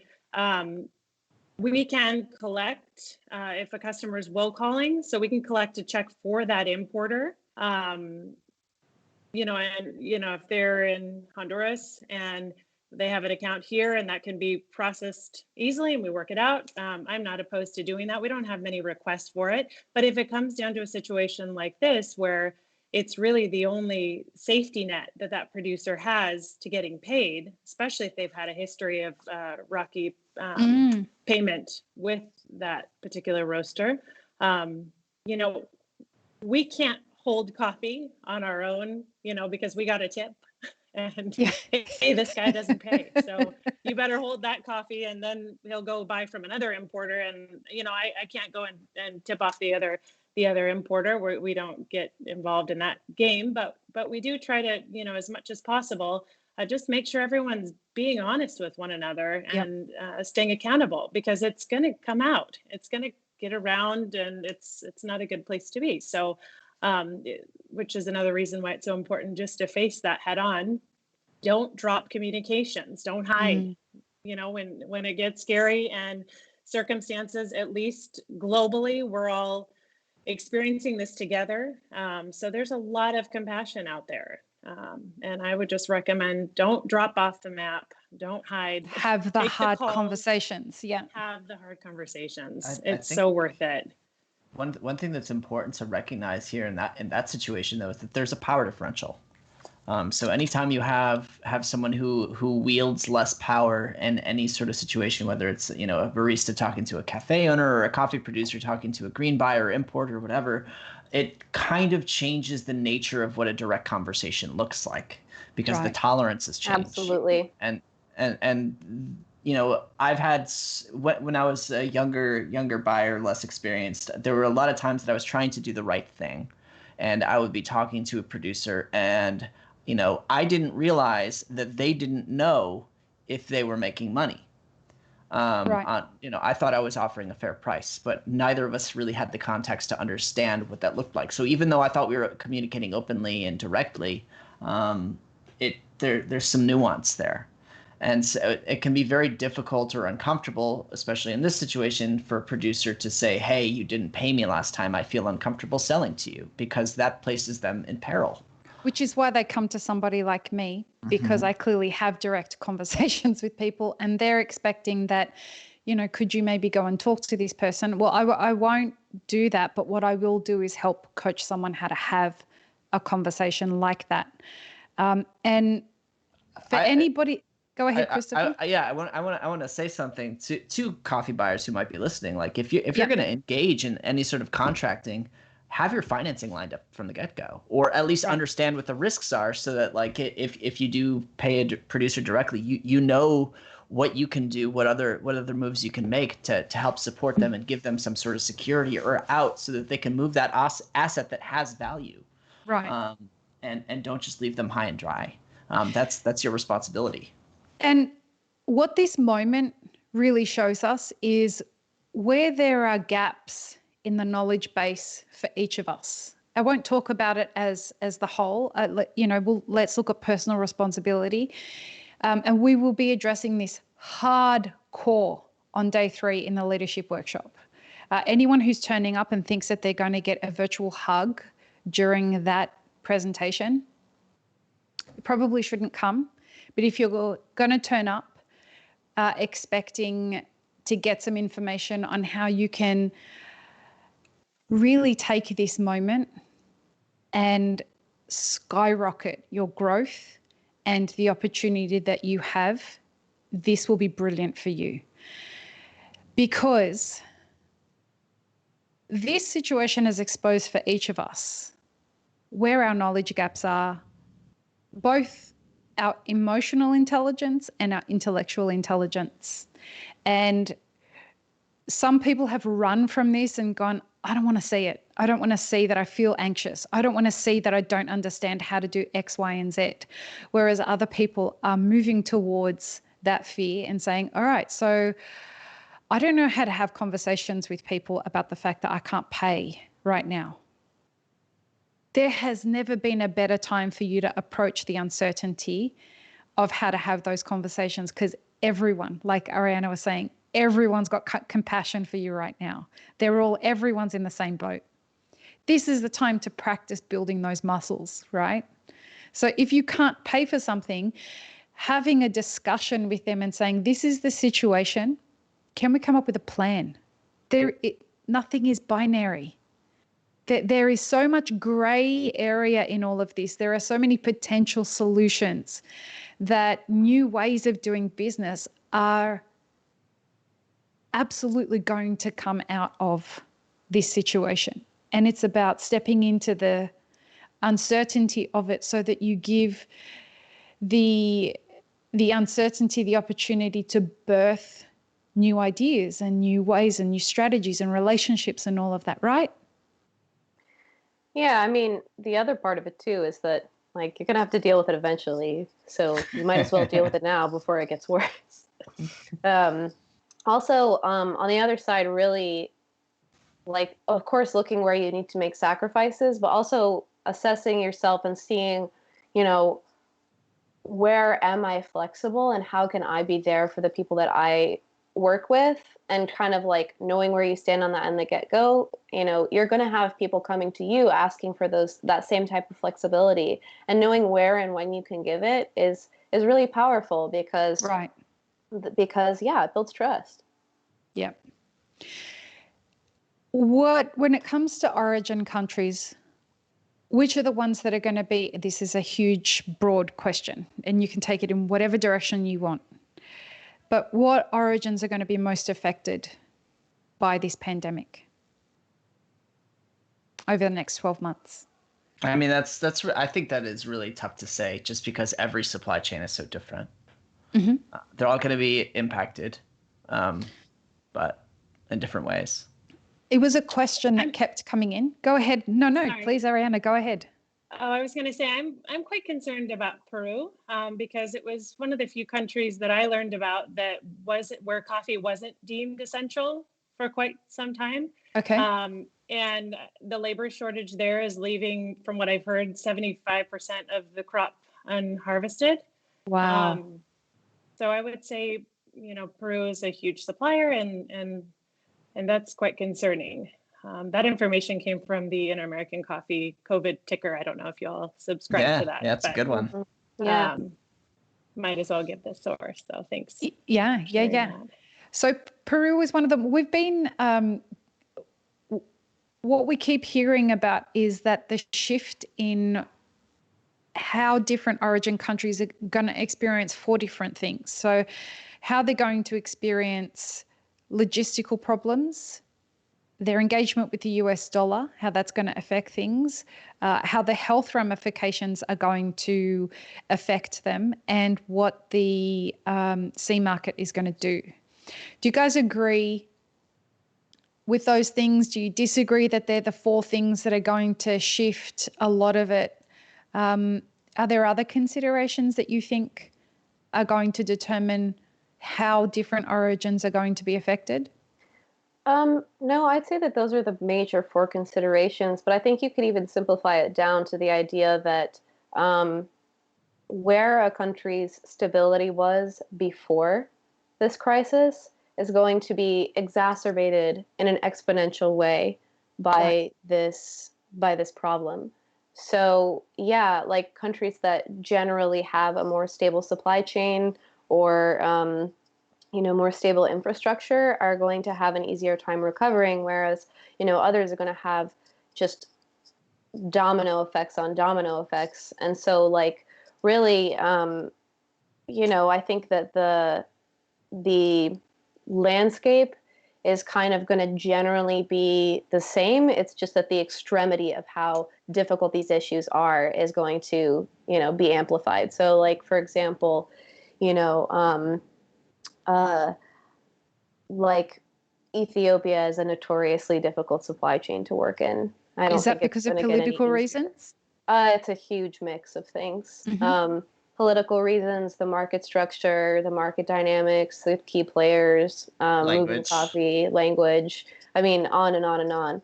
we can collect if a customer is will calling, so we can collect a check for that importer. You know, and you know, if they're in Honduras and they have an account here, and that can be processed easily and we work it out. I'm not opposed to doing that. We don't have many requests for it, but if it comes down to a situation like this, where it's really the only safety net that that producer has to getting paid, especially if they've had a history of rocky payment with that particular roaster, you know, we can't hold coffee on our own, you know, because we got a tip. And hey, this guy doesn't pay, so you better hold that coffee, and then he'll go buy from another importer. And you know, I can't go and tip off the other importer. We don't get involved in that game, but we do try to, you know, as much as possible, just make sure everyone's being honest with one another and staying accountable, because it's going to come out, it's going to get around, and it's not a good place to be. So. Which is another reason why it's so important just to face that head on. Don't drop communications. Don't hide. You know, when it gets scary and circumstances, at least globally, we're all experiencing this together. So there's a lot of compassion out there. And I would just recommend, don't drop off the map. Don't hide. Have the hard conversations. Yeah. Have the hard conversations. It's so worth it. One thing that's important to recognize here in that situation, though, is that there's a power differential. So anytime you have someone who wields less power in any sort of situation, whether it's, you know, a barista talking to a cafe owner or a coffee producer talking to a green buyer or importer or whatever, it kind of changes the nature of what a direct conversation looks like, because the tolerance has changed. Absolutely. And you know, I've had, when I was a younger buyer, less experienced, there were a lot of times that I was trying to do the right thing, and I would be talking to a producer, and I didn't realize that they didn't know if they were making money. Right. I thought I was offering a fair price, but neither of us really had the context to understand what that looked like. So even though I thought we were communicating openly and directly, there's some nuance there. And so it can be very difficult or uncomfortable, especially in this situation, for a producer to say, hey, you didn't pay me last time. I feel uncomfortable selling to you, because that places them in peril. Which is why they come to somebody like me, because I clearly have direct conversations with people, and they're expecting that, could you maybe go and talk to this person? Well, I won't do that, but what I will do is help coach someone how to have a conversation like that. And for anybody, go ahead, Christopher. I want to say something to coffee buyers who might be listening. Like if you're Yeah. going to engage in any sort of contracting, have your financing lined up from the get-go, or at least understand what the risks are, so that like if you do pay a producer directly, you know what you can do, what other moves you can make to help support them and give them some sort of security or out, so that they can move that asset that has value. Right. And don't just leave them high and dry. That's your responsibility. And what this moment really shows us is where there are gaps in the knowledge base for each of us. I won't talk about it as the whole. Let's look at personal responsibility, and we will be addressing this hardcore on day 3 in the leadership workshop. Anyone who's turning up and thinks that they're going to get a virtual hug during that presentation probably shouldn't come. But if you're going to turn up expecting to get some information on how you can really take this moment and skyrocket your growth and the opportunity that you have, this will be brilliant for you. Because this situation has exposed for each of us where our knowledge gaps are, both our emotional intelligence and our intellectual intelligence. And some people have run from this and gone, I don't want to see it. I don't want to see that I feel anxious. I don't want to see that I don't understand how to do X, Y, and Z. Whereas other people are moving towards that fear and saying, all right, so I don't know how to have conversations with people about the fact that I can't pay right now. There has never been a better time for you to approach the uncertainty of how to have those conversations, because everyone, like Ariana was saying, everyone's got compassion for you right now. Everyone's in the same boat. This is the time to practice building those muscles, right? So if you can't pay for something, having a discussion with them and saying, this is the situation, can we come up with a plan? Nothing is binary. There is so much gray area in all of this. There are so many potential solutions that new ways of doing business are absolutely going to come out of this situation. And it's about stepping into the uncertainty of it so that you give the uncertainty the opportunity to birth new ideas and new ways and new strategies and relationships and all of that, right? Yeah, I mean, the other part of it too is that like you're gonna have to deal with it eventually, so you might as well deal with it now before it gets worse. Also, on the other side, really, like, of course, looking where you need to make sacrifices, but also assessing yourself and seeing, where am I flexible and how can I be there for the people that I work with, and kind of like knowing where you stand on that in the get-go. You're going to have people coming to you asking for that same type of flexibility, and knowing where and when you can give it is really powerful because yeah, it builds trust. Yep. When it comes to origin countries, which are the ones that are going to be, this is a huge, broad question, and you can take it in whatever direction you want. But what origins are going to be most affected by this pandemic over the next 12 months? I mean, I think that is really tough to say, just because every supply chain is so different. Mm-hmm. They're all going to be impacted, but in different ways. It was a question that kept coming in. Go ahead. No, Sorry. please, Ariana, go ahead. Oh, I was going to say I'm quite concerned about Peru because it was one of the few countries that I learned about that was where coffee wasn't deemed essential for quite some time. Okay. And the labor shortage there is leaving, from what I've heard, 75% of the crop unharvested. Wow. So I would say, Peru is a huge supplier, and that's quite concerning. That information came from the Inter-American Coffee COVID ticker. I don't know if you all subscribe to that. Yeah, it's a good one. Yeah. Might as well give the source. So thanks. Yeah. That. So Peru is one of them. We've been, what we keep hearing about is that the shift in how different origin countries are going to experience 4 different things. So how they're going to experience logistical problems, their engagement with the US dollar, how that's going to affect things, how the health ramifications are going to affect them, and what the sea market is going to do. Do you guys agree with those things? Do you disagree that they're the 4 things that are going to shift a lot of it? Are there other considerations that you think are going to determine how different origins are going to be affected? No, I'd say that those are the major 4 considerations, but I think you could even simplify it down to the idea that where a country's stability was before this crisis is going to be exacerbated in an exponential way by this problem. So yeah, like countries that generally have a more stable supply chain or more stable infrastructure are going to have an easier time recovering, whereas others are going to have just domino effects on domino effects. And so like really I think that the landscape is kind of going to generally be the same. It's just that the extremity of how difficult these issues are is going to be amplified. So like for example, like Ethiopia is a notoriously difficult supply chain to work in. I don't Is that think it's because of going to get any political easier. reasons? It's a huge mix of things. Political reasons, the market structure, the market dynamics, the key players, moving coffee, language. I mean, on and on and on.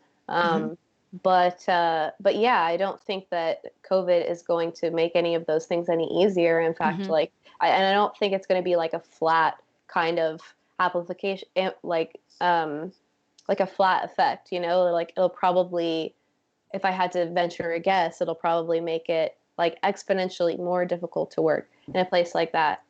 But yeah, I don't think that COVID is going to make any of those things any easier. In fact, I don't think it's going to be like a flat kind of application, like a flat effect. Like it'll probably, if I had to venture a guess, it'll probably make it like exponentially more difficult to work in a place like that.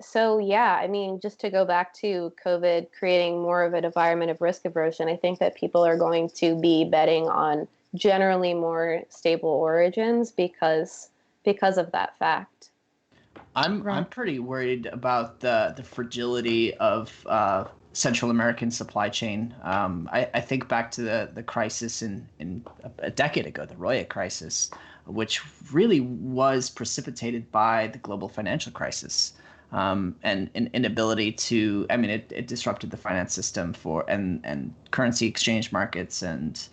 So yeah, I mean, just to go back to COVID creating more of an environment of risk aversion, I think that people are going to be betting on generally more stable origins because of that fact. I'm pretty worried about the fragility of Central American supply chain. I think back to the crisis in a decade ago, the Roya crisis, which really was precipitated by the global financial crisis and an inability to. I mean, it disrupted the finance system and currency exchange markets and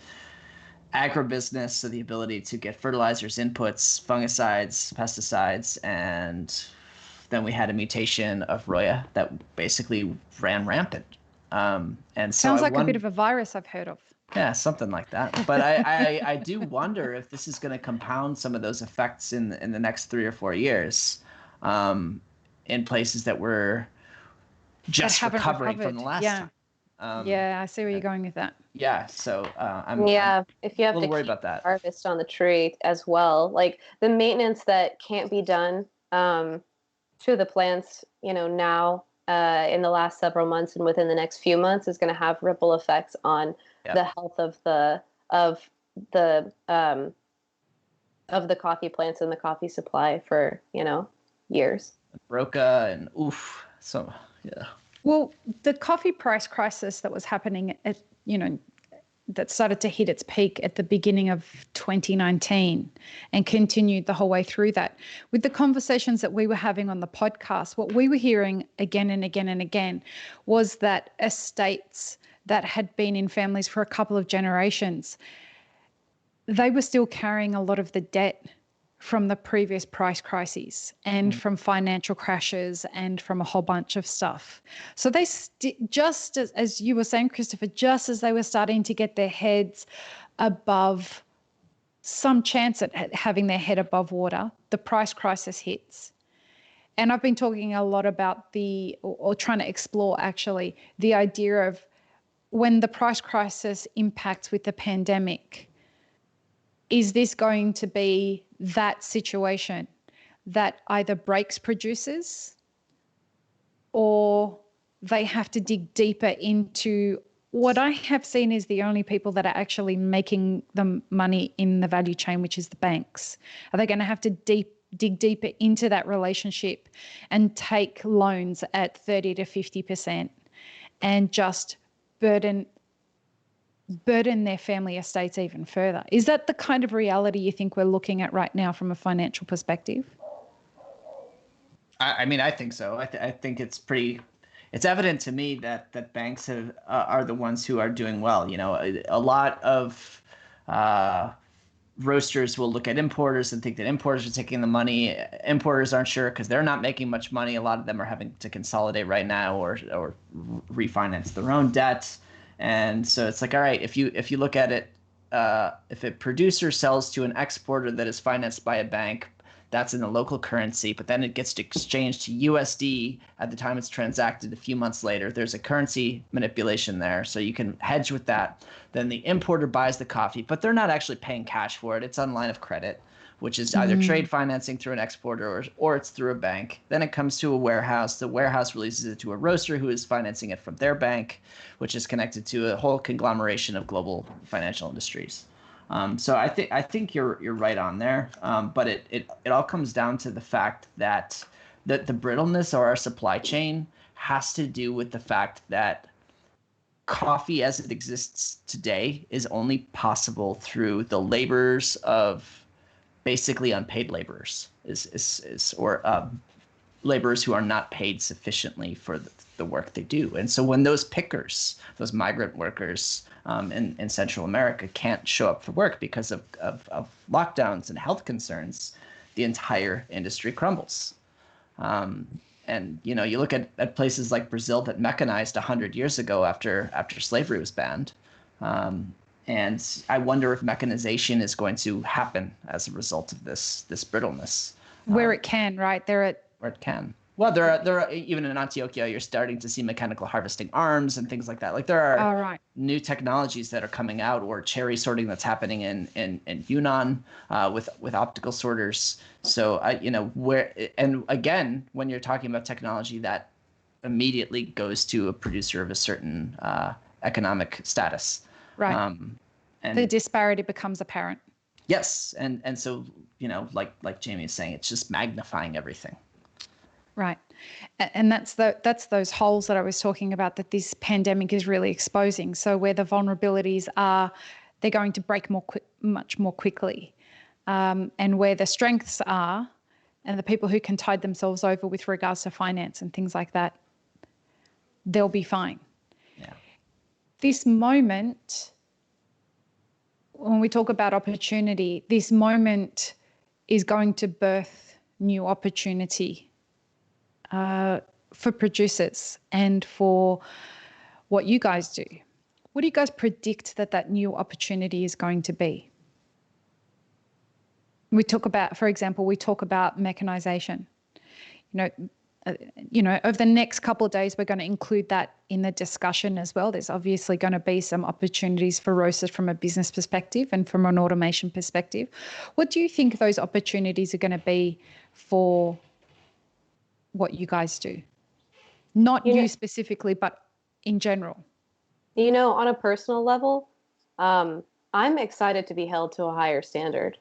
agribusiness, so the ability to get fertilizers, inputs, fungicides, pesticides, and then we had a mutation of Roya that basically ran rampant. And so Sounds like a bit of a virus I've heard of. Yeah, something like that. But I do wonder if this is going to compound some of those effects in the next 3 or 4 years, in places that were just recovering from the last time. I see where you're going with that. Yeah, so I'm if you have a little to worried keep about that. Harvest on the tree as well, like the maintenance that can't be done to the plants, now in the last several months and within the next few months is going to have ripple effects on the health of the coffee plants and the coffee supply for years. Broca and so yeah. Well, the coffee price crisis that was happening that started to hit its peak at the beginning of 2019 and continued the whole way through that. With the conversations that we were having on the podcast, what we were hearing again and again and again was that estates that had been in families for a couple of generations, they were still carrying a lot of the debt from the previous price crises and from financial crashes and from a whole bunch of stuff. So they just as you were saying, Christopher, just as they were starting to get their heads above, some chance at having their head above water, the price crisis hits. And I've been talking a lot about or trying to explore actually the idea of when the price crisis impacts with the pandemic, is this going to be that situation that either breaks producers or they have to dig deeper into what I have seen is the only people that are actually making the money in the value chain, which is the banks? Are they going to have to dig deeper into that relationship and take loans at 30 to 50% and just burden their family estates even further? Is that the kind of reality you think we're looking at right now from a financial perspective? I mean, I think so. I think it's evident to me that banks are the ones who are doing well. You know, a lot of roasters will look at importers and think that importers are taking the money. Importers aren't sure because they're not making much money. A lot of them are having to consolidate right now or refinance their own debt. And so it's like, all right, if you look at it, if a producer sells to an exporter that is financed by a bank, that's in the local currency, but then it gets exchanged to USD at the time it's transacted a few months later. There's a currency manipulation there, so you can hedge with that. Then the importer buys the coffee, but they're not actually paying cash for it. It's on line of credit, which is either trade financing through an exporter or it's through a bank. Then it comes to a warehouse. The warehouse releases it to a roaster who is financing it from their bank, which is connected to a whole conglomeration of global financial industries. So I think you're right on there, but it all comes down to the fact that the brittleness of our supply chain has to do with the fact that coffee as it exists today is only possible through the labors of basically unpaid laborers or laborers who are not paid sufficiently for the work they do. And so when those pickers, those migrant workers in Central America can't show up for work because of lockdowns and health concerns, the entire industry crumbles. And you know, you look at places like Brazil that mechanized 100 years ago after slavery was banned. And I wonder if mechanization is going to happen as a result of this brittleness. Where it can, right? Where it can. Well, there are even in Antioquia, you're starting to see mechanical harvesting arms and things like that. Like there are new technologies that are coming out, or cherry sorting that's happening in Yunnan with optical sorters. So and again, when you're talking about technology, that immediately goes to a producer of a certain economic status. Right. And the disparity becomes apparent. Yes, and so like Jamie is saying, it's just magnifying everything. Right. And that's those holes that I was talking about that this pandemic is really exposing. So where the vulnerabilities are, they're going to break much more quickly. And where the strengths are, and the people who can tide themselves over with regards to finance and things like that, they'll be fine. Yeah. This moment, when we talk about opportunity, this moment is going to birth new opportunity for producers and for what you guys do. What do you guys predict that new opportunity is going to be? We talk about, for example, mechanization. Over the next couple of days, we're going to include that in the discussion as well. There's obviously going to be some opportunities for roasters from a business perspective and from an automation perspective. What do you think those opportunities are going to be for what you guys do? Not you specifically, but in general. On a personal level, I'm excited to be held to a higher standard.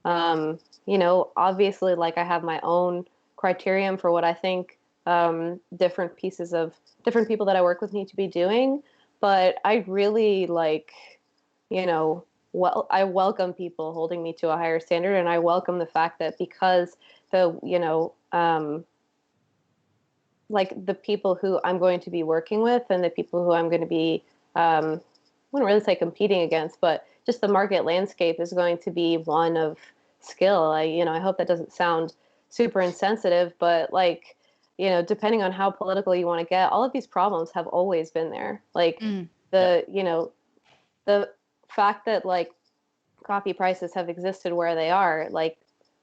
Obviously, like I have my own criterion for what I think different people that I work with need to be doing. But I really I welcome people holding me to a higher standard, and I welcome the fact that because like the people who I'm going to be working with and the people who I'm going to be wouldn't really say competing against, but just the market landscape is going to be one of skill. I hope that doesn't sound super insensitive, but like, depending on how political you want to get, all of these problems have always been there. Like Yep. the fact that like coffee prices have existed where they are, like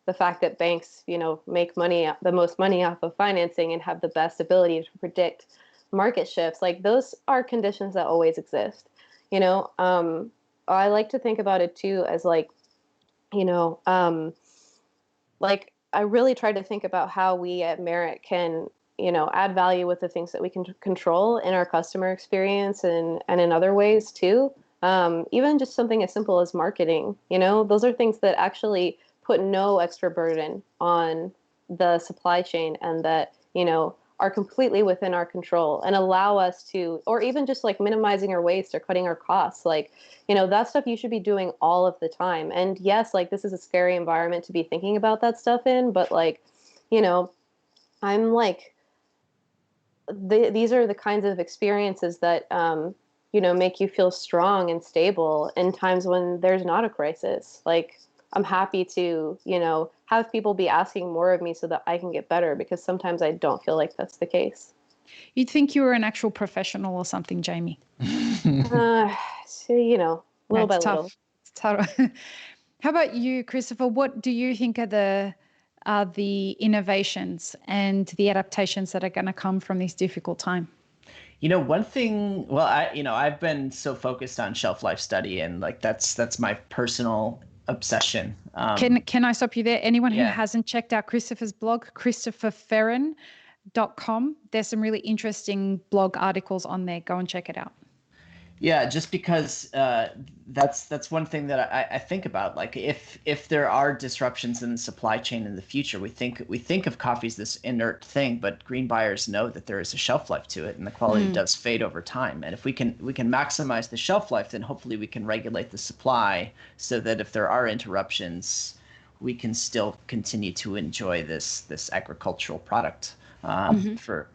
the fact that banks, make money, the most money off of financing and have the best ability to predict market shifts, like those are conditions that always exist. I like to think about it too as like, you know, like I really try to think about how we at Merit can, add value with the things that we can control in our customer experience and in other ways too. Even just something as simple as marketing, those are things that actually put no extra burden on the supply chain and that, are completely within our control and allow us to, or even just like minimizing our waste or cutting our costs. Like, that stuff you should be doing all of the time. And yes, like this is a scary environment to be thinking about that stuff in, but like, I'm like, these are the kinds of experiences that, make you feel strong and stable in times when there's not a crisis. Like, I'm happy to, have people be asking more of me so that I can get better because sometimes I don't feel like that's the case. You'd think you were an actual professional or something, Jamie. So, little by little. It's tough. How about you, Christopher? What do you think are the innovations and the adaptations that are going to come from this difficult time? One thing, well, I've been so focused on shelf life study and like that's my personal obsession. Can I stop you there? Anyone who Yeah. hasn't checked out Christopher's blog, christopherferan.com, there's some really interesting blog articles on there. Go and check it out. Yeah, just because that's one thing that I think about. Like if there are disruptions in the supply chain in the future, we think of coffee as this inert thing, but green buyers know that there is a shelf life to it, and the quality does fade over time. And if we can maximize the shelf life, then hopefully we can regulate the supply so that if there are interruptions, we can still continue to enjoy this agricultural product. For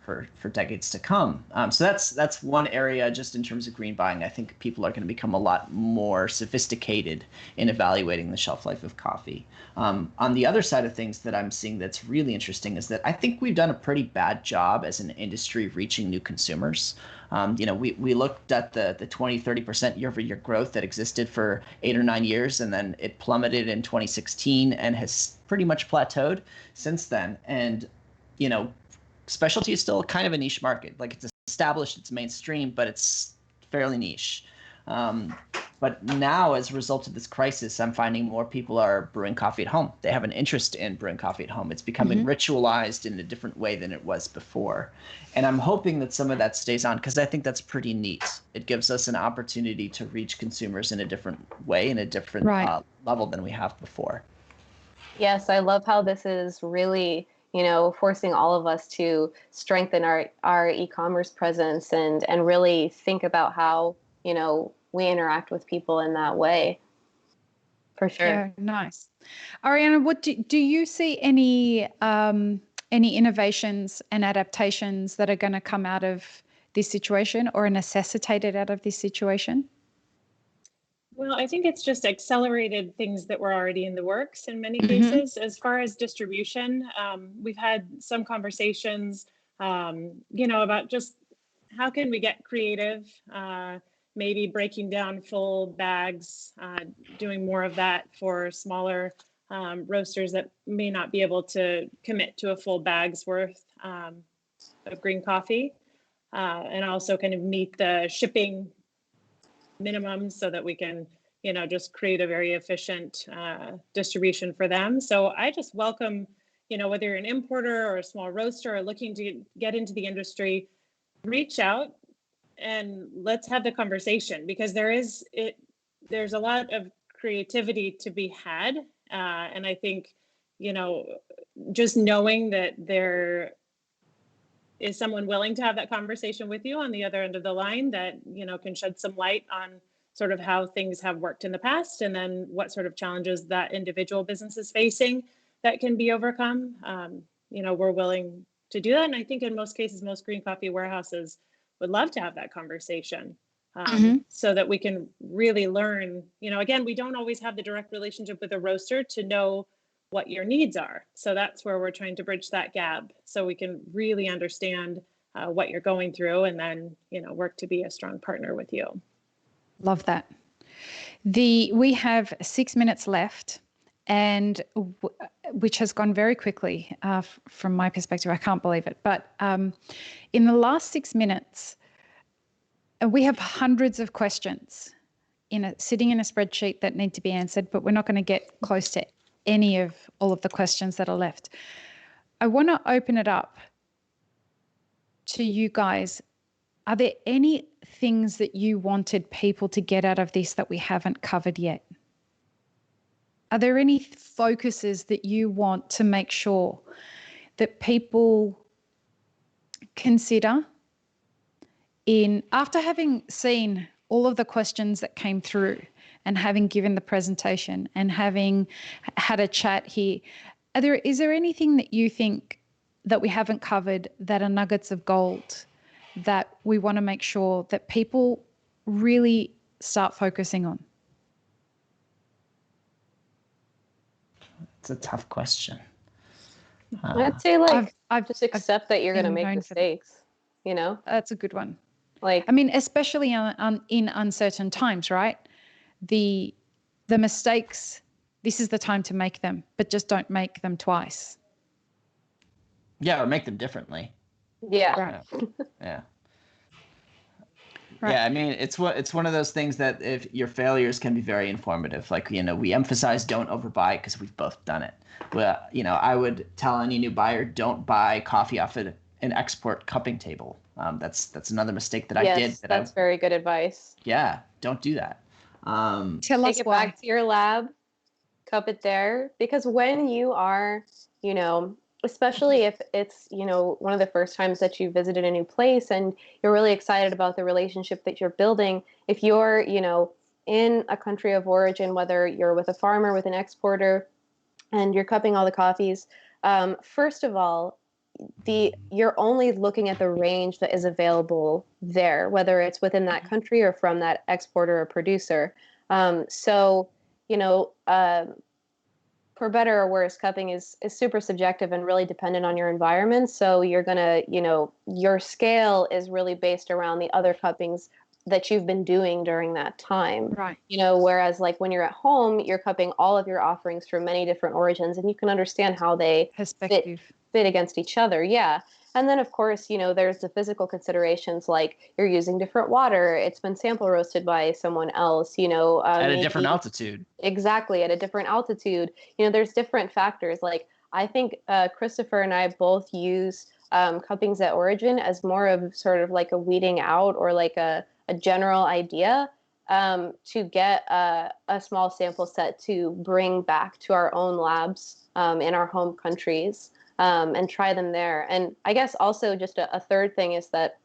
decades to come. So that's one area just in terms of green buying. I think people are going to become a lot more sophisticated in evaluating the shelf life of coffee. On the other side of things that I'm seeing that's really interesting is that I think we've done a pretty bad job as an industry reaching new consumers. We looked at the 20-30% year-over-year growth that existed for 8 or 9 years, and then it plummeted in 2016 and has pretty much plateaued since then. And specialty is still kind of a niche market. Like it's established, it's mainstream, but it's fairly niche. But now, as a result of this crisis, I'm finding more people are brewing coffee at home. They have an interest in brewing coffee at home. It's becoming ritualized in a different way than it was before. And I'm hoping that some of that stays on because I think that's pretty neat. It gives us an opportunity to reach consumers in a different way, in a different level than we have before. Yes, I love how this is really forcing all of us to strengthen our e-commerce presence and really think about how, we interact with people in that way. For sure. Yeah, nice. Ariana, what do you see any innovations and adaptations that are going to come out of this situation or are necessitated out of this situation? Well, I think it's just accelerated things that were already in the works in many cases. As far as distribution, we've had some conversations, about just how can we get creative, maybe breaking down full bags, doing more of that for smaller roasters that may not be able to commit to a full bag's worth of green coffee, and also kind of meet the shipping minimums so that we can, just create a very efficient distribution for them. So I just welcome, whether you're an importer or a small roaster or looking to get into the industry, reach out and let's have the conversation because there's a lot of creativity to be had. And I think, just knowing that there is someone willing to have that conversation with you on the other end of the line that, can shed some light on sort of how things have worked in the past and then what sort of challenges that individual business is facing that can be overcome. We're willing to do that. And I think in most cases, most green coffee warehouses would love to have that conversation. so that we can really learn, again, we don't always have the direct relationship with a roaster to know what your needs are. So that's where we're trying to bridge that gap so we can really understand what you're going through, and then, work to be a strong partner with you. Love that. We have 6 minutes left, and which has gone very quickly from my perspective. I can't believe it. But in the last 6 minutes, we have hundreds of questions sitting in a spreadsheet that need to be answered, but we're not going to get close to any of all of the questions that are left. I want to open it up to you guys. Are there any things that you wanted people to get out of this that we haven't covered yet? Are there any focuses that you want to make sure that people consider after having seen all of the questions that came through and having given the presentation and having had a chat here? Is there anything that you think that we haven't covered that are nuggets of gold that we want to make sure that people really start focusing on? It's a tough question. I'd say just accept that you're going to make mistakes, That's a good one. Especially in uncertain times, right? The mistakes, this is the time to make them, but just don't make them twice. Yeah, or make them differently. Yeah. Right. Yeah. Right. Yeah, it's one of those things that if your failures can be very informative. Like, we emphasize don't overbuy because we've both done it. Well, I would tell any new buyer, don't buy coffee off an export cupping table. That's another mistake that I did. That's very good advice. Yeah, don't do that. Take it back to your lab, cup it there, because when you are, especially if it's, one of the first times that you visited a new place and you're really excited about the relationship that you're building, if you're, in a country of origin, whether you're with a farmer, with an exporter, and you're cupping all the coffees, first of all, you're only looking at the range that is available there, whether it's within that country or from that exporter or producer. For better or worse, cupping is super subjective and really dependent on your environment. So you're gonna, your scale is really based around the other cuppings that you've been doing during that time. Right. Whereas like when you're at home, you're cupping all of your offerings from many different origins, and you can understand how they fit against each other. Yeah. And then, of course, there's the physical considerations, like you're using different water. It's been sample roasted by someone else, at a different altitude. Exactly. At a different altitude. There's different factors. Like, I think Christopher and I both use cuppings at origin as more of sort of like a weeding out, or like a general idea to get a small sample set to bring back to our own labs in our home countries. And try them there. And I guess also just a third thing is that,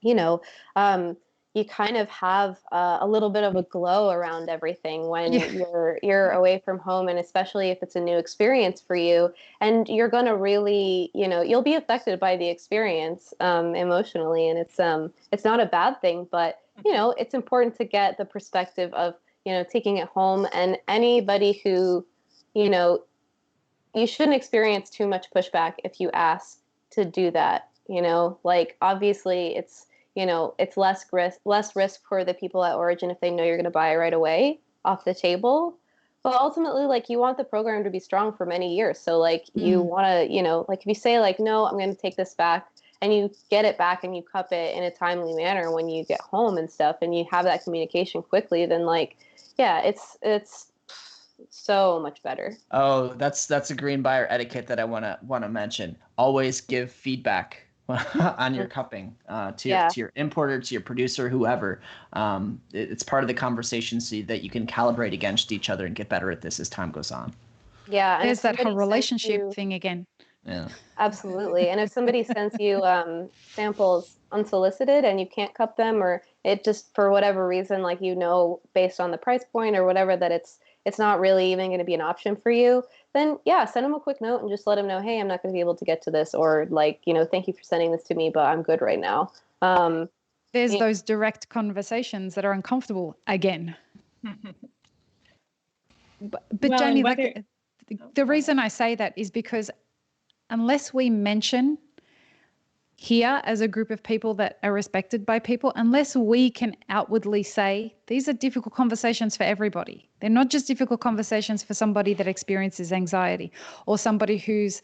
you kind of have a little bit of a glow around everything when you're away from home, and especially if it's a new experience for you, and you're going to really, you'll be affected by the experience emotionally, and it's not a bad thing, but it's important to get the perspective of, taking it home. And anybody who, you shouldn't experience too much pushback if you ask to do that. Like, obviously it's, it's less risk for the people at origin if they know you're going to buy it right away off the table. But ultimately, like, you want the program to be strong for many years. So like you want to, like if you say like, no, I'm going to take this back, and you get it back and you cup it in a timely manner when you get home and stuff, and you have that communication quickly, then like, yeah, it's so much better. Oh, that's a green buyer etiquette that I wanna mention. Always give feedback on your cupping to your importer, to your producer, whoever. It's part of the conversation so that you can calibrate against each other and get better at this as time goes on. Yeah, there's that whole relationship thing again. Yeah, absolutely. And if somebody sends you samples unsolicited and you can't cup them, or it just for whatever reason, like, based on the price point or whatever, that it's not really even going to be an option for you, then send them a quick note and just let them know, hey, I'm not going to be able to get to this, or like, thank you for sending this to me, but I'm good right now. there's Yeah. those direct conversations that are uncomfortable again. But Well, Jamie, and whether, the reason I say that is because unless we mention here as a group of people that are respected by people, unless we can outwardly say these are difficult conversations for everybody. They're not just difficult conversations for somebody that experiences anxiety or somebody who's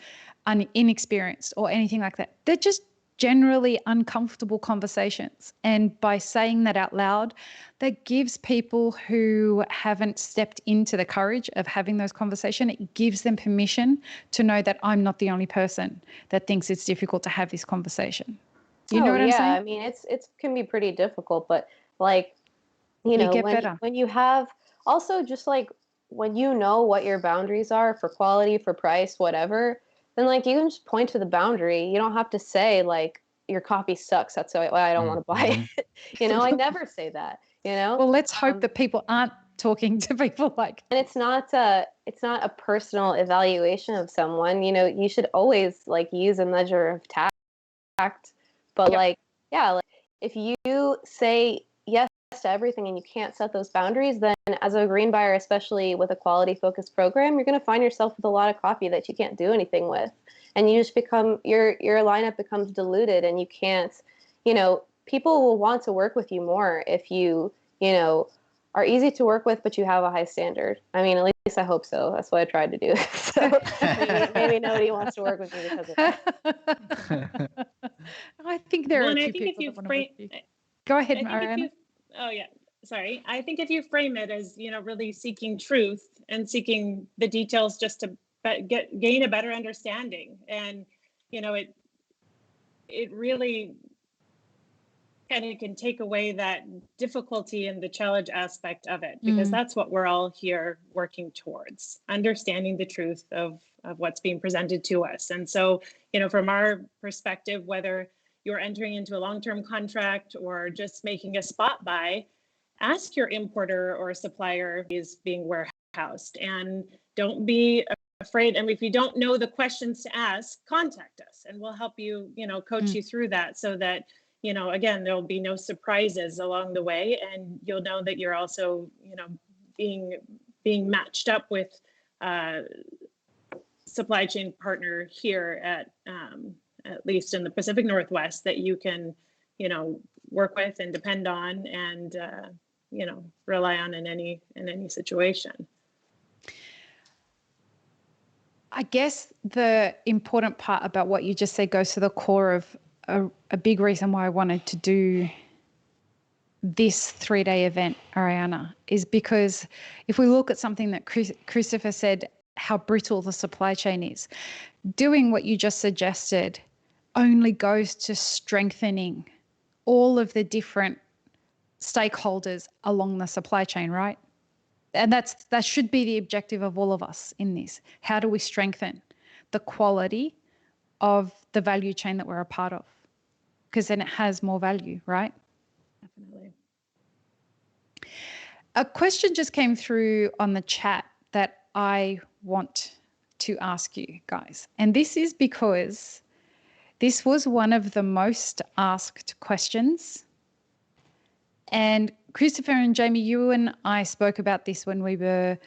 inexperienced or anything like that. They're just generally uncomfortable conversations. And by saying that out loud, that gives people who haven't stepped into the courage of having those conversations, it gives them permission to know that I'm not the only person that thinks it's difficult to have this conversation. You know what I'm saying? I mean, it's can be pretty difficult, but like, you know, get better. when you have also just like when you know what your boundaries are for quality, for price, whatever, then like you can just point to the boundary. You don't have to say like your coffee sucks. That's why I don't want to buy it. You know, I never say that, you know? Well, let's hope that people aren't talking to people like. And it's not a personal evaluation of someone. You know, you should always like use a measure of tact. But Yep. like, yeah, like if you say yes to everything and you can't set those boundaries, then as a green buyer, especially with a quality focused program, you're going to find yourself with a lot of coffee that you can't do anything with, and you just become your lineup becomes diluted, and you can't, you know, people will want to work with you more if you know, are easy to work with, but you have a high standard. I mean, at least I hope so. That's what I tried to do. So maybe nobody wants to work with me because of that. I think there well, are and a I few think if people you that want to frame, work with you. Go ahead, I think if Mariana. you, oh yeah, sorry. I think if you frame it as, you know, really seeking truth and seeking the details just to gain a better understanding, and, you know, it really kind of can take away that difficulty and the challenge aspect of it, because that's what we're all here working towards, understanding the truth of what's being presented to us. And so, you know, from our perspective, whether you're entering into a long-term contract or just making a spot buy, ask your importer or supplier is being warehoused, and don't be afraid. And if you don't know the questions to ask, contact us and we'll help you, you know, coach you through that, so that, you know, again, there'll be no surprises along the way, and you'll know that you're also, you know, being matched up with supply chain partner here at least in the Pacific Northwest that you can, you know, work with and depend on, and you know, rely on in any situation. I guess the important part about what you just said goes to the core of a big reason why I wanted to do this 3-day event, Ariana, is because if we look at something that Christopher said, how brittle the supply chain is, doing what you just suggested only goes to strengthening all of the different stakeholders along the supply chain, right? And that should be the objective of all of us in this. How do we strengthen the quality of the value chain that we're a part of? Because then it has more value, right? Definitely. A question just came through on the chat that I want to ask you guys. And this is because this was one of the most asked questions. And Christopher and Jamie, you and I spoke about this when we were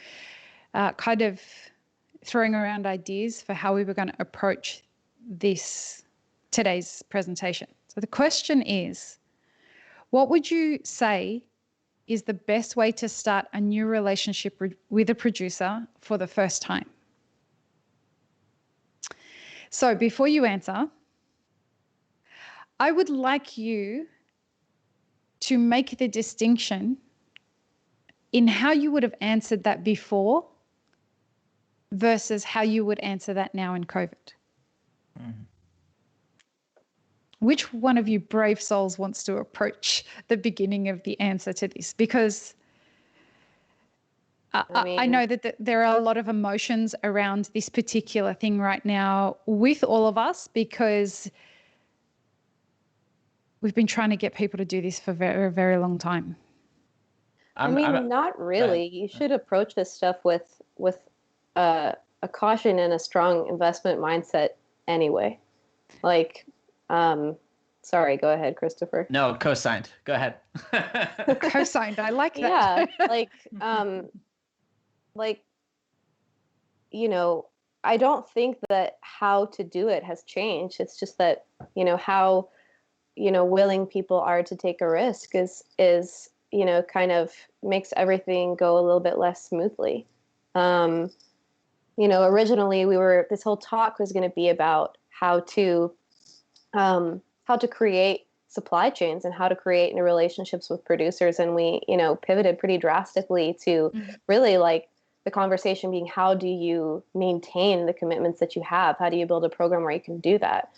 kind of throwing around ideas for how we were going to approach today's presentation. So the question is, what would you say is the best way to start a new relationship with a producer for the first time? So before you answer, I would like you to make the distinction in how you would have answered that before versus how you would answer that now in COVID. Which one of you brave souls wants to approach the beginning of the answer to this? Because I know that there are a lot of emotions around this particular thing right now with all of us, because we've been trying to get people to do this for a very, very long time. Not really. You should approach this stuff with a caution and a strong investment mindset anyway. Like, Sorry, go ahead, Christopher. No, co-signed. Go ahead. Co-signed. I like that. Yeah, like, you know, I don't think that how to do it has changed. It's just that, how, willing people are to take a risk is, kind of makes everything go a little bit less smoothly. Originally this whole talk was going to be about how to create supply chains and how to create new relationships with producers. And we, pivoted pretty drastically to really like the conversation being, how do you maintain the commitments that you have? How do you build a program where you can do that?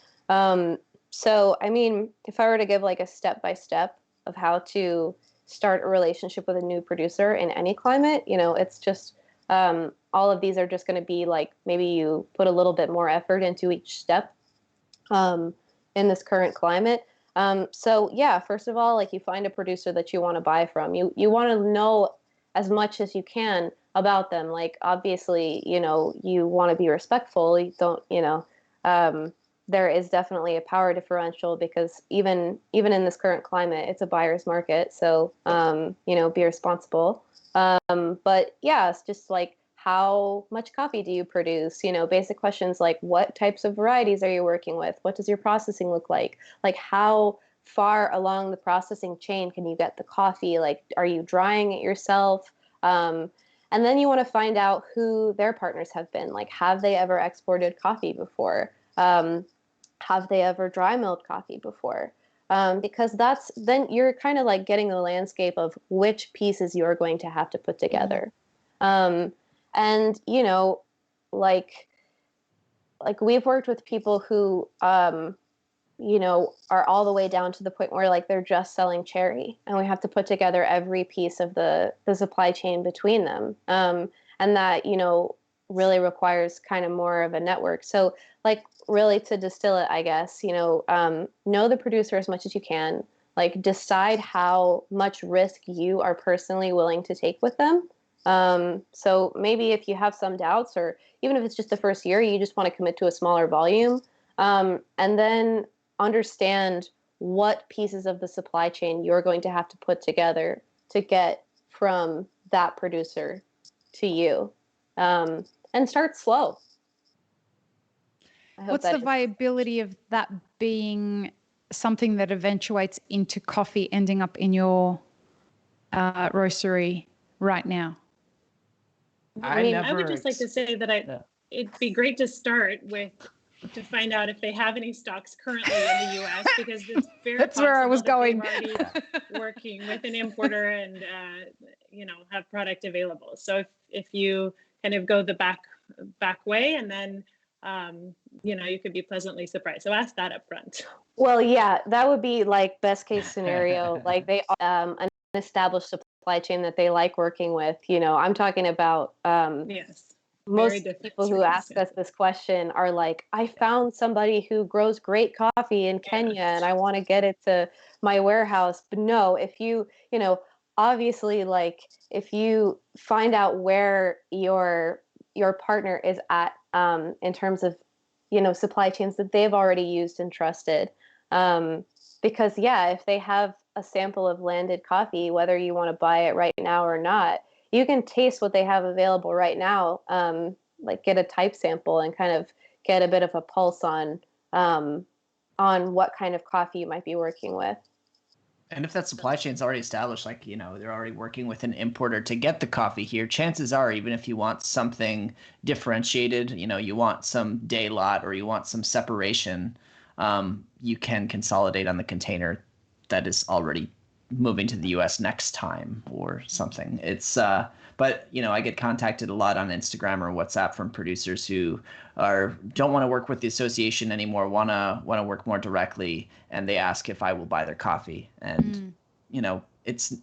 So, I mean, if I were to give like a step-by-step of how to start a relationship with a new producer in any climate, it's just, all of these are just going to be like, maybe you put a little bit more effort into each step, in this current climate. So yeah, first of all, like, you find a producer that you want to buy from. You want to know as much as you can about them. Like, obviously, you want to be respectful. You don't, there is definitely a power differential, because even in this current climate, it's a buyer's market. So, be responsible. But yeah, it's just like, how much coffee do you produce? Basic questions like, what types of varieties are you working with? What does your processing look like? Like, how far along the processing chain can you get the coffee? Like, are you drying it yourself? And then you want to find out who their partners have been. Like, have they ever exported coffee before? Have they ever dry milled coffee before? Because then you're kind of like getting the landscape of which pieces you're going to have to put together. And, like we've worked with people who, are all the way down to the point where like they're just selling cherry, and we have to put together every piece of the supply chain between them. And that, really requires kind of more of a network. So, like, really, to distill it, I guess, know the producer as much as you can. Like, decide how much risk you are personally willing to take with them. So maybe if you have some doubts, or even if it's just the first year, you just want to commit to a smaller volume, and then understand what pieces of the supply chain you're going to have to put together to get from that producer to you, and start slow. What's the viability of that being something that eventuates into coffee ending up in your roastery right now? I would just like to say that it'd be great to start with, to find out if they have any stocks currently in the U.S., because it's very That's where I was going. Already working with an importer and have product available. So if you kind of go the back way, and then you could be pleasantly surprised. So ask that up front. Well, yeah, that would be like best case scenario. Like, they an established supply chain that they like working with. I'm talking about yes. Most people who ask us this question are like, I found somebody who grows great coffee in Kenya, and I want to get it to my warehouse. But no, if you, obviously, like, if you find out where your partner is at, in terms of, supply chains that they've already used and trusted, because yeah, if they have a sample of landed coffee, whether you want to buy it right now or not, you can taste what they have available right now, like get a type sample and kind of get a bit of a pulse on what kind of coffee you might be working with. And if that supply chain's already established, like, they're already working with an importer to get the coffee here, chances are, even if you want something differentiated, you want some day lot or you want some separation, you can consolidate on the container that is already moving to the US next time or something. It's but I get contacted a lot on Instagram or WhatsApp from producers who don't want to work with the association anymore, want to work more directly, and they ask if I will buy their coffee. And it's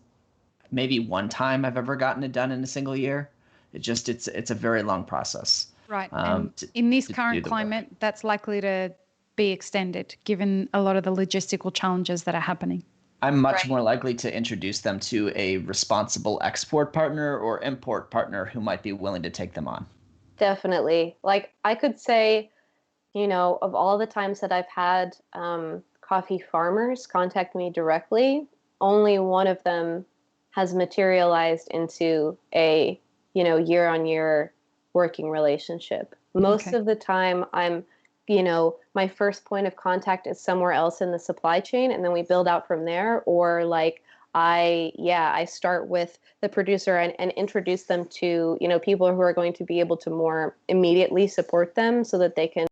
maybe one time I've ever gotten it done in a single year. It's a very long process. Right. And in this current climate, that's likely to be extended, given a lot of the logistical challenges that are happening. I'm much more likely to introduce them to a responsible export partner or import partner who might be willing to take them on. Definitely. Like, I could say, of all the times that I've had coffee farmers contact me directly, only one of them has materialized into a, year-on-year working relationship. Most Okay. of the time my first point of contact is somewhere else in the supply chain, and then we build out from there. Or like I start with the producer and introduce them to, people who are going to be able to more immediately support them so that they can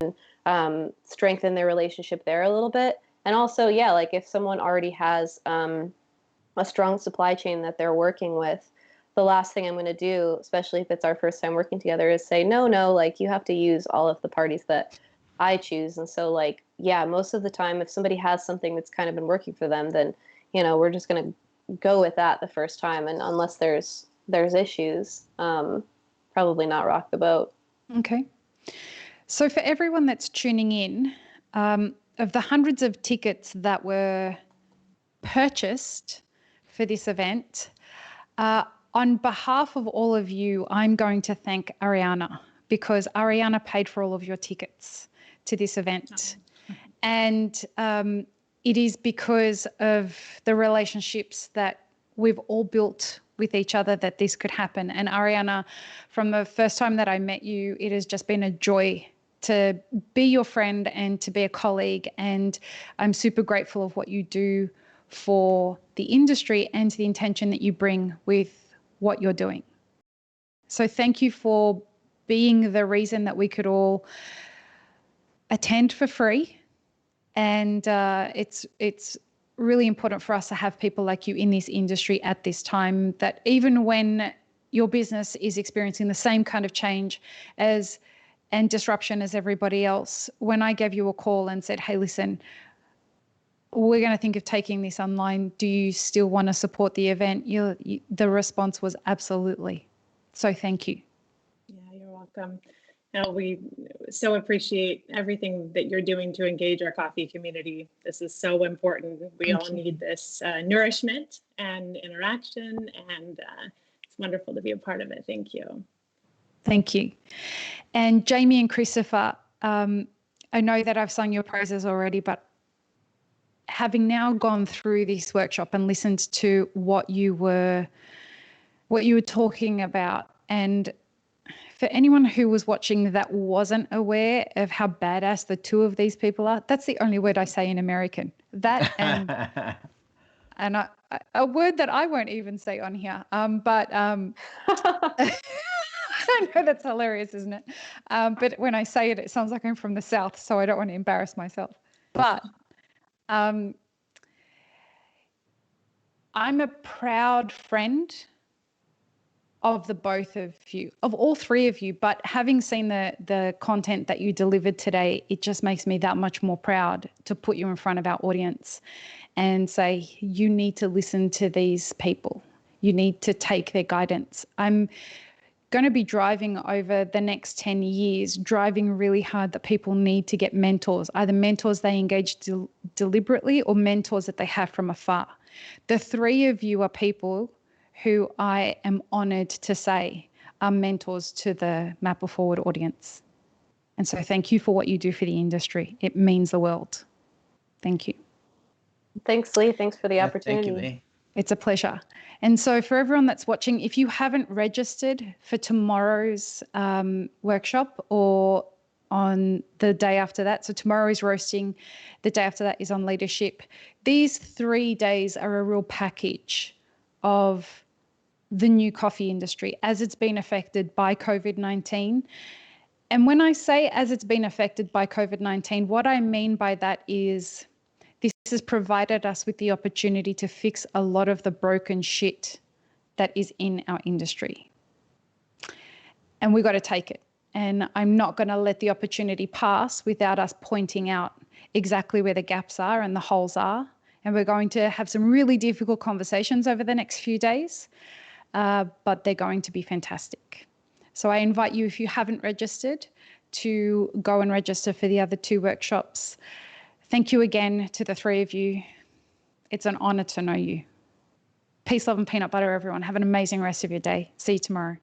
strengthen their relationship there a little bit. And also, like if someone already has a strong supply chain that they're working with, the last thing I'm going to do, especially if it's our first time working together, is say, no, like you have to use all of the parties that I choose. And so most of the time, if somebody has something that's kind of been working for them, then, we're just going to go with that the first time. And unless there's issues, probably not rock the boat. Okay. So for everyone that's tuning in, of the hundreds of tickets that were purchased for this event, on behalf of all of you, I'm going to thank Ariana, because Ariana paid for all of your tickets to this event. And it is because of the relationships that we've all built with each other that this could happen. And Ariana, from the first time that I met you, it has just been a joy to be your friend and to be a colleague. And I'm super grateful of what you do for the industry and to the intention that you bring with what you're doing. So thank you for being the reason that we could all attend for free. And it's really important for us to have people like you in this industry at this time, that even when your business is experiencing the same kind of change and disruption as everybody else, when I gave you a call and said, hey, listen, we're going to think of taking this online, do you still want to support the event? The response was absolutely. So thank you. Yeah, you're welcome. No, we so appreciate everything that you're doing to engage our coffee community. This is so important. We all need this nourishment and interaction, and it's wonderful to be a part of it. Thank you. Thank you. And Jamie and Christopher, I know that I've sung your praises already, but having now gone through this workshop and listened to what you were talking about, and for anyone who was watching that wasn't aware of how badass the two of these people are, that's the only word I say in American. That and a word that I won't even say on here. But I know that's hilarious, isn't it? But when I say it, it sounds like I'm from the South, so I don't want to embarrass myself. But I'm a proud friend of the both of you, of all three of you, but having seen the content that you delivered today, it just makes me that much more proud to put you in front of our audience and say, you need to listen to these people. You need to take their guidance. I'm going to be driving over the next 10 years, driving really hard that people need to get mentors, either mentors they engage deliberately or mentors that they have from afar. The three of you are people who I am honored to say are mentors to the Map It Forward audience. And so thank you for what you do for the industry. It means the world. Thank you. Thanks, Lee. Thanks for the opportunity. Thank you, Lee. It's a pleasure. And so for everyone that's watching, if you haven't registered for tomorrow's workshop or on the day after that, so tomorrow is roasting, the day after that is on leadership. These 3 days are a real package of the new coffee industry as it's been affected by COVID-19. And when I say as it's been affected by COVID-19, what I mean by that is this has provided us with the opportunity to fix a lot of the broken shit that is in our industry. And we got to take it. And I'm not going to let the opportunity pass without us pointing out exactly where the gaps are and the holes are. And we're going to have some really difficult conversations over the next few days. But they're going to be fantastic. So I invite you, if you haven't registered, to go and register for the other 2 workshops. Thank you again to the 3 of you. It's an honor to know you. Peace, love, and peanut butter, everyone. Have an amazing rest of your day. See you tomorrow.